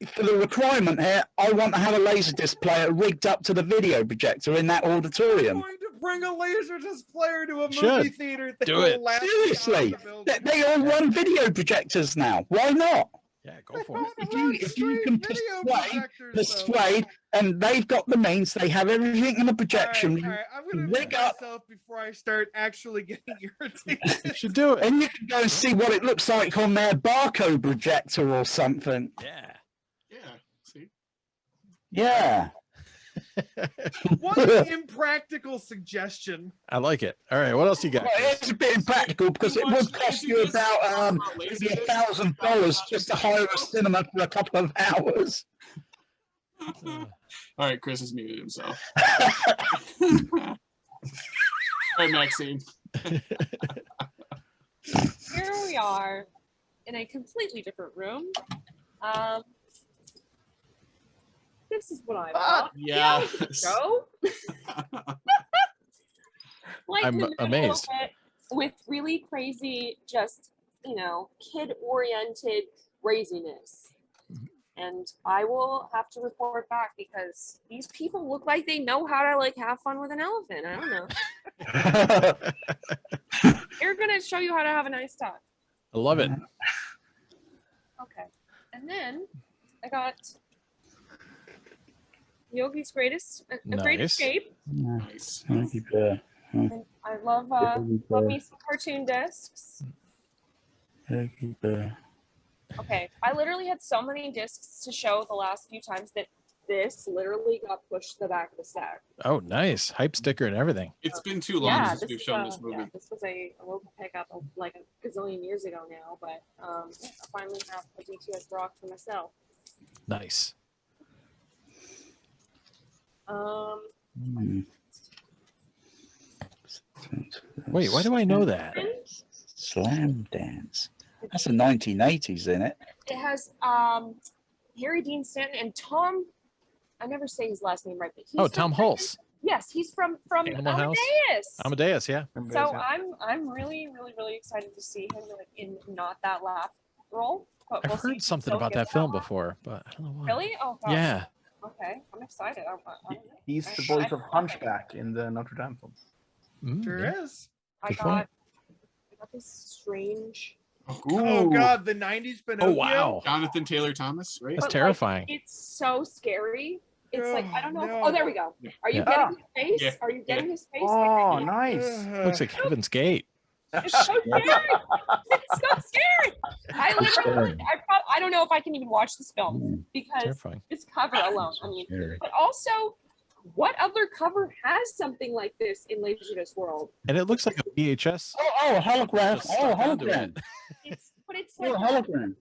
for the requirement here, I want to have a LaserDisc player rigged up to the video projector in that auditorium. I'm going to bring a LaserDisc player to a movie theater. Do it. Seriously, they all run video projectors now. Why not? Yeah, go for it. If you can persuade, and they've got the means, they have everything in the projection. All right. I'm going to rig myself before I start actually getting irritated. You should do it. And you can go and see what it looks like on their barcode projector or something. Yeah. See? Yeah. One impractical suggestion. I like it. All right, what else you got? Well, it's a bit impractical because it would cost you about maybe $1,000 just to hire a cinema for a couple of hours. All right, Chris has muted himself. All right, Maxine. Here we are in a completely different room. This is what I thought. Yeah. Like I'm amazed. With really crazy, just kid-oriented craziness. And I will have to report back because these people look like they know how to have fun with an elephant. I don't know. They're gonna show you how to have a nice time. I love it. Okay, and then I got Yogi's Great Escape. Nice. And I love me some cartoon discs. Okay, I literally had so many discs to show the last few times that this literally got pushed to the back of the stack. Oh, nice. Hype sticker and everything. It's been too long since we've shown this movie. Yeah, this was a local pickup like a gazillion years ago now, but I finally have a DTS rock for myself. Nice. Wait, why do I know that? Slam Dance. That's the 1980s, isn't it? It has Harry Dean Stanton and Tom. I never say his last name right, but he's Tom Hulse. Yes, he's from Animal House? Amadeus. Amadeus, yeah. So I'm really excited to see him like in Not That Laugh role. But I've we'll see heard if something he'll about get that film one. before, but I don't know why. Really? Oh gosh. Yeah. Okay, I'm excited. I don't know. He's the voice of Hunchback in the Notre Dame film. Sure Yeah. is. I Good got, point. I got this strange. Oh God, the '90s Pinocchio. Oh wow, Jonathan Taylor Thomas, right? that's But, like, terrifying. It's so scary. It's like I don't know. No. Oh, there we go. Are you Yeah. getting his face? Yeah. Are you getting his face? Oh, nice. Looks like Heaven's Gate. It's so scary. It's so scary. I literally, I don't know if I can even watch this film because Terrifying. this cover alone. I mean, but also, what other cover has something like this in LaserDisc world? And it looks like a VHS. Oh, hologram. just Oh, stuck onto hologram. it. But it's Oh, like hologram.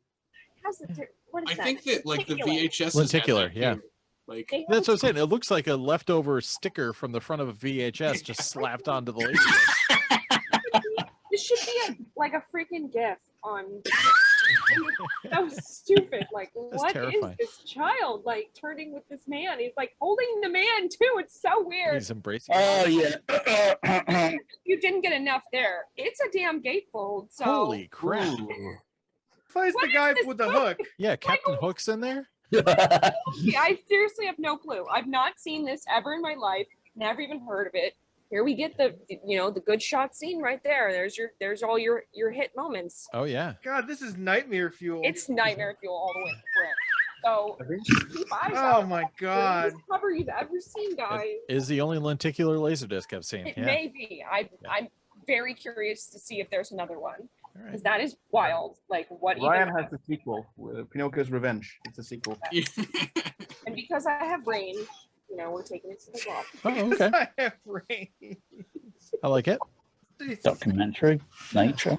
how's the what is I that? think that like the Lenticular. VHS Lenticular, yeah. Like They have That's what I'm saying. It looks like a leftover sticker from the front of a VHS just slapped onto the laser. This should be like a freaking GIF on. So stupid. Like, what is terrifying. this child like turning with this man? He's like holding the man too. It's so weird. He's embracing. Oh yeah. You didn't get enough there. It's a damn gatefold. So Holy crap! Plays What the guy is this with the book? hook. Yeah, Captain Hook's in there. I seriously have no clue. I've not seen this ever in my life. Never even heard of it. Here we get the the good shot scene right there. There's all your hit moments. Oh yeah. God, this is nightmare fuel. It's nightmare fuel all the way through. So keep eyes Oh out my for God. this cover you've ever seen, guys. It is the only lenticular laserdisc I've seen. It Yeah. may be. I'm very curious to see if there's another one All right. because that is wild. Like what Ryan even? has the sequel, Pinocchio's Revenge. It's a sequel. And because I have brain, we're taking it to the wall. Oh, okay. I have brain. I like it. Documentary, nature.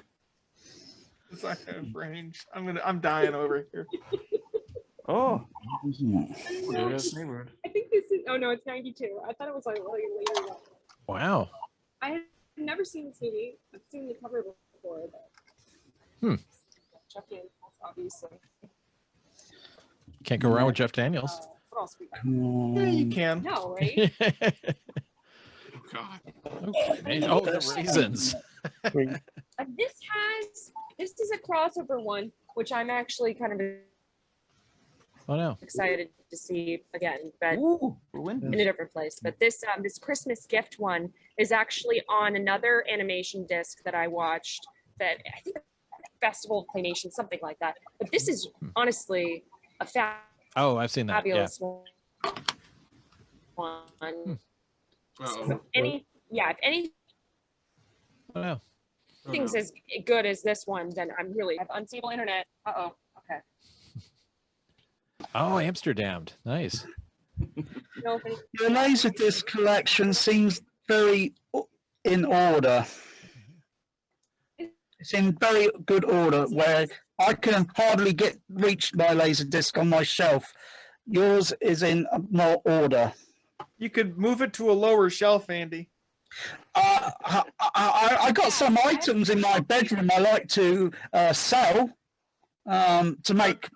I have brain. I'm dying over here. Oh, Isn't it? yes, neighborhood. I think this is. Oh no, it's 92. I thought it was like later. Wow. I have never seen this movie. I've seen the cover before, but Jeff Daniels, obviously. Can't go wrong with Jeff Daniels. What else we got? Yeah, you can. No, right? oh god. Okay. Oh, the raisins. This is a crossover one, which I'm actually kind of Oh no. excited to see again, but Ooh, we're in winning. a different place. But this Christmas gift one is actually on another animation disc that I watched. That I think Festival of Claymation, something like that. But this is honestly a Oh, I've seen that. Yeah. fabulous one. Uh-oh. If any Oh no. things as good as this one, then I'm really I have unstable internet. Uh-oh. Okay. Oh, Amsterdam. Nice. No, if any- Your laserdisc collection seems very in order. It's in very good order where I can hardly reach my laserdisc on my shelf. Yours is in more order. You could move it to a lower shelf, Andy. I got some items in my bedroom I like to sell to make,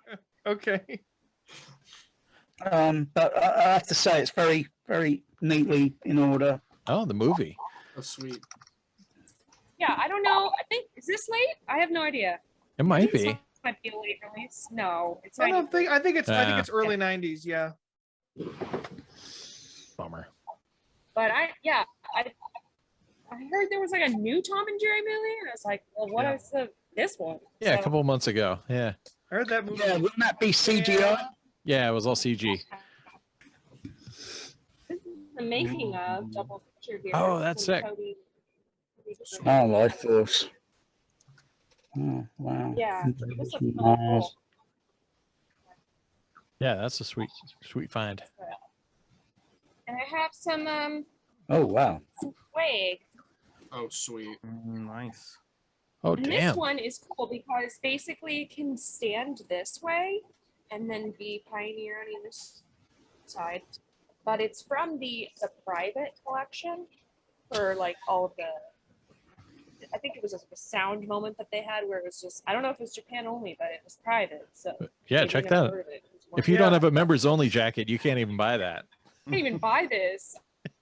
Okay. but I have to say it's very, very neatly in order. Oh, the movie. Oh, sweet. yeah, I don't know. I think is this late? I have no idea. It might This be. might be a late release. No, it's I not. don't think. I think it's Ah. early '90s. Yeah. Bummer. But I heard there was like a new Tom and Jerry movie, and I was like, well, what is this one? Yeah, a So- couple of months ago. Yeah. I heard that movie. Yeah, wouldn't that be CGI? Yeah, it was all CG. This is the making of double feature here. Oh, that's from sick. Cody. Oh, Life Force. Oh, wow. Yeah, this looks really Nice. cool. Yeah, that's a sweet find. And I have some Oh, wow. swag. Oh, sweet. Nice. Oh, And damn. this one is cool because basically it can stand this way and then be Pioneer on either side. But it's from the private collection for like all of the, I think it was a sound moment that they had where it was just, I don't know if it was Japan only, but it was private. So Yeah, maybe check you never that out. heard of it. It was If you one- don't have a members only jacket, you can't even buy that. I can't even buy this.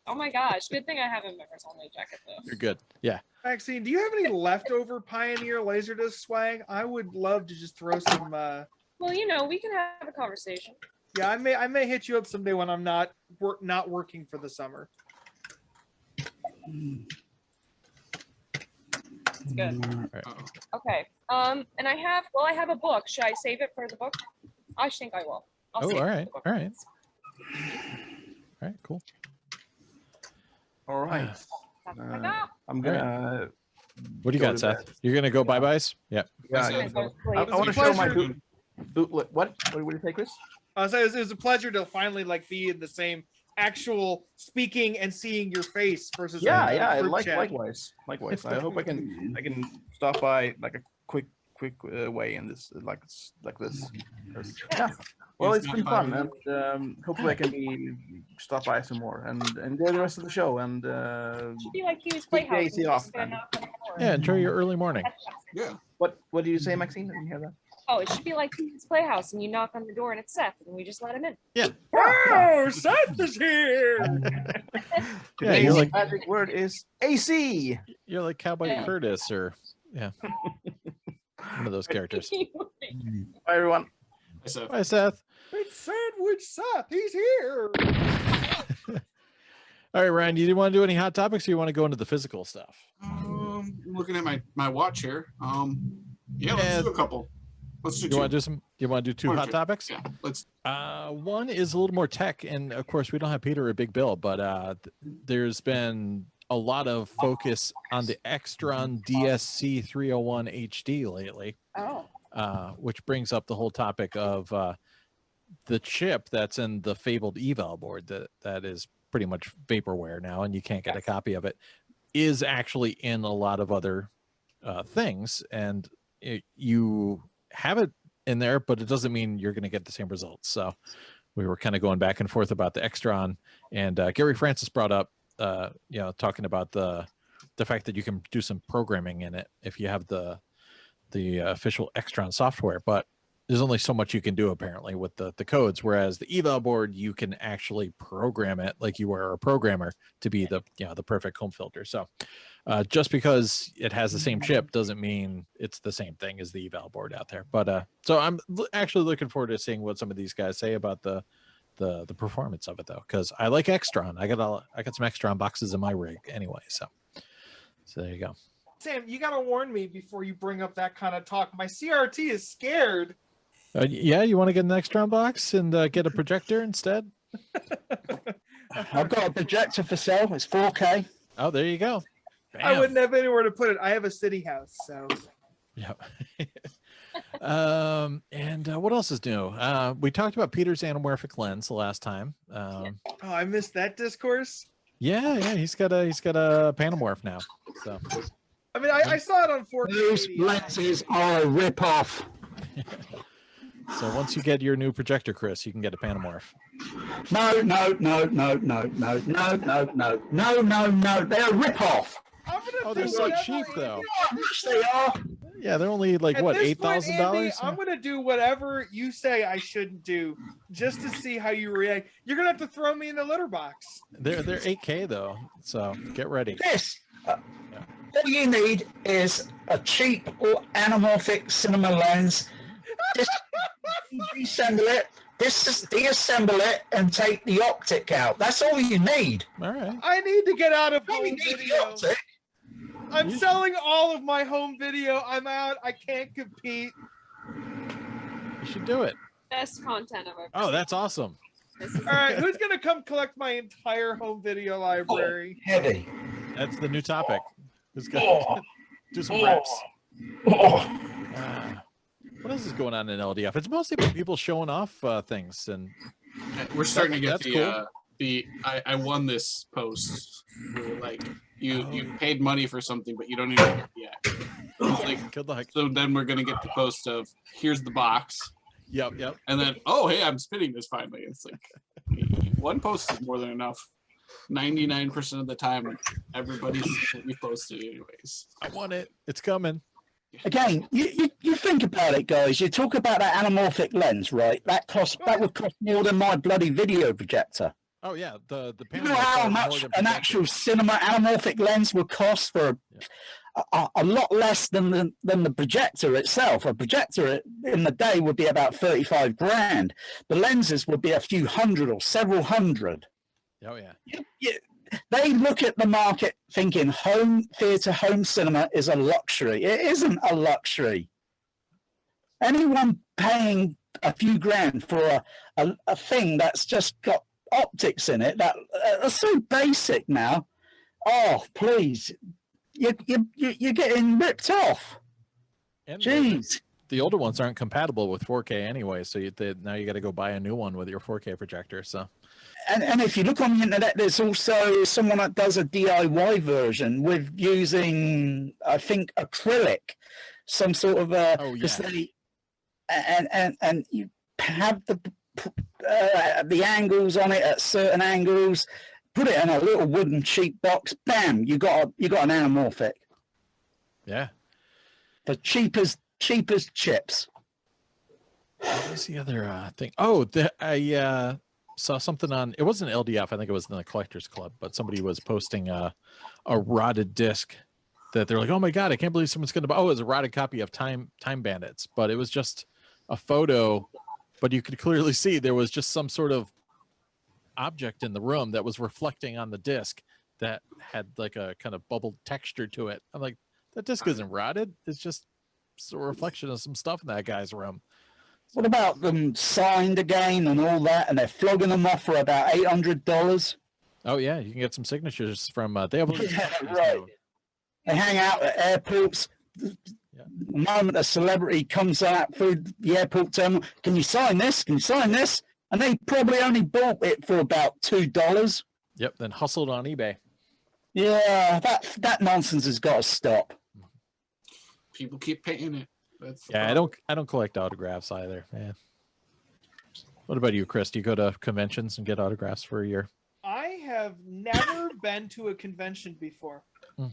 Oh my gosh, good thing I have a members only jacket though. You're good. Yeah. Maxine, do you have any leftover Pioneer LaserDisc swag? I would love to just throw some. Well, you know, we can have a conversation. Yeah, I may hit you up someday when I'm not working for the summer. It's good. Right. Okay. And I have a book. Should I save it for the book? I think I will. I'll save all it right. for the book. All right. All right. Cool. All right. That's what I got. I'm gonna. What do you go got, to Seth? bed. You're gonna go bye-byes? Yep. Yeah. Okay, so I please. want to It's a show my pleasure. bootlet. What do you say, Chris? So it was a pleasure to finally like be in the same actual speaking and seeing your face versus group chat. Likewise. I hope I can stop by like a quick way in this like this. Yeah. Well, it's been fun, and hopefully I can stop by some more and enjoy the rest of the show. And Should be like Huey's Take Playhouse. Daisy and off just gonna then. knock on the door. Yeah. Enjoy your early morning. Yeah. what do you say, Maxine? I didn't hear that. Oh, it should be like Huey's Playhouse, and you knock on the door, and it's Seth, and we just let him in. Oh, Seth is here. Yeah. Today's You're like magic word is AC. Cowboy Yeah. Curtis or one of those characters. Bye, everyone. So, Bye, Seth. It's Sandwich Seth. He's here. All right, Ryan. You didn't want to do any hot topics, or you want to go into the physical stuff? looking at my watch here. Yeah, let's do a couple. Let's do You two. want to do some? You want to do two One or hot two. topics? Yeah, let's. One is a little more tech, and of course we don't have Peter or Big Bill, but there's been a lot of focus on the Extron DSC 301 HD lately. Oh. Which brings up the whole topic of the chip that's in the fabled eval board that is pretty much vaporware now, and you can't get a copy of it, is actually in a lot of other things, and you have it in there, but it doesn't mean you're going to get the same results. So we were kind of going back and forth about the Extron, and Gary Francis brought up, talking about the fact that you can do some programming in it if you have the official Extron software, but there's only so much you can do apparently with the codes, whereas the eval board, you can actually program it like you were a programmer to be the perfect home filter. So just because it has the same chip doesn't mean it's the same thing as the eval board out there. But so I'm actually looking forward to seeing what some of these guys say about the performance of it, though, because I like Extron. I got some Extron boxes in my rig anyway, so there you go. Sam, you gotta warn me before you bring up that kind of talk. My CRT is scared. Yeah, you want to get an Extron box and get a projector instead? I've got a projector for sale. It's 4K. Oh, there you go. I Bam. wouldn't have anywhere to put it. I have a city house, so. Yeah. And what else is new? We talked about Peter's anamorphic lens the last time. Oh, I missed that discourse. Yeah, he's got a panamorph now. So I mean, I saw it on 4K. Those lenses are a rip-off. so once you get your new projector, Chris, you can get a panamorph. No. They're a rip-off. I'm gonna Oh, do they're so whatever cheap, you though. do. Yes, they are. Yeah, they're only like At what, this point, $8,000? Andy, I'm gonna do whatever you say I shouldn't do, just to see how you react. You're gonna have to throw me in the litter box. They're 8K though, so get ready. This. All you need is a cheap or anamorphic cinema lens. Just deassemble it. Deassemble it and take the optic out. That's all you need. All right. I need to get out of You home need the video. optic. I'm selling all of my home video. I'm out. I can't compete. You should do it. Best content I've ever Oh, that's awesome. seen. All right, who's gonna come collect my entire home video library? Heavy. That's the new topic. Let's go. Oh. Do some reps. Oh. What else is going on in LDF? It's mostly about people showing off things, and We're starting to get That's the cool. I won this post. Where, like you paid money for something, but you don't even get it yet. Like, good luck. so then we're gonna get the post of here's the box, Yep. and then oh hey, I'm spinning this finally. It's like one post is more than enough. 99% of the time, everybody's what we posted anyways. I want it. It's coming. Again, you think about it, guys. You talk about that anamorphic lens, right? That would cost more than my bloody video projector. Oh yeah, the You know how much an actual cinema anamorphic lens would cost for a lot less than the projector itself. A projector in the day would be about 35 grand. The lenses would be a few hundred or several hundred. Oh yeah. They look at the market thinking home theater, home cinema is a luxury. It isn't a luxury. Anyone paying a few grand for a thing that's just got optics in it that are so basic now. Oh, please. You're getting ripped off. And jeez. The older ones aren't compatible with 4K anyway, so now you got to go buy a new one with your 4K projector. So, and if you look on the internet, there's also someone that does a DIY version with using, I think, acrylic, some sort of and you have the angles on it at certain angles. Put it in a little wooden cheap box. Bam! You got an anamorphic. Yeah. The cheapest chips. What's the other thing? Oh, I saw something on. It wasn't LDF. I think it was in the Collectors Club. But somebody was posting a rotted disc that they're like, "Oh my god, I can't believe someone's going to buy." Oh, it was a rotted copy of Time Bandits, but it was just a photo. But you could clearly see there was just some sort of object in the room that was reflecting on the disc that had like a kind of bubbled texture to it. I'm like, that disc isn't rotted. It's just a reflection of some stuff in that guy's room. What about them signed again and all that, and they're flogging them off for about $800? Oh yeah, you can get some signatures from. They have right. They hang out at airports. Yeah. The moment a celebrity comes out through the airport terminal, can you sign this? Can you sign this? And they probably only bought it for about $2. Yep, then hustled on eBay. Yeah, that nonsense has got to stop. People keep paying it. Yeah, I don't collect autographs either, man. What about you, Chris? Do you go to conventions and get autographs for a year? I have never been to a convention before.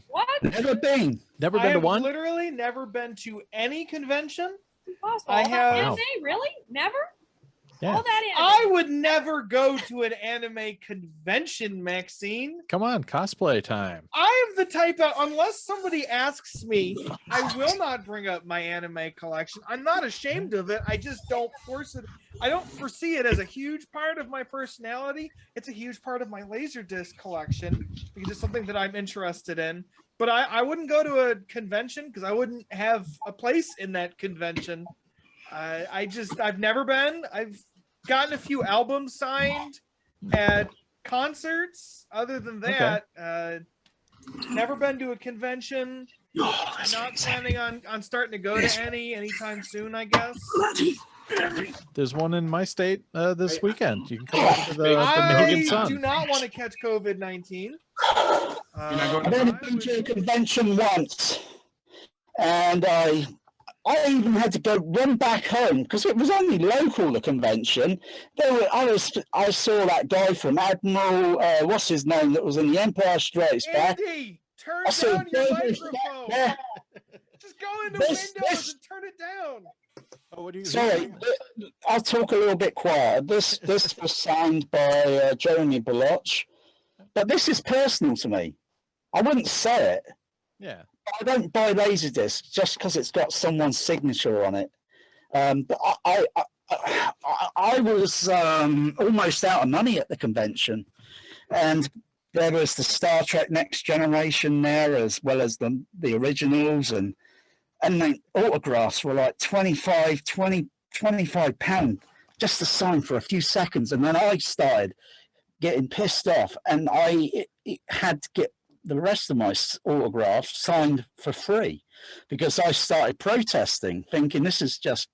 What? Never been. Never been to one? Literally never been to any convention. Impossible. I have. Anime? Really? Never? Yeah. All that anime. I would never go to an anime convention, Maxine. Come on, cosplay time. I am the type that, unless somebody asks me, I will not bring up my anime collection. I'm not ashamed of it. I just don't force it. I don't foresee it as a huge part of my personality. It's a huge part of my LaserDisc collection because it's something that I'm interested in. But I wouldn't go to a convention because I wouldn't have a place in that convention. I've never been. I've gotten a few albums signed at concerts. Other than that, never been to a convention. Not planning on starting to go to any anytime soon, I guess. There's one in my state this weekend. You can come out to the Mohegan Sun. I do not want to catch COVID-19. I've only been to a convention once, and I even had to run back home because it was only local, the convention. I saw that guy from Admiral, what's his name, that was in the Empire Strikes Back. Andy, turn down your microphone. Just go into Windows and turn it down. Oh, what do you Sorry, I'll talk a little bit quiet. This was signed by Jeremy Baloch, but this is personal to me. I wouldn't say it. Yeah. I don't buy LaserDiscs just because it's got someone's signature on it. But I was almost out of money at the convention, and there was the Star Trek Next Generation there, as well as the originals, and the autographs were like £25 just to sign for a few seconds, and then I started getting pissed off, and I had to get the rest of my autographs signed for free because I started protesting, thinking this is just,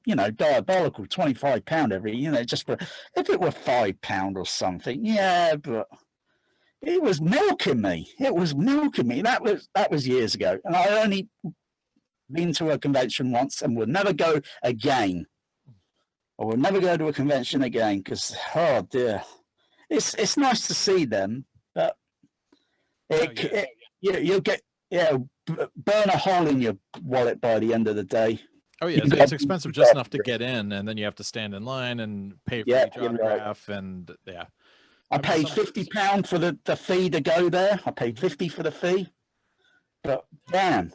diabolical. £25 every, just for, if it were £5 or something, yeah, but it was milking me. It was milking me. That was years ago, and I only been to a convention once, and will never go again. I will never go to a convention again because, oh dear, it's nice to see them, but you'll get burn a hole in your wallet by the end of the day. Oh yeah, it's expensive just enough to get in, and then you have to stand in line and pay for each autograph, and yeah. I paid £50 for the fee to go there. I paid 50 for the fee, but damn,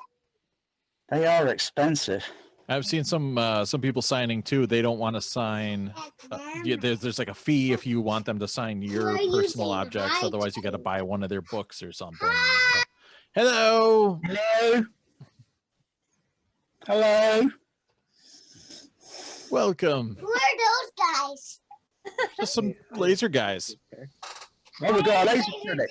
they are expensive. I've seen some people signing too. They don't want to sign. There's like a fee if you want them to sign your personal objects. Otherwise, you got to buy one of their books or something. Hello. Hello. Hello. Welcome. Who are those guys? Just some laser guys. Oh, we got a laser clinic.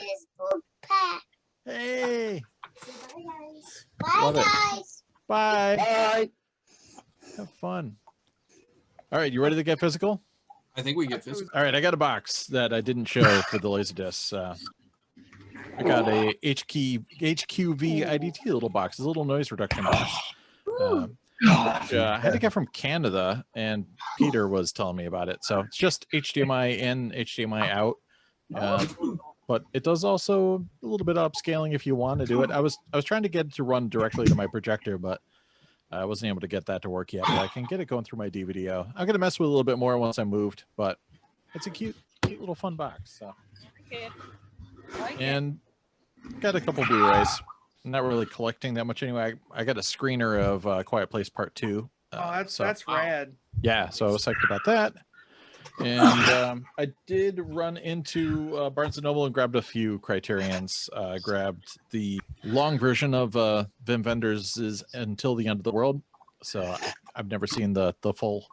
Hey. Bye, guys. Bye, Love it. guys. Bye. Bye. Have fun. All right, you ready to get physical? I think we get this. All right, I got a box that I didn't show for the LaserDiscs. I got a HQV IDT little box, a little noise reduction box. I had to get from Canada, and Peter was telling me about it. So it's just HDMI in, HDMI out, but it does also a little bit of upscaling if you want to do it. I was trying to get it to run directly to my projector, but I wasn't able to get that to work yet. But I can get it going through my DVDO. I'm gonna mess with it a little bit more once I moved, but it's a cute little fun box. So. And got a couple Blu-rays. I'm not really collecting that much anyway. I got a screener of Quiet Place Part 2. That's rad. Yeah, so I was psyched about that. And I did run into Barnes & Noble and grabbed a few Criterions. Grabbed the long version of Wim Wenders' Until the End of the World. So I've never seen the full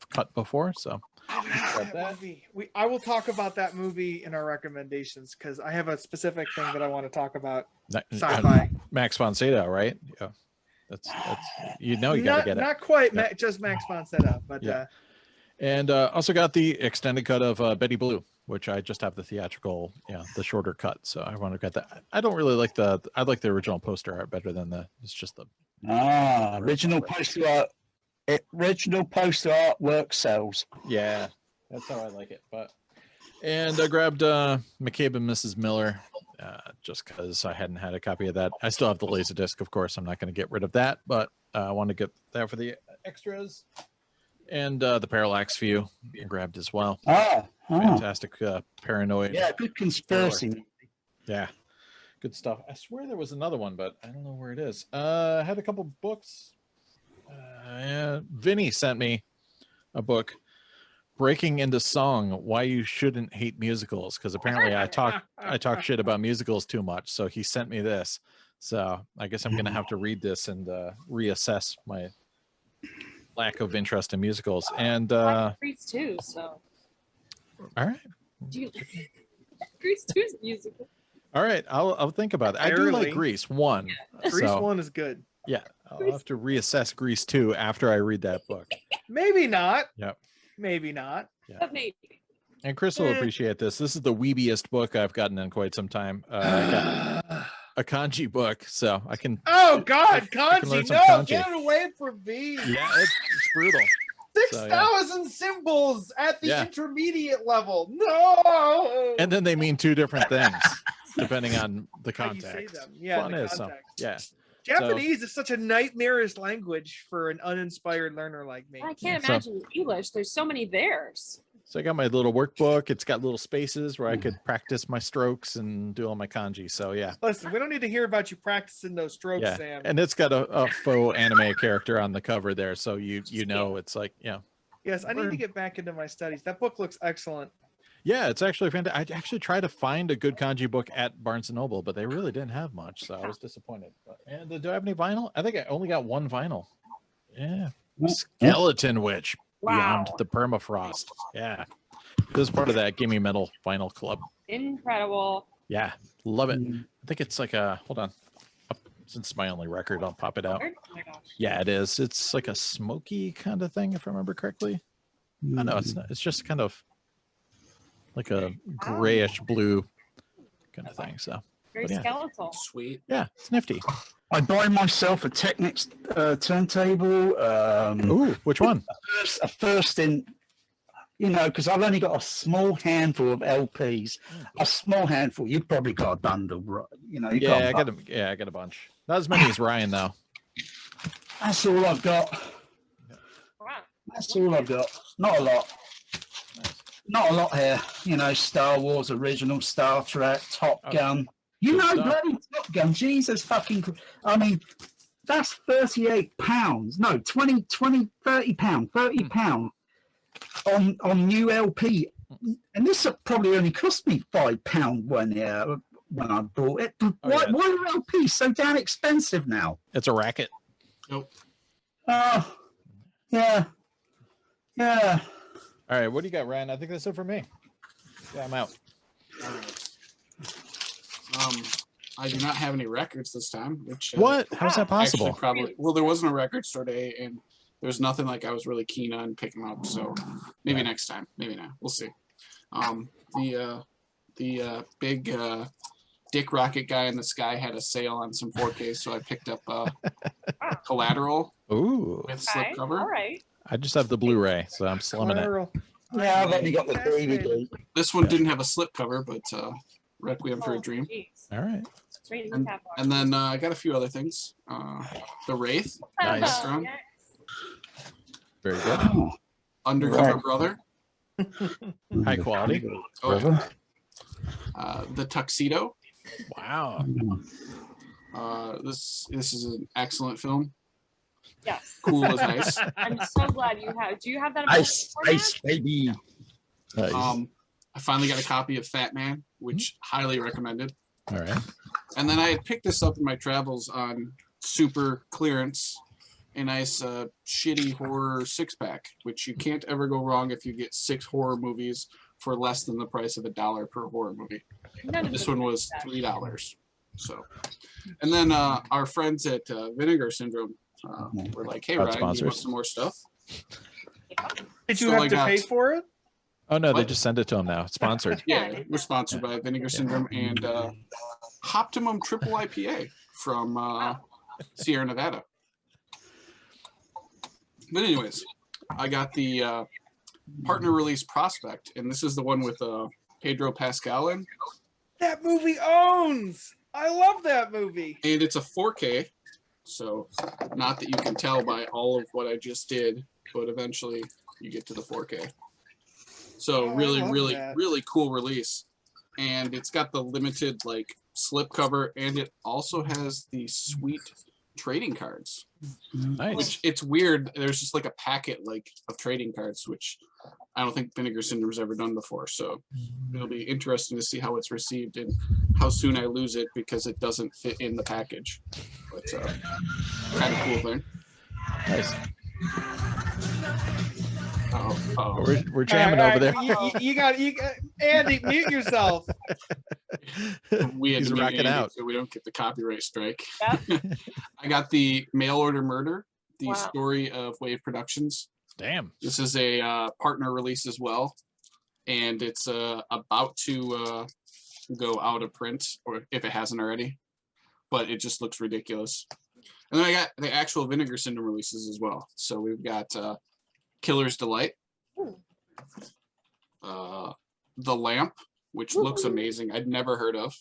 cut before, so... I will talk about that movie in our recommendations because I have a specific thing that I want to talk about. Sci-fi. Max von Sydow, right? Yeah, that's you gotta get it. Not quite just Max von Sydow, but yeah. And also got the extended cut of Betty Blue, which I just have the theatrical, the shorter cut. So I want to get that. I don't really like I like the original poster art better than it's just the original poster art. Original poster artwork sells. Yeah, that's how I like it. And I grabbed McCabe and Mrs. Miller just because I hadn't had a copy of that. I still have the LaserDisc, of course. I'm not going to get rid of that, but I want to get that for the extras. And the Parallax View I grabbed as well. Fantastic paranoid. Yeah, good conspiracy. Yeah, good stuff. I swear there was another one, but I don't know where it is. I had a couple books. Vinny sent me a book, Breaking into Song: Why You Shouldn't Hate Musicals, because apparently I talk shit about musicals too much. So he sent me this. So I guess I'm gonna have to read this and reassess my lack of interest in musicals. And Grease too. So all right, Grease 2 is musical. All right, I'll think about it. I do like Grease 1. Yeah. Grease 1 is good. Yeah, I'll have to reassess Grease 2 after I read that book. Maybe not. Yep. Maybe not. Yeah. Maybe. And Chris will appreciate this. This is the weebiest book I've gotten in quite some time. I got a kanji book, so I can. Oh God, kanji! No, kanji. Get it away from me. Yeah, it's brutal. 6,000 symbols at the intermediate level. No. And then they mean two different things depending on the How you context. say them. Yeah, Fun the is some. context. Yeah. Japanese is such a nightmarish language for an uninspired learner like me. I can't imagine English. There's so many theirs. So I got my little workbook. It's got little spaces where I could practice my strokes and do all my kanji. So yeah. Listen, we don't need to hear about you practicing those strokes, Sam. And it's got a faux anime character on the cover there, so you know it's like Yes, I need to get back into my studies. That book looks excellent. Yeah, it's actually fantastic. I actually tried to find a good kanji book at Barnes & Noble, but they really didn't have much, so I was disappointed. And do I have any vinyl? I think I only got one vinyl. Yeah. Skeleton Witch Beyond the Permafrost. Yeah. This is part of that Gimme Metal vinyl club. Incredible. Yeah, love it. I think it's like hold on. Since it's my only record, I'll pop it out. Oh my gosh. Yeah, it is. It's like a smoky kind of thing, if I remember correctly. I know it's not. It's just kind of like a grayish blue kind of thing. So very skeletal. Sweet. Yeah, it's nifty. I buy myself a Technics turntable. Ooh, which one? A first in, because I've only got a small handful of LPs. A small handful. You've probably got a bundle, right? I got a bunch. Not as many as Ryan though. That's all I've got. That's all I've got. Not a lot. Not a lot here. You know, Star Wars, original Star Trek, Top Gun. You know, bloody Top Gun. Jesus fucking. I mean, that's £38. No, 20, 30 pound, £30 on new LP. And this probably only cost me £5 when I bought it. Why are LPs so damn expensive now? It's a racket. Nope. Oh, yeah. Yeah. All right, what do you got, Ryan? I think that's it for me. Yeah, I'm out. All right. I do not have any records this time. Which what? How's that possible? Actually, probably. Well, there wasn't a record store day, and there's nothing like I was really keen on picking up. So maybe next time. Maybe not. We'll see. The big dick rocket guy in the sky had a sale on some 4Ks, so I picked up Collateral. Ooh. With slipcover. All right. I just have the Blu-ray, so I'm slumming it. Yeah, I've only got the DVD. This one didn't have a slipcover, but Requiem for a Dream. All right. And then I got a few other things. The Wraith. Nice. Very good. Undercover Brother. High quality. Oh, yeah. The Tuxedo. Wow. This is an excellent film. Yes. Cool as ice. I'm so glad you have. Do you have that? Ice, baby. Nice. I finally got a copy of Fat Man, which highly recommended. All right. And then I had picked this up in my travels on super clearance, a nice shitty horror 6-pack, which you can't ever go wrong if you get 6 horror movies for less than the price of $1 per horror movie. This one was $3. So, and then our friends at Vinegar Syndrome were like, "Hey, Ryan, you want some more stuff?" Did you have to pay for it? Oh no, they just send it to them now. It's sponsored. Yeah, we're sponsored by Vinegar Syndrome and Optimum Triple IPA from Sierra Nevada. But anyways, I got the partner release Prospect, and this is the one with Pedro Pascal in. That movie owns. I love that movie. And it's a 4K, so not that you can tell by all of what I just did, but eventually you get to the 4K. So really cool release. And it's got the limited like slipcover, and it also has the sweet trading cards. Nice. Which it's weird. There's just like a packet like of trading cards, which I don't think Vinegar Syndrome's ever done before. So it'll be interesting to see how it's received and how soon I lose it because it doesn't fit in the package. But kind of cool thing. Nice. Oh, we're jamming over there. You got Andy, mute yourself. We had He's to mute rocking Andy out. so we don't get the copyright strike. Yep. I got the Mail Order Murder, the Wow. story of Wave Productions. Damn. This is a partner release as well, and it's about to go out of print, or if it hasn't already, but it just looks ridiculous. And then I got the actual Vinegar Syndrome releases as well. So we've got Killer's Delight, The Lamp, which looks amazing. I'd never heard of,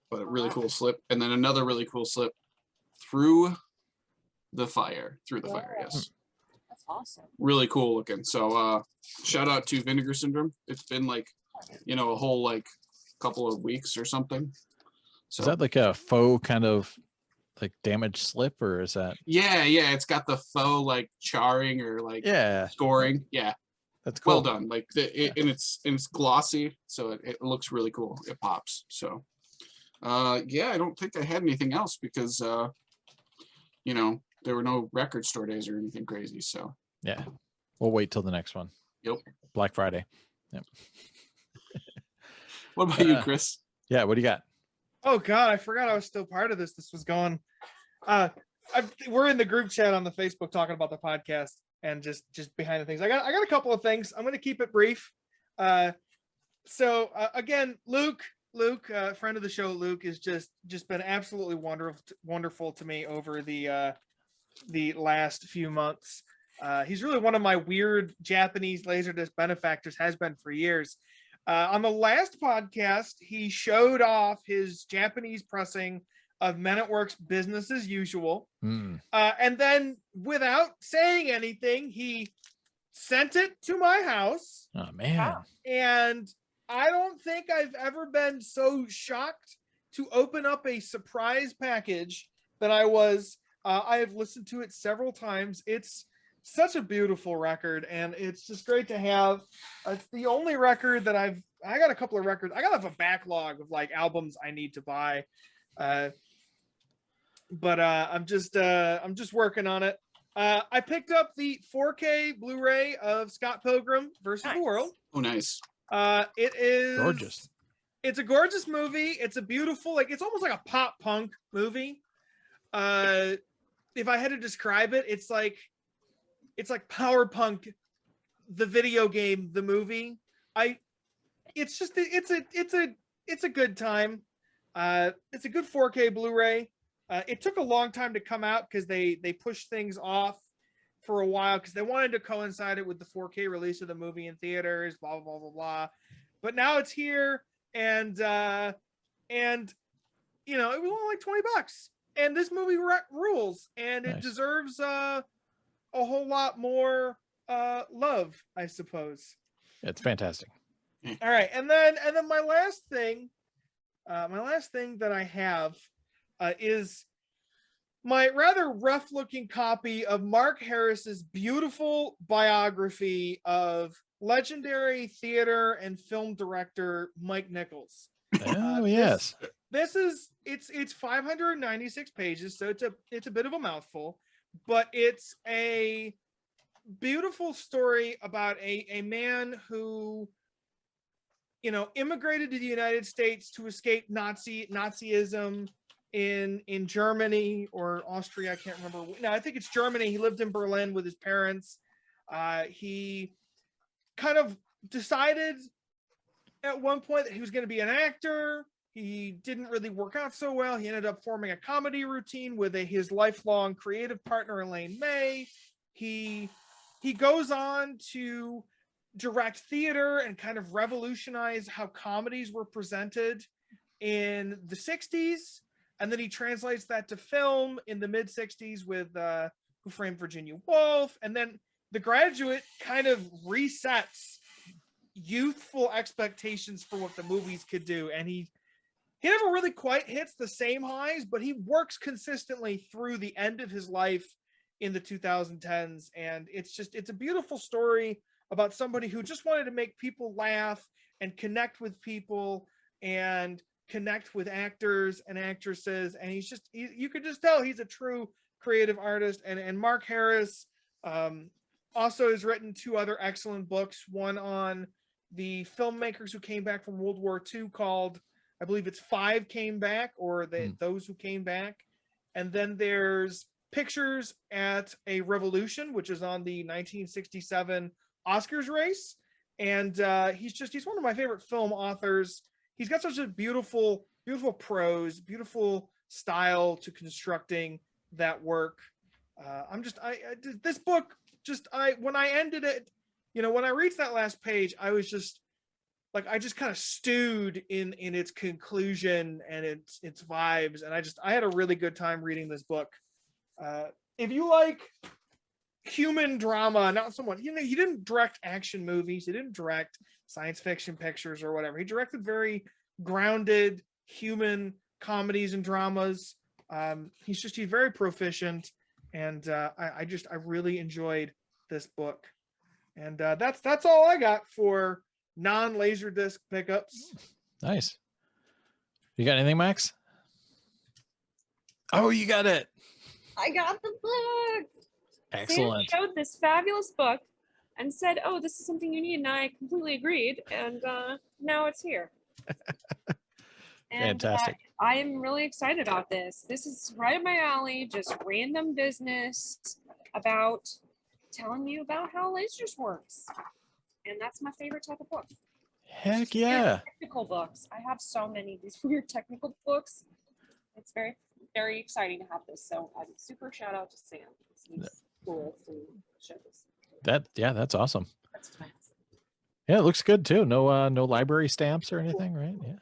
but a really cool slip. And then another really cool slip, Through the Fire. Yes. That's awesome. Really cool looking. So shout out to Vinegar Syndrome. It's been like, a whole like couple of weeks or something. So Is that like a faux kind of like damaged slip, or is that? yeah, it's got the faux like charring or like scoring. Yeah, that's cool. Well done. Like and it's glossy, so it looks really cool. It pops. So yeah, I don't think I had anything else because there were no record store days or anything crazy. So yeah, we'll wait till the next one. Yep. Black Friday. Yep. What about you, Chris? Yeah, what do you got? Oh God, I forgot I was still part of this. This was going. We're in the group chat on the Facebook talking about the podcast and just behind the things. I got a couple of things. I'm going to keep it brief. So again, Luke, friend of the show, Luke is just been absolutely wonderful to me over the last few months. He's really one of my weird Japanese LaserDisc benefactors, has been for years. On the last podcast, he showed off his Japanese pressing of Men at Work's business as usual. Hmm. And then without saying anything, he sent it to my house. Oh man. And I don't think I've ever been so shocked to open up a surprise package than I was. I have listened to it several times. It's such a beautiful record, and it's just great to have. It's the only record that I got a couple of records. I got a backlog of like albums I need to buy. But I'm just working on it. I picked up the 4K Blu-ray of Scott Pilgrim versus the World. Oh, nice. It is Gorgeous. It's a gorgeous movie. It's a beautiful, like, it's almost like a pop punk movie. If I had to describe it, it's like Power Punk, the video game, the movie. It's a good time. It's a good 4K Blu-ray. It took a long time to come out because they pushed things off for a while because they wanted to coincide it with the 4K release of the movie in theaters, blah, blah, blah, blah, blah. But now it's here, and you know, it was only like $20. And this movie rules, and it deserves a whole lot more love, I suppose. It's fantastic. All right, and then my last thing that I have is my rather rough-looking copy of Mark Harris's beautiful biography of legendary theater and film director Mike Nichols. Oh yes. It's 596 pages, so it's a bit of a mouthful, but it's a beautiful story about a man who, you know, immigrated to the United States to escape Nazism in Germany or Austria. I can't remember. No, I think it's Germany. He lived in Berlin with his parents. He kind of decided at one point that he was going to be an actor. He didn't really work out so well. He ended up forming a comedy routine with his lifelong creative partner, Elaine May. He goes on to direct theater and kind of revolutionize how comedies were presented in the 60s. And then he translates that to film in the mid 60s with Who Framed Virginia Woolf. And then The Graduate kind of resets youthful expectations for what the movies could do. And he never really quite hits the same highs, but he works consistently through the end of his life in the 2010s. And it's a beautiful story about somebody who just wanted to make people laugh and connect with people and connect with actors and actresses. And you could just tell he's a true creative artist. And Mark Harris also has written two other excellent books, one on the filmmakers who came back from World War II called, I believe it's Five Came Back, or Those Who Came Back. And then there's Pictures at a Revolution, which is on the 1967 Oscars race. And he's one of my favorite film authors. He's got such a beautiful prose, beautiful style to constructing that work. This book, when I ended it, you know, when I reached that last page, I was just like, I just kind of stewed in its conclusion and its vibes. And I had a really good time reading this book. If you like human drama, not someone, you know, he didn't direct action movies. He didn't direct science fiction pictures or whatever. He directed very grounded human comedies and dramas. He's very proficient. And I really enjoyed this book. And that's all I got for non-LaserDisc pickups. Nice. You got anything, Max? Oh, you got it. I got the book. Excellent. Sam showed this fabulous book and said, "Oh, this is something you need," and I completely agreed. And now it's here. Fantastic. I am really excited about this. This is right up my alley. Just random business about telling you about how lasers works, and that's my favorite type of book. Heck yeah. Technical books. I have so many of these weird technical books. It's very, very exciting to have this. So I'm super shout out to Sam. He's cool to show this. That's awesome. That's nice. Yeah, it looks good too. No library stamps or anything, right? Yeah.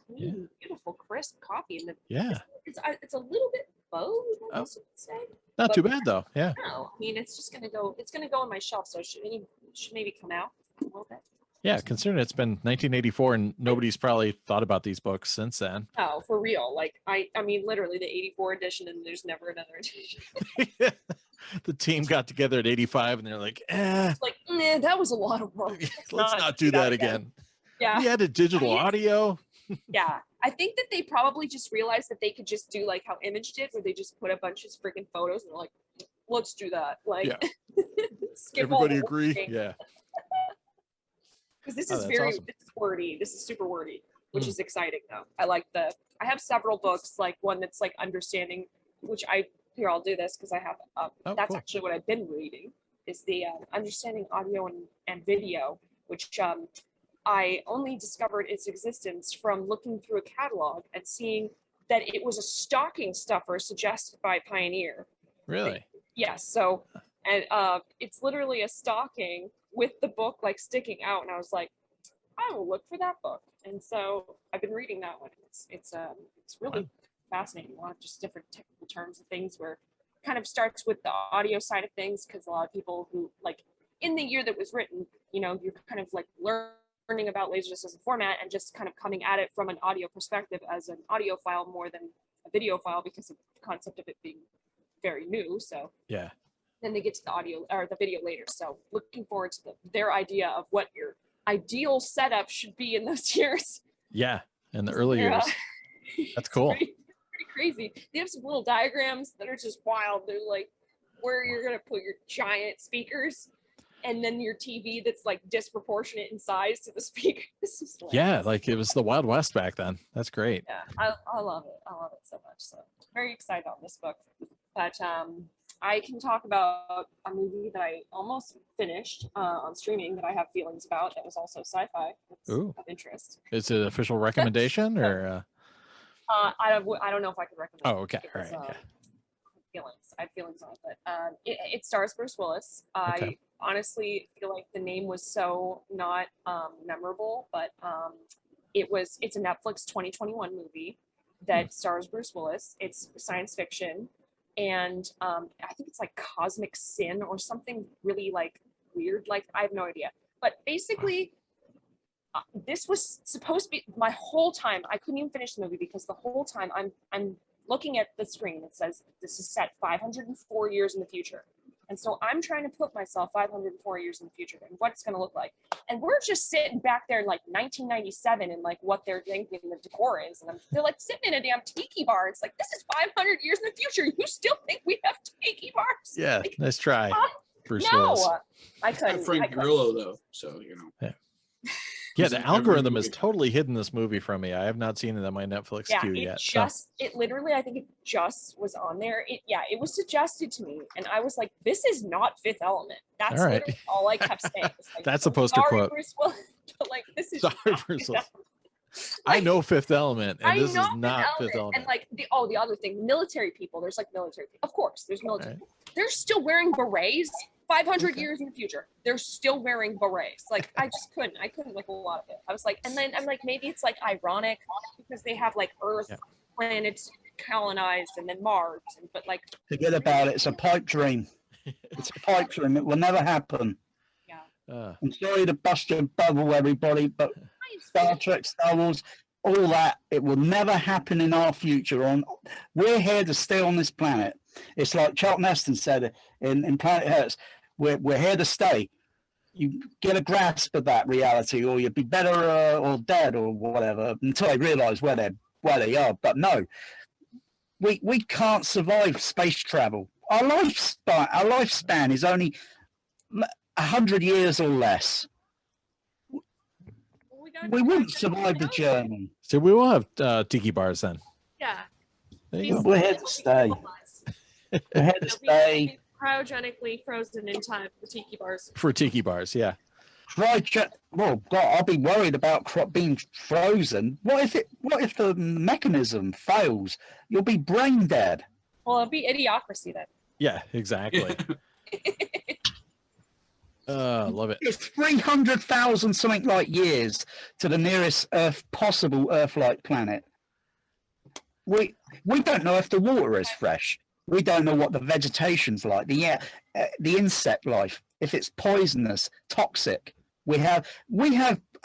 Clean, beautiful, crisp copy. And yeah. it's a little bit both, I guess you could say. Not But too bad though. Yeah. No, I mean it's just gonna go. It's gonna go on my shelf, so it should maybe come out a little bit. Yeah, considering it's been 1984 and nobody's probably thought about these books since then. No, for real. Like I mean, literally the '84 edition, and there's never another edition. The team got together at 85 and they're like, It's like, that was a lot of work. let's not do that again. Yeah. We added digital audio. Yeah. I think that they probably just realized that they could just do like how Image did, where they just put a bunch of freaking photos and they're like, let's do that. Like, Yeah. skip all Everybody the agree? working. Yeah. Because this Oh, is that's very awesome. this is wordy. This is super wordy, which is exciting though. I have several books, like one that's like understanding, which I'll do this because I have that's cool. actually what I've been reading, is the understanding audio and video, which I only discovered its existence from looking through a catalog and seeing that it was a stocking stuffer suggested by Pioneer. Really? Yes. So, and it's literally a stocking with the book like sticking out, and I was like, I will look for that book. And so I've been reading that one. It's really fascinating. A lot of just different technical terms and things, where it kind of starts with the audio side of things, because a lot of people who like in the year that was written, you're kind of like learning about LaserDisc as a format and just kind of coming at it from an audio perspective as an audio file more than a video file, because of the concept of it being very new. So Yeah. then they get to the audio or the video later. So looking forward to their idea of what your ideal setup should be in those years. Yeah. In the early Yeah. years. That's cool. Pretty crazy. They have some little diagrams that are just wild. They're like where you're gonna put your giant speakers, and then your TV that's like disproportionate in size to the speakers. Yeah, like it was the Wild West back then. That's great. Yeah, I love it. I love it so much. So very excited on this book. But I can talk about a movie that I almost finished on streaming that I have feelings about. That was also sci-fi. That's Ooh. of interest. Is it an official recommendation or? I don't know if I could recommend. Oh, okay. It All because, right. Yeah. I have feelings on it, but it stars Bruce Willis. Okay. I honestly feel like the name was so not memorable, but it's a Netflix 2021 movie that stars Bruce Willis. It's science fiction, and I think it's like Cosmic Sin or something really like weird. Like I have no idea, but basically. This was supposed to be my whole time. I couldn't even finish the movie because the whole time I'm looking at the screen. It says this is set 504 years in the future. And so I'm trying to put myself 504 years in the future and what it's going to look like. And we're just sitting back there in like 1997 and like what they're thinking the decor is. And they're like sitting in a damn tiki bar. It's like, this is 500 years in the future. You still think we have tiki bars? Yeah. Like, Nice try. Bruce no, Willis. I couldn't. Frank Grillo though, so Yeah. Yeah, He's the in every algorithm has movie. totally hidden this movie from me. I have not seen it on my Netflix queue yet. It literally, I think it just was on there. It was suggested to me, and I was like, "This is not Fifth Element." That's All right. literally all I kept saying. It was like, That's a poster sorry, quote. Bruce Willis, but like this is Sorry, not Bruce Fifth Willis. Element. I know Fifth Element, and I this is know not Fifth Element. And like the other thing, military people. There's like military. Of course, there's military. Right. People. They're still wearing berets. 500 Okay. years in the future, they're still wearing berets. Like I couldn't like a lot of it. I was like, and then I'm like, maybe it's like ironic because they have like Earth, planets colonized, and then Mars, but like Forget about it. It's a pipe dream. It's a pipe dream. It will never happen. I'm sorry to bust your bubble, everybody, but Star Trek, Star Wars, all that, it will never happen in our future. We're here to stay on this planet. It's like Charlton Heston said in Planet Earth, we're here to stay. You get a grasp of that reality, or you'd be better or dead or whatever, until they realise where they are. But no, we can't survive space travel. Our lifespan is only 100 years or less. We wouldn't survive the journey. So we will have tiki bars then. Yeah. There you go. We're here to stay. We're here to stay. Cryogenically frozen in time for tiki bars. For tiki bars, yeah. Well, God, I'll be worried about being frozen. What if the mechanism fails? You'll be brain dead. Well, it'll be idiocracy then. Yeah, exactly. Love it. It's 300,000 something like years to the nearest possible Earth-like planet. we don't know if the water is fresh. We don't know what the vegetation's like, the insect life, if it's poisonous, toxic. We have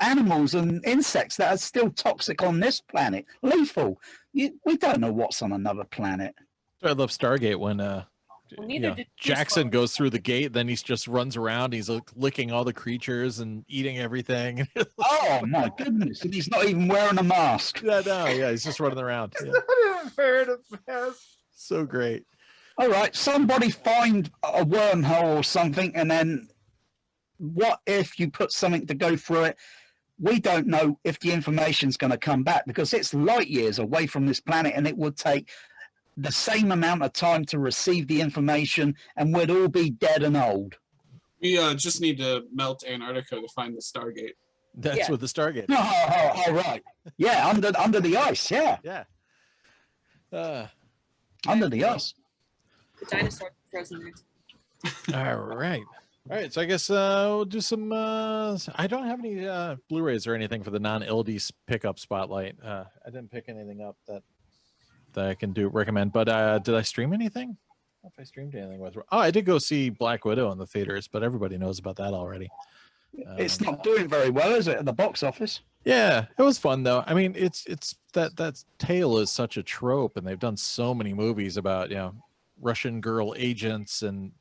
animals and insects that are still toxic on this planet, lethal. We don't know what's on another planet. I love Stargate when neither did Jackson goes through the gate, then he just runs around. He's licking all the creatures and eating everything. Oh my goodness! And he's not even wearing a mask. Yeah, he's just running around. Yeah. Not even wearing a mask. So great. All right, somebody find a wormhole or something, and then what if you put something to go through it? We don't know if the information's going to come back because it's light years away from this planet, and it would take the same amount of time to receive the information, and we'd all be dead and old. We just need to melt Antarctica to find the Stargate. That's what the Stargate. Oh, right. Yeah, under the ice. Yeah. Yeah. Under the ice. The dinosaur frozen. All right. All right. So I guess we'll do some. I don't have any Blu-rays or anything for the non-LD pickup spotlight. I didn't pick anything up that I can recommend. But did I stream anything? I don't know if I streamed anything with. Oh, I did go see Black Widow in the theaters, but everybody knows about that already. It's not doing very well, is it, at the box office? Yeah, it was fun though. I mean, it's that tale is such a trope, and they've done so many movies about Russian girl agents and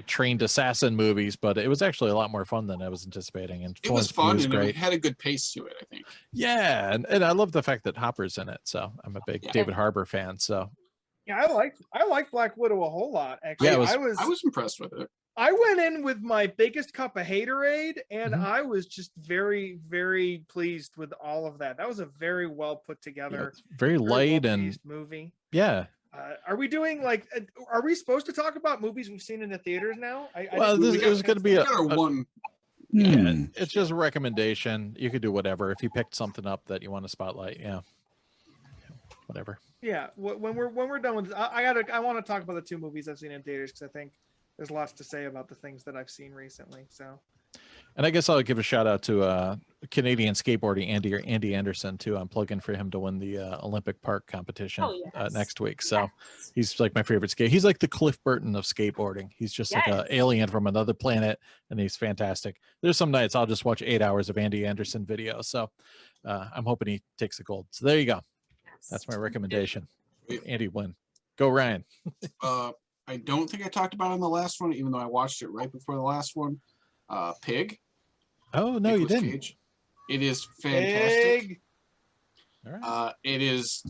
trained assassin movies, but it was actually a lot more fun than I was anticipating. And it was fun, and it had a good pace to it, I think. Yeah, and I love the fact that Hopper's in it. So I'm a big David Harbour fan. So yeah, I liked Black Widow a whole lot. Actually, yeah, I was impressed with it. I went in with my biggest cup of haterade, and I was just very, very pleased with all of that. That was a very well put together, very light and movie. Yeah. Are we doing are we supposed to talk about movies we've seen in the theaters now? It was going to be one. Yeah, it's just a recommendation. You could do whatever if you picked something up that you want to spotlight. Yeah, whatever. Yeah, when we're done with this, I want to talk about the two movies I've seen in theaters because I think there's lots to say about the things that I've seen recently. So. And I guess I'll give a shout out to Canadian skateboarding Andy Anderson too. I'm plugging for him to win the Olympic Park competition next week. So he's like my favorite skate. He's like the Cliff Burton of skateboarding. He's just like an alien from another planet, and he's fantastic. There's some nights I'll just watch 8 hours of Andy Anderson videos. So I'm hoping he takes the gold. So there you go. That's my recommendation. Andy win. Go Ryan. I don't think I talked about it in the last one, even though I watched it right before the last one. Pig. Oh no, you didn't. Cage. It is fantastic. Pig. All right. It is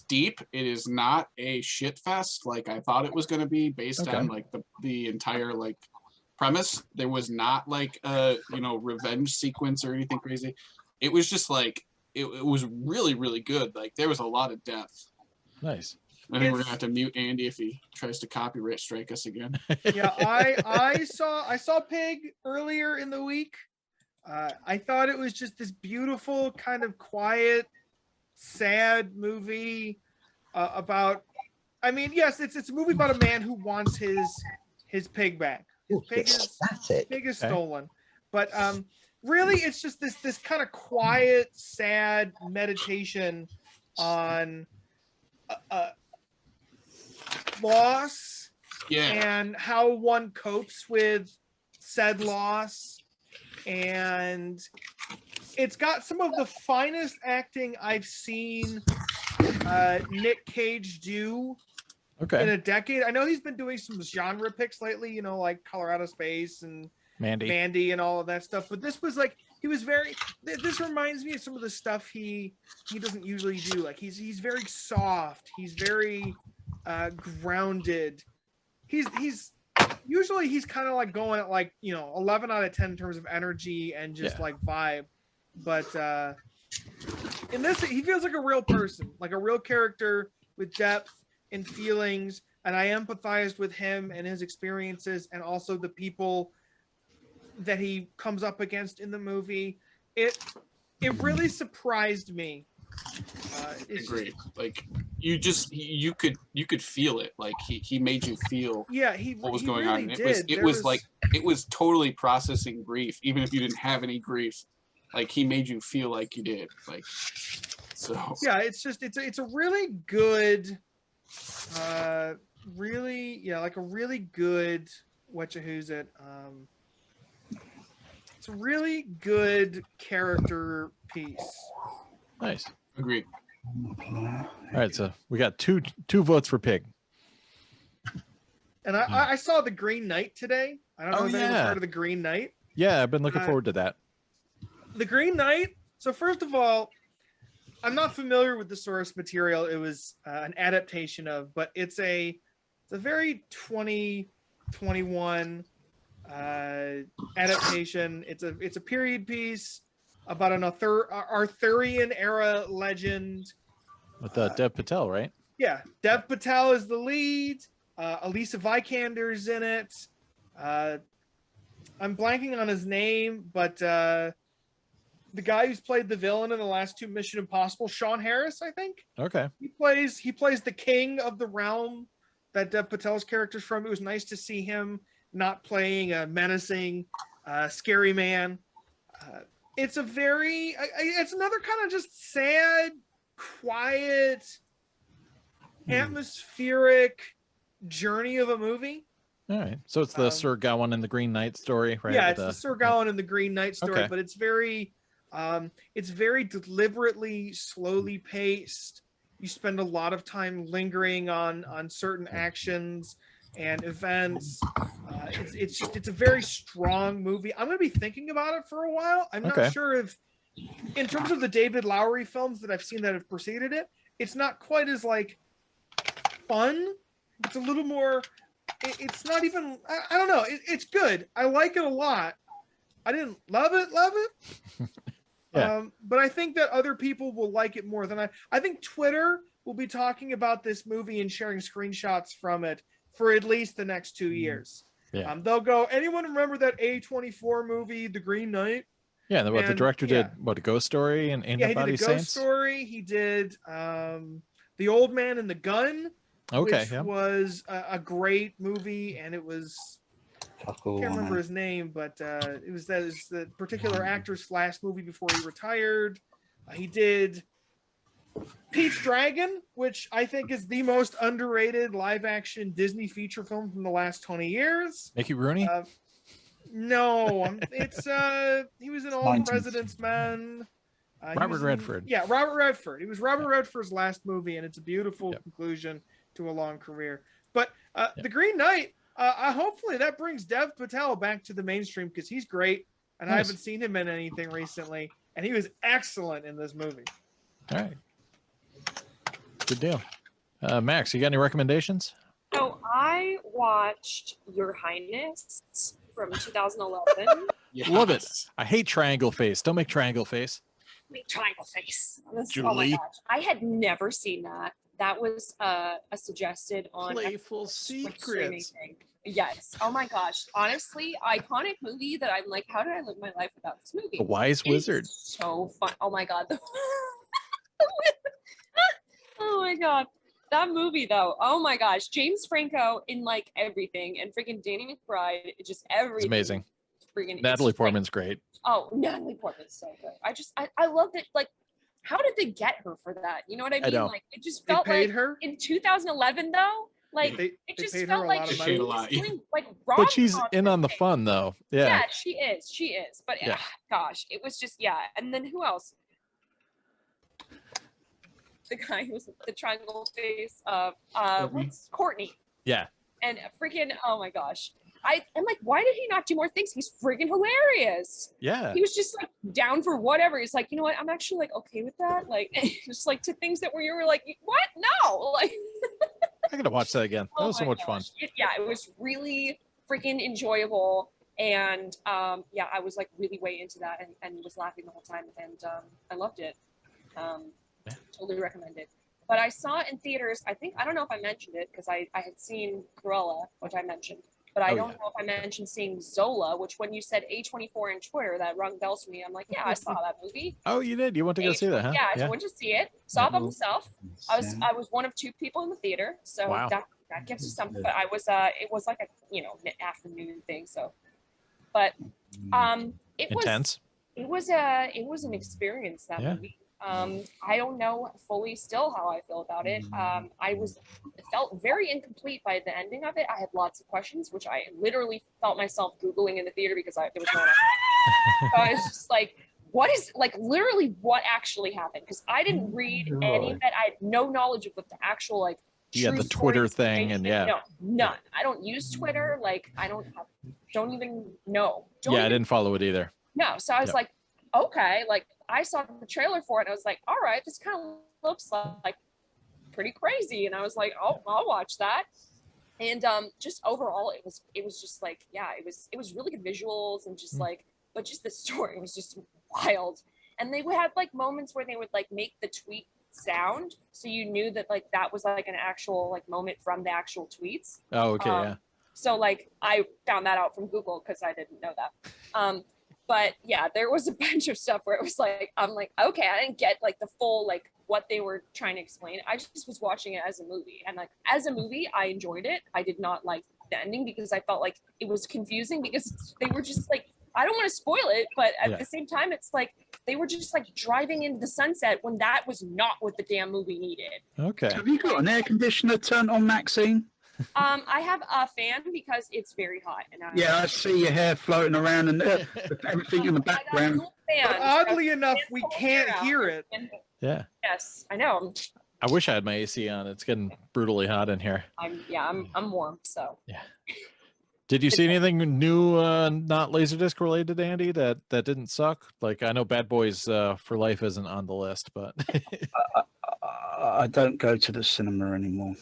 deep. It is not a shit fest like I thought it was going to be based on like the entire like premise. There was not like a revenge sequence or anything crazy. It was just like it was really, really good. Like there was a lot of depth. Nice. I think we're gonna have to mute Andy if he tries to copyright strike us again. Yeah, I saw Pig earlier in the week. I thought it was just this beautiful, kind of quiet, sad movie about. I mean, yes, it's a movie about a man who wants his pig back. His pig is stolen, but really, it's just this kind of quiet, sad meditation on loss and how one copes with said loss, and it's got some of the finest acting I've seen Nick Cage do in a decade. I know he's been doing some genre picks lately, like Colorado Space and Mandy and all of that stuff, but this was like this reminds me of some of the stuff he doesn't usually do. Like he's very soft, he's very grounded. He's usually kind of like going at 11 out of 10 in terms of energy and just like vibe, but in this he feels like a real person, like a real character with depth and feelings, and I empathized with him and his experiences and also the people that he comes up against in the movie. It really surprised me. I agree. Like you could feel it. Like he made you feel what was going on. And it was totally processing grief, even if you didn't have any grief. Like he made you feel like you did. Like So yeah, it's a really good, like a really good whatchahoozit. It's a really good character piece. Nice. agreed. All right, so we got two votes for Pig. And I saw The Green Knight today. I don't know if anyone's heard of The Green Knight. Yeah, I've been looking forward to that. The Green Knight. So first of all, I'm not familiar with the source material. It was an adaptation of, but it's a very 2021 adaptation. It's a period piece about an Arthurian era legend. With Dev Patel, right? Yeah, Dev Patel is the lead. Elisa Vikander's in it. I'm blanking on his name, but the guy who's played the villain in the last two Mission Impossible, Sean Harris, I think. Okay. He plays the king of the realm that Dev Patel's character's from. It was nice to see him not playing a menacing, scary man. It's another kind of just sad, quiet, atmospheric journey of a movie. All right. So it's the Sir Gawain and the Green Knight story, right? Yeah, it's the Sir Gawain and the Green Knight story, Okay. but it's very deliberately, slowly paced. You spend a lot of time lingering on certain actions and events. It's a very strong movie. I'm going to be thinking about it for a while. I'm not sure if, in terms of the David Lowery films that I've seen that have preceded it, it's not quite as like fun. It's a little more. It's not even. I don't know. It's good. I like it a lot. I didn't love it. Yeah. But I think that other people will like it more than I. I think Twitter will be talking about this movie and sharing screenshots from it for at least the next 2 years. Yeah. They'll go, anyone remember that A24 movie, The Green Knight? Yeah, and the director did what, a Ghost Story and Ain't Yeah, he Nobody did a Saints? Ghost Story. He did The Old Man and the Gun, which was a great movie, and it was I can't remember his name, but it was the particular actor's last movie before he retired. He did Pete's Dragon, which I think is the most underrated live-action Disney feature film from the last 20 years. Mickey Rooney? No, it's he was in All the President's Men. Robert Redford. Yeah, Robert Redford. It was Robert Redford's last movie, and it's a beautiful conclusion to a long career. But The Green Knight, hopefully that brings Dev Patel back to the mainstream because he's great, and I haven't seen him in anything recently, and he was excellent in this movie. All right. Good deal. Max, you got any recommendations? So I watched Your Highness from 2011. Yes. Love it. I hate triangle face. Don't make triangle face. Make triangle face. Oh my Julie. gosh. I had never seen that. That was a suggested on Playful streaming Secrets. thing. Yes. Oh my gosh. Honestly, iconic movie that I'm like, how did I live my life without this movie? The Wise Wizard. So fun. Oh my god. Oh my god. That movie though. Oh my gosh. James Franco in like everything, and freaking Danny McBride. Just everything. It's amazing. Freaking Natalie it's like- Portman's great. Oh, Natalie Portman's so good. I loved it. Like, how did they get her for that? You know what I mean? know. Like, it just They felt paid like her. in 2011 though. Like, They it just paid her felt a like lot of she money. Paid a was lot, yeah. doing like But she's rom-coms in on the and fun, though. things. Yeah. She is. She is. But Yeah. gosh, it was just And then who else? The guy who was the triangle face of what's Courtney. Yeah. And freaking oh my gosh. I'm like, why did he not do more things? He's freaking hilarious. Yeah. He was just like down for whatever. He's like, you know what? I'm actually like okay with that. Like, just like to things that where you were like, what? No, like. I gotta watch that again. That was so my much fun. gosh. It was really freaking enjoyable, and I was like really way into that and was laughing the whole time, and I loved it. Totally recommend it. But I saw it in theaters. I don't know if I mentioned it because I had seen Cruella, which I mentioned. But I don't know if I mentioned seeing Zola, which when you said A24 on Twitter, that rung bells for me. I'm like, yeah, I saw that movie. Oh, you did? You went to go see that, huh? Yeah, I went to see it. Saw it by myself. I was one of two people in the theater, so Wow. that gives you something. But I was it was like a mid-afternoon thing. So, but it Intense. was an experience, that Yeah. movie. I don't know fully still how I feel about it. Felt very incomplete by the ending of it. I had lots of questions, which I literally felt myself Googling in the theater because there was no one. So I was just like, what is, like, literally what actually happened? Because I didn't read any of it. I had no knowledge of what the actual, like, Yeah, the Twitter thing, and yeah. No, none. I don't use Twitter. Like, I don't even know. I didn't follow it either. No, so I was like, okay, like, I saw the trailer for it. And I was like, all right, this kind of looks like pretty crazy. And I was like, oh, I'll watch that. And just overall, it was just like, yeah, it was really good visuals and just like, but just the story was just wild. And they would have like moments where they would like make the tweet sound, so you knew that like that was like an actual like moment from the actual tweets. Oh, okay, yeah. So like I found that out from Google because I didn't know that. But yeah, there was a bunch of stuff where it was like, I'm like, okay, I didn't get like the full like what they were trying to explain. I just was watching it as a movie, and like as a movie, I enjoyed it. I did not like the ending because I felt like it was confusing because they were just like, I don't want to spoil it, but at the same time, it's like they were just like driving into the sunset when that was not what the damn movie needed. Okay. Have you got an air conditioner turned on, Maxine? I have a fan because it's very hot. And I see your hair floating around and everything in the background. But oddly enough, we can't hear it. Yeah. Yes, I know. I wish I had my AC on. It's getting brutally hot in here. I'm warm, so. Yeah. Did you see anything new, not LaserDisc related, Andy, that didn't suck? Like, I know Bad Boys for Life isn't on the list, but I don't go to the cinema anymore.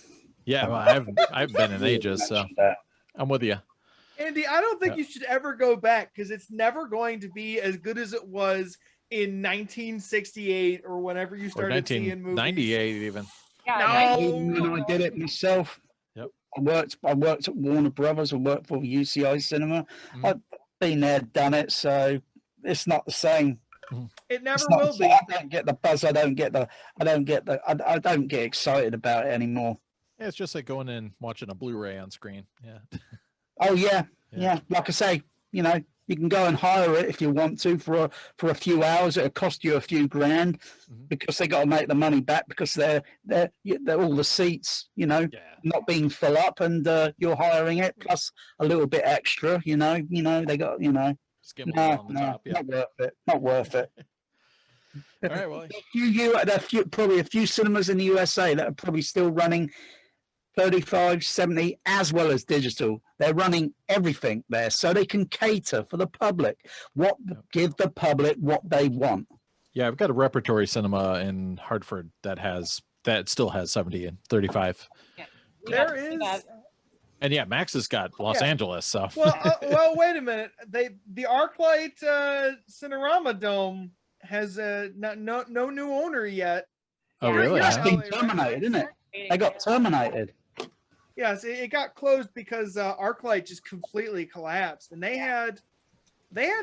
Yeah, well, I've been in ages, so I'm with you. Andy, I don't think you should ever go back because it's never going to be as good as it was in 1968 or whenever you started seeing movies. 1998 even. Yeah, no, I did it myself. Yep. I worked at Warner Brothers. I worked for UCI Cinema. I've been there, done it, so it's not the same. It never will be. I don't get the buzz. I don't get excited about it anymore. Yeah, it's just like going in watching a Blu-ray on screen. Yeah. Oh yeah. Like I say, you know, you can go and hire it if you want to for a few hours. It'll cost you a few grand because they got to make the money back because they're all the seats, you know, not being full up, and you're hiring it plus a little bit extra. You know, they got, you know. Top, not worth it. All right, well, probably a few cinemas in the USA that are probably still running 35, 70, as well as digital. They're running everything there so they can cater for the public. Give the public what they want. Yeah, I've got a repertory cinema in Hartford that still has 70 and 35. Yeah. There is. And yeah, Max has got Los Angeles. So well, wait a minute. The ArcLight Cinerama Dome has no new owner yet. Oh, really? It's been terminated, isn't it? They got terminated. Yes, it got closed because ArcLight just completely collapsed, and they had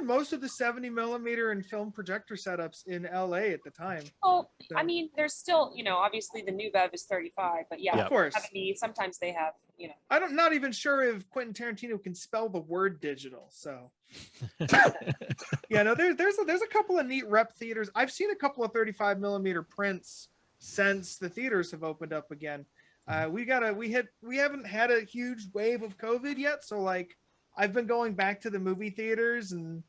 most of the 70mm and film projector setups in LA at the time. Well, so. I mean, there's still, you know, obviously the new Bev is 35, but yeah, of course. 70, sometimes they have, you know. I'm not even sure if Quentin Tarantino can spell the word digital, so. Yeah, no, there's a couple of neat rep theaters. I've seen a couple of 35mm prints since the theaters have opened up again. We haven't had a huge wave of COVID yet, so like I've been going back to the movie theaters, and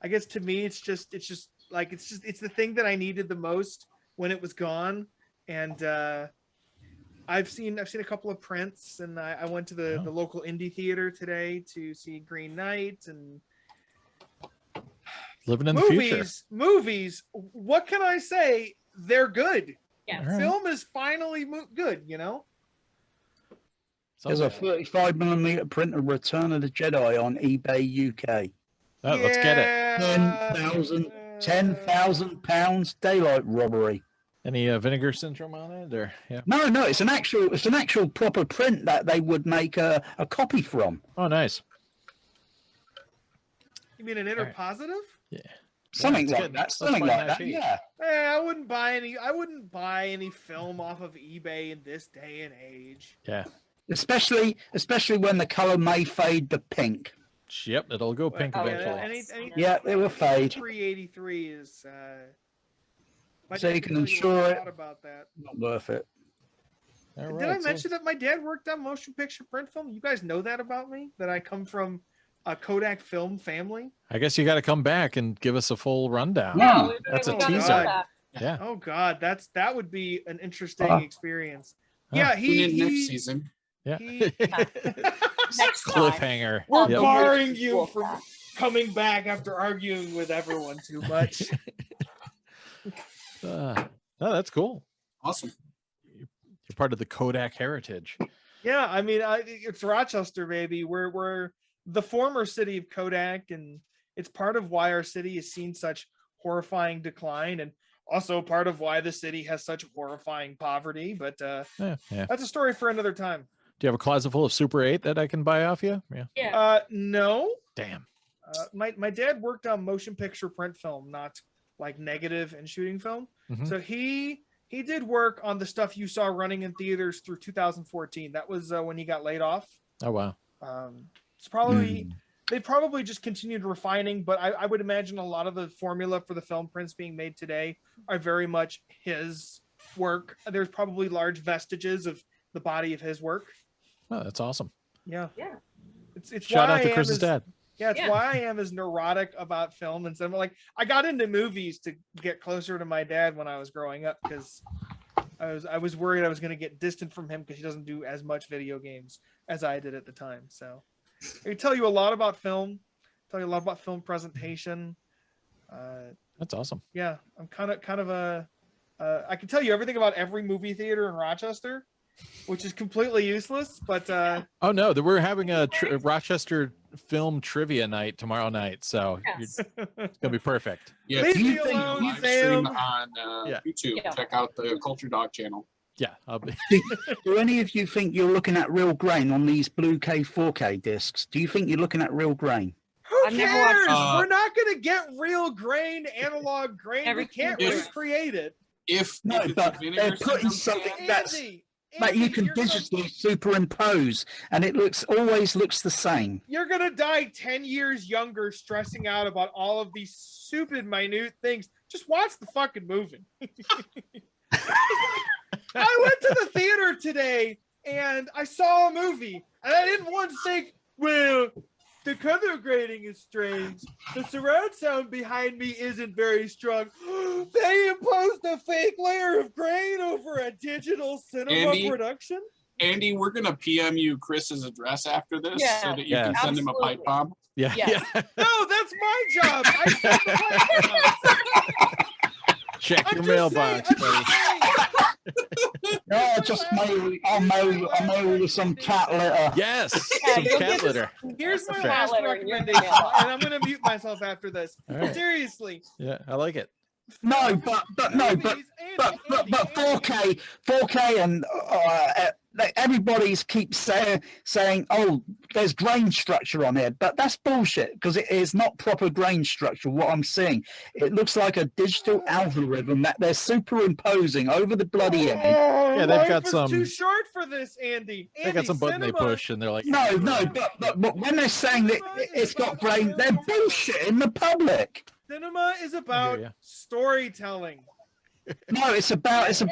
I guess to me it's the thing that I needed the most when it was gone. And I've seen a couple of prints, and I went to the local indie theater today to see Green Knight and living in the future. Movies, what can I say? They're good. Yeah. Right. Film is finally good, you know? There's a 35mm print of Return of the Jedi on eBay UK. Oh, let's get it. £10,000 daylight robbery. Any vinegar syndrome on it, or No, it's an actual proper print that they would make a copy from. Oh, nice. You mean an inner positive? Yeah. Something like that. Yeah. I wouldn't buy any film off of eBay in this day and age. Yeah. Especially when the color may fade to pink. Yep, it'll go pink eventually. Yeah, it will fade. 383 is My So dad you can can tell you ensure a it. lot about that. Not worth it. All Did I right, so- mention that my dad worked on motion picture print film? You guys know that about me? That I come from a Kodak film family? I guess you got to come back and give us a full rundown. Yeah. we That's a gotta know teaser. that. Yeah. Oh God, that would be an interesting experience. Huh. Yeah, Tune in next he season. Yeah. he- Next time. Cliffhanger. We're Yep. barring you Wolfpack. from coming back after arguing with everyone too much. Oh, that's cool. Awesome. You're part of the Kodak heritage. Yeah, I mean, it's Rochester, baby. We're the former city of Kodak, and it's part of why our city has seen such horrifying decline, and also part of why the city has such horrifying poverty. But Yeah. that's a story for another time. Do you have a closet full of Super 8 that I can buy off you? Yeah. Yeah. No. Damn. My dad worked on motion picture print film, not like negative and shooting film. Mhm. So he did work on the stuff you saw running in theaters through 2014. That was when he got laid off. Oh, wow. It's probably they probably just continued refining, but I would imagine a lot of the formula for the film prints being made today are very much his work. There's probably large vestiges of the body of his work. Oh, that's awesome. Yeah. Yeah. It's Shout why out to I am Chris's as- dad. Yeah, it's Yeah. why I am as neurotic about film and stuff. Like, I got into movies to get closer to my dad when I was growing up because I was worried I was going to get distant from him because he doesn't do as much video games as I did at the time. So I can tell you a lot about film, tell you a lot about film presentation. That's awesome. Yeah, I'm kind of a I can tell you everything about every movie theater in Rochester, which is completely useless. But Oh, no. We're having a Rochester film trivia night tomorrow night. So Yes. it's going to be perfect. Yeah, Leave if me you think alone, live stream Sam. on Yeah. YouTube, Yeah. check out the Culture Dog channel. Yeah. I'll be. Do any of you think you're looking at real grain on these Blue K 4K discs? Do you think you're looking at real grain? who I've never watched- cares? We're not going to get real grain, analog grain. We Everything can't is- recreate it. If No, it's but a vinegar they're putting syndrome, something that's Andy, that you can you're gonna- digitally superimpose, and it always looks the same. You're gonna die 10 years younger, stressing out about all of these stupid, minute things. Just watch the fucking movie. I went to the theater today and I saw a movie, and I didn't once think, well, the color grading is strange. The surround sound behind me isn't very strong. They imposed a fake layer of grain over a digital cinema Andy? production. Andy, we're gonna PM you Chris's address after this Yeah. so that you can Yes. send him a pipe Absolutely. bomb. Yeah. Yes. Yeah. No, that's my job. I send the pipe. Check I'm your just mailbox, saying, buddy. No, I'll mail you some cat litter. Yes. Yeah, Some you'll cat get litter. Here's my Fair. last Letter in your recommendation, mail. and I'm gonna mute myself after this. All right. Seriously, Yeah. I like it. No, but movies, but Andy, 4K, and everybody's keeps saying, oh, there's grain structure on here, but that's bullshit because it is not proper grain structure. What I'm seeing, it looks like a digital algorithm that they're superimposing over the bloody image. Yeah, they've got life is some- too short for this, Andy. They got some button they push, and they're like, No, but when they're saying that it's got grain, they're bullshitting the public. Cinema is about ya. storytelling. No, it's about If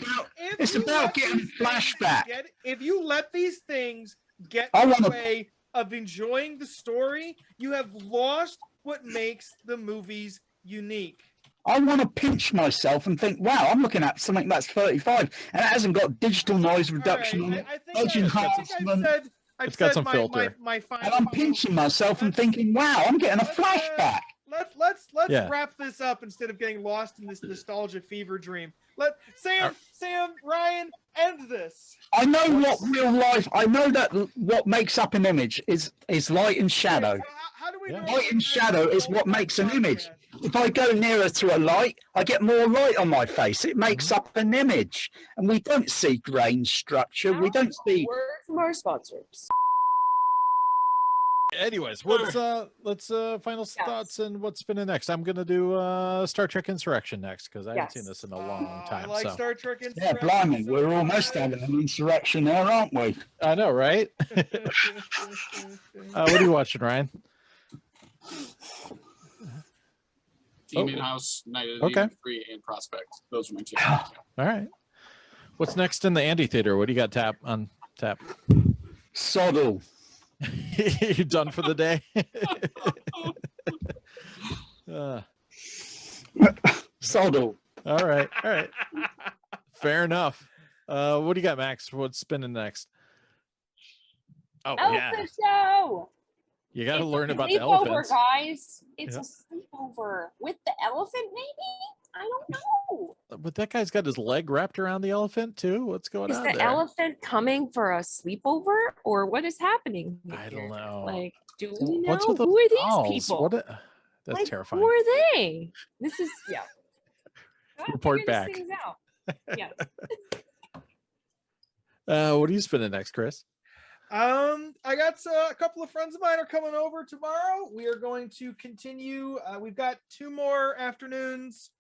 it's you about let getting these things flashback. if you let these things get I in the wanna- way of enjoying the story, you have lost what makes the movies unique. I want to pinch myself and think, wow, I'm looking at something that's 35 and it hasn't got digital noise reduction All on right, it, I think edge enhancement, I've got said some my, filter. my final. and I'm pinching myself and thinking, wow, I'm getting a flashback. Let's Yeah. wrap this up instead of getting lost in this nostalgia fever dream. Let Sam, Ryan, end this. I know what real life, I know that what makes up an image is light and shadow. How do we Yeah. know Light and shadow is what makes an image. If I go nearer to a light, I get more light on my face. It makes up an image. And we don't see grain structure. We don't see. Word from our sponsors. Anyways, let's final thoughts and what's spinning next. I'm gonna do Star Trek Insurrection next because I haven't Yes. seen this in a long time. I like So Star Trek. Yeah, Insurrection blimey, so we're much. almost having an insurrection there, aren't we? I know, right? What are you watching, Ryan? Demon House, Night of the Okay. Free, and Prospect. Those are my two. All right. What's next in the Andy Theater? What do you got on tap? Soddle. You done for the day? Soddle. All right. Fair enough. What do you got, Max? What's spinning next? Oh, yeah. Elephant show. You got to learn about the Sleepover, elephants. guys. It's Yeah. a sleepover with the elephant, maybe? I don't know. But that guy's got his leg wrapped around the elephant, too. What's going Is on the there? elephant coming for a sleepover, or what is happening here? I don't know. Like, do we know What's with the who are these owls? people? That's Like, terrifying. Who are they? This is Gotta Report figure back. these things out. Yeah. What are you spinning next, Chris? I got a couple of friends of mine are coming over tomorrow. We are going to continue. We've got 2 more afternoons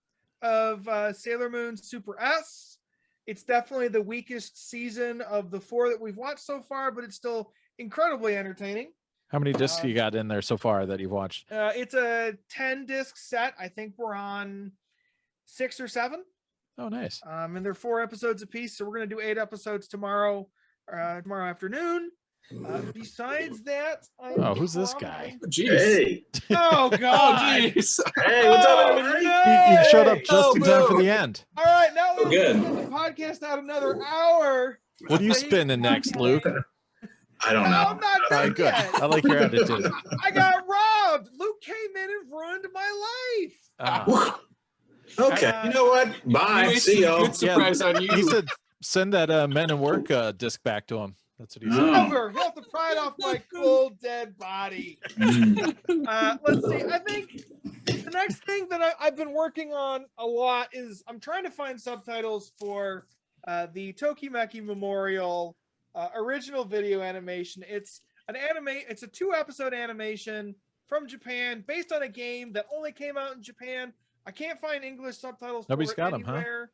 of Sailor Moon Super S. It's definitely the weakest season of the 4 that we've watched so far, but it's still incredibly entertaining. How many discs you got in there so far that you've watched? It's a 10-disc set. I think we're on 6 or 7. Oh, nice. And they're 4 episodes apiece, so we're going to do 8 episodes tomorrow afternoon. Besides that, Who's this guy? Jeez. Hey, Oh Oh, God! jeez. hey, what's up, Oh, everybody? no! You showed up just Oh, in time for no. the end. All right, now we're Good. going to the podcast out another hour. What are you spinning next, Luke? I don't No, know. I'm not All done right, good. yet. I like your attitude. I got robbed. Luke came in and ruined my life. Ah. Okay, you know what? Bye. You See y'all. Good surprise on you. He said, "Send that Men and Work disc back to him." That's what he said. Oh. Never. He'll have to pry it off my cold dead body. Mm. Let's see. I think the next thing that I've been working on a lot is I'm trying to find subtitles for the Tokimeki Memorial original video animation. It's a 2-episode animation from Japan based on a game that only came out in Japan. I can't find English subtitles. Nobody's for it got 'em, huh? anywhere.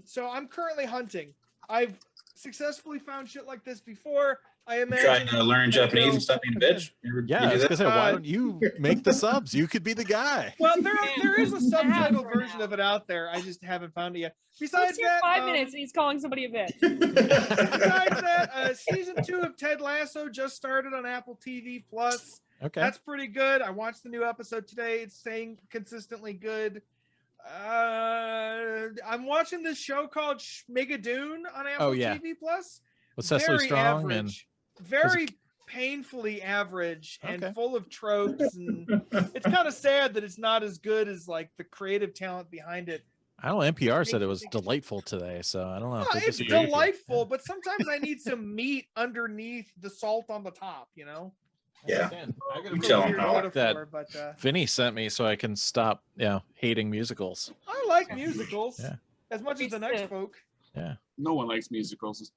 So I'm currently hunting. I've successfully found shit like this before. I imagine. Trying to learn Japanese and stop being a bitch. Yeah, I was gonna say, why don't you make the subs? You could be the guy. Well, there is a subtitle for version now. of it out there. I just haven't found it yet. He's Besides here that, 5 minutes and he's calling somebody a bitch. besides that, season 2 of Ted Lasso just started on Apple TV Plus. Okay. That's pretty good. I watched the new episode today. It's staying consistently good. I'm watching this show called Schmigadoon on Apple TV Plus. With Cecily Very Strong average. Very painfully average and Okay. full of tropes, and it's kind of sad that it's not as good as like the creative talent behind it. I don't know. NPR said it was delightful today, so I don't know. If they It's disagree with you. delightful, but sometimes I need some meat underneath the salt on the top, you know? Yeah. I gotta You go tell here. him, pal. That- but Vinny sent me so I can stop, hating musicals. I like musicals Yeah. as much as the Me next too. folk. No one likes musicals.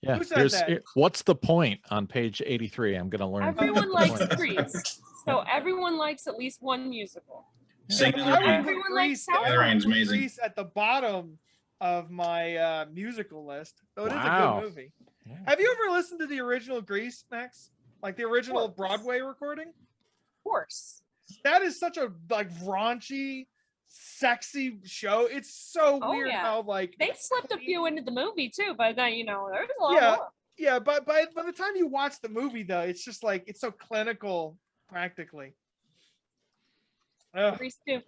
Yeah. Who said that? What's the point on page 83? I'm gonna learn. Everyone the likes point. Grease. So everyone likes at least one musical. Sing in I the would rain. put Everyone likes Grease, Sour. The Rain's amazing. Grease at the bottom of my musical list. So it is a Wow. good movie. Yeah. Have you ever listened to the original Grease, Max? Like the original course. Broadway recording? Of course. That is such a raunchy, sexy show. It's so Oh, weird yeah. how like They slipped a few into the movie too, but then there's a lot Yeah. more. yeah, but by the time you watch the movie though, it's just like it's so clinical practically. Ugh. Grease too.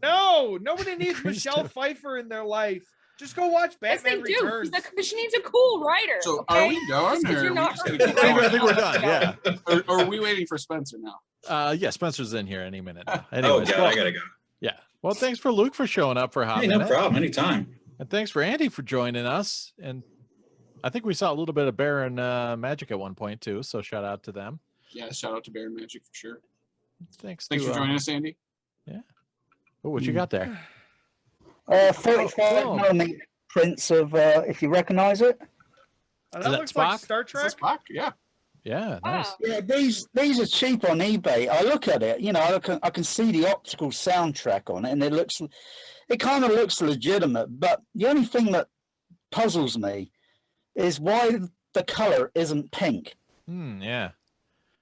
No, nobody needs Grease Michelle too. Pfeiffer in their life. Just go watch Yes, they Batman do. Returns. She needs a cool writer. So okay? are we done? Just 'cause Or you're are we not just ready gonna to keep go. I think we're done. Yeah. Or are we waiting for Spencer now? Yeah, Spencer's in here any minute. Now. Oh, Anyways, God, well, I gotta go. yeah. Well, thanks for Luke for showing up for a hot Hey, no minute. problem. Anytime. And thanks for Andy for joining us. And I think we saw a little bit of Baron Magic at one point too. So shout out to them. Yeah, shout out to Baron Magic for sure. Thanks. Thanks to, for joining us, Andy. Oh, what you got there? 45mm prints of, if you recognize it. Oh, Is that that looks like Spock? Star Is Trek. this Spock? Yeah. Yeah, nice. Wow. Yeah, these are cheap on eBay. I look at it, I can see the optical soundtrack on it, and it kind of looks legitimate. But the only thing that puzzles me is why the color isn't pink. Yeah.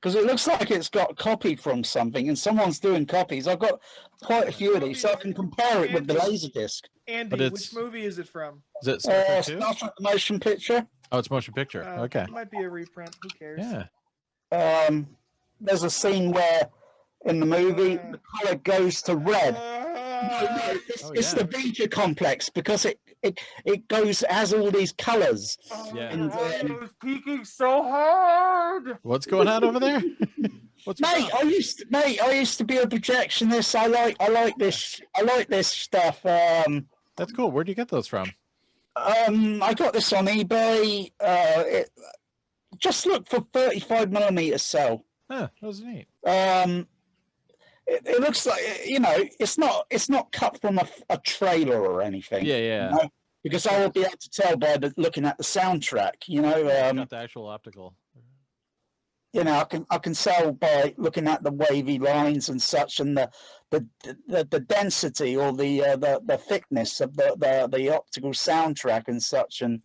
because it looks like it's got copied from something, and someone's doing copies. I've got quite a few of these, so I can compare it with the LaserDisc. Andy, which movie is it from? Is it Star Trek 2? Star Trek motion picture. Oh, it's motion picture. Okay. It might be a reprint. Who cares? Yeah. There's a scene where in the movie the color goes to red. No, it's the Vija complex because it has all these colors. Yeah. And I was peeking so hard. What's going on over there? I used to be a projectionist. I like this stuff. That's cool. Where do you get those from? I got this on eBay. Just look for 35mm cell. Huh, that was neat. It looks like, it's not cut from a trailer or anything. Yeah. Because I will be able to tell by looking at the soundtrack. Not the actual optical. I can tell by looking at the wavy lines and such, and the density or the thickness of the optical soundtrack and such, and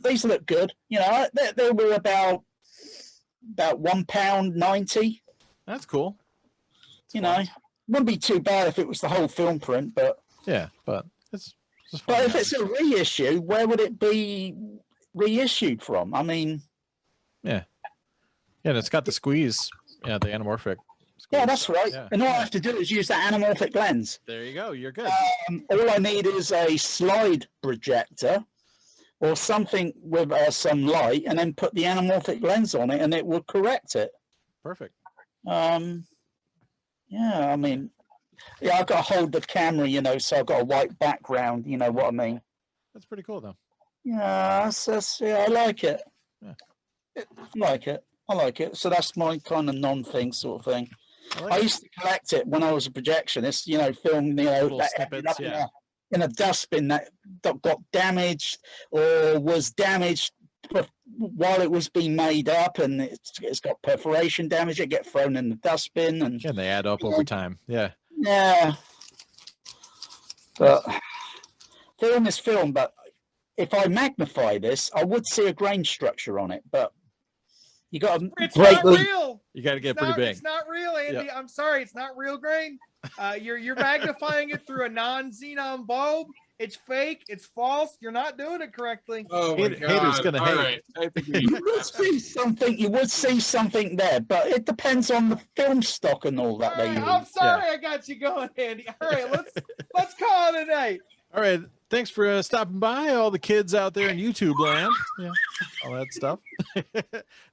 these look good. They were about £1.90. That's cool. Wouldn't be too bad if it was the whole film print, but it's but if it's a reissue, where would it be reissued from? I mean, and it's got the squeeze, the anamorphic squeeze. Yeah, that's right. Yeah. And all I have to do is use that anamorphic lens. There you go. You're good. All I need is a slide projector or something with some light, and then put the anamorphic lens on it, and it will correct it. Perfect. I've got to hold the camera, so I've got a white background. You know what I mean? That's pretty cool, though. Yeah, I like it. Yeah. I like it. So that's my kind of non-thing sort of thing. I used to collect it when I was a projectionist, film, Little that snippets, ended up in a dustbin that got damaged or was damaged while it was being made up, and it's got perforation damage. It get thrown in the dustbin, and they add up over time. Yeah. But film is film. But if I magnify this, I would see a grain structure on it. But you got to break real. You got to get pretty big. It's not real, Andy. I'm sorry, it's not real grain. You're magnifying it through a non-xenon bulb. It's fake. It's false. You're not doing it correctly. Oh my God. Haters gonna hate. Right. I think you would see something. You would see something there, but it depends on the film stock and all that. All right, I'm sorry, I got you going, Andy. All right, let's call it a night. All right. Thanks for stopping by, all the kids out there in YouTube land. Yeah, all that stuff.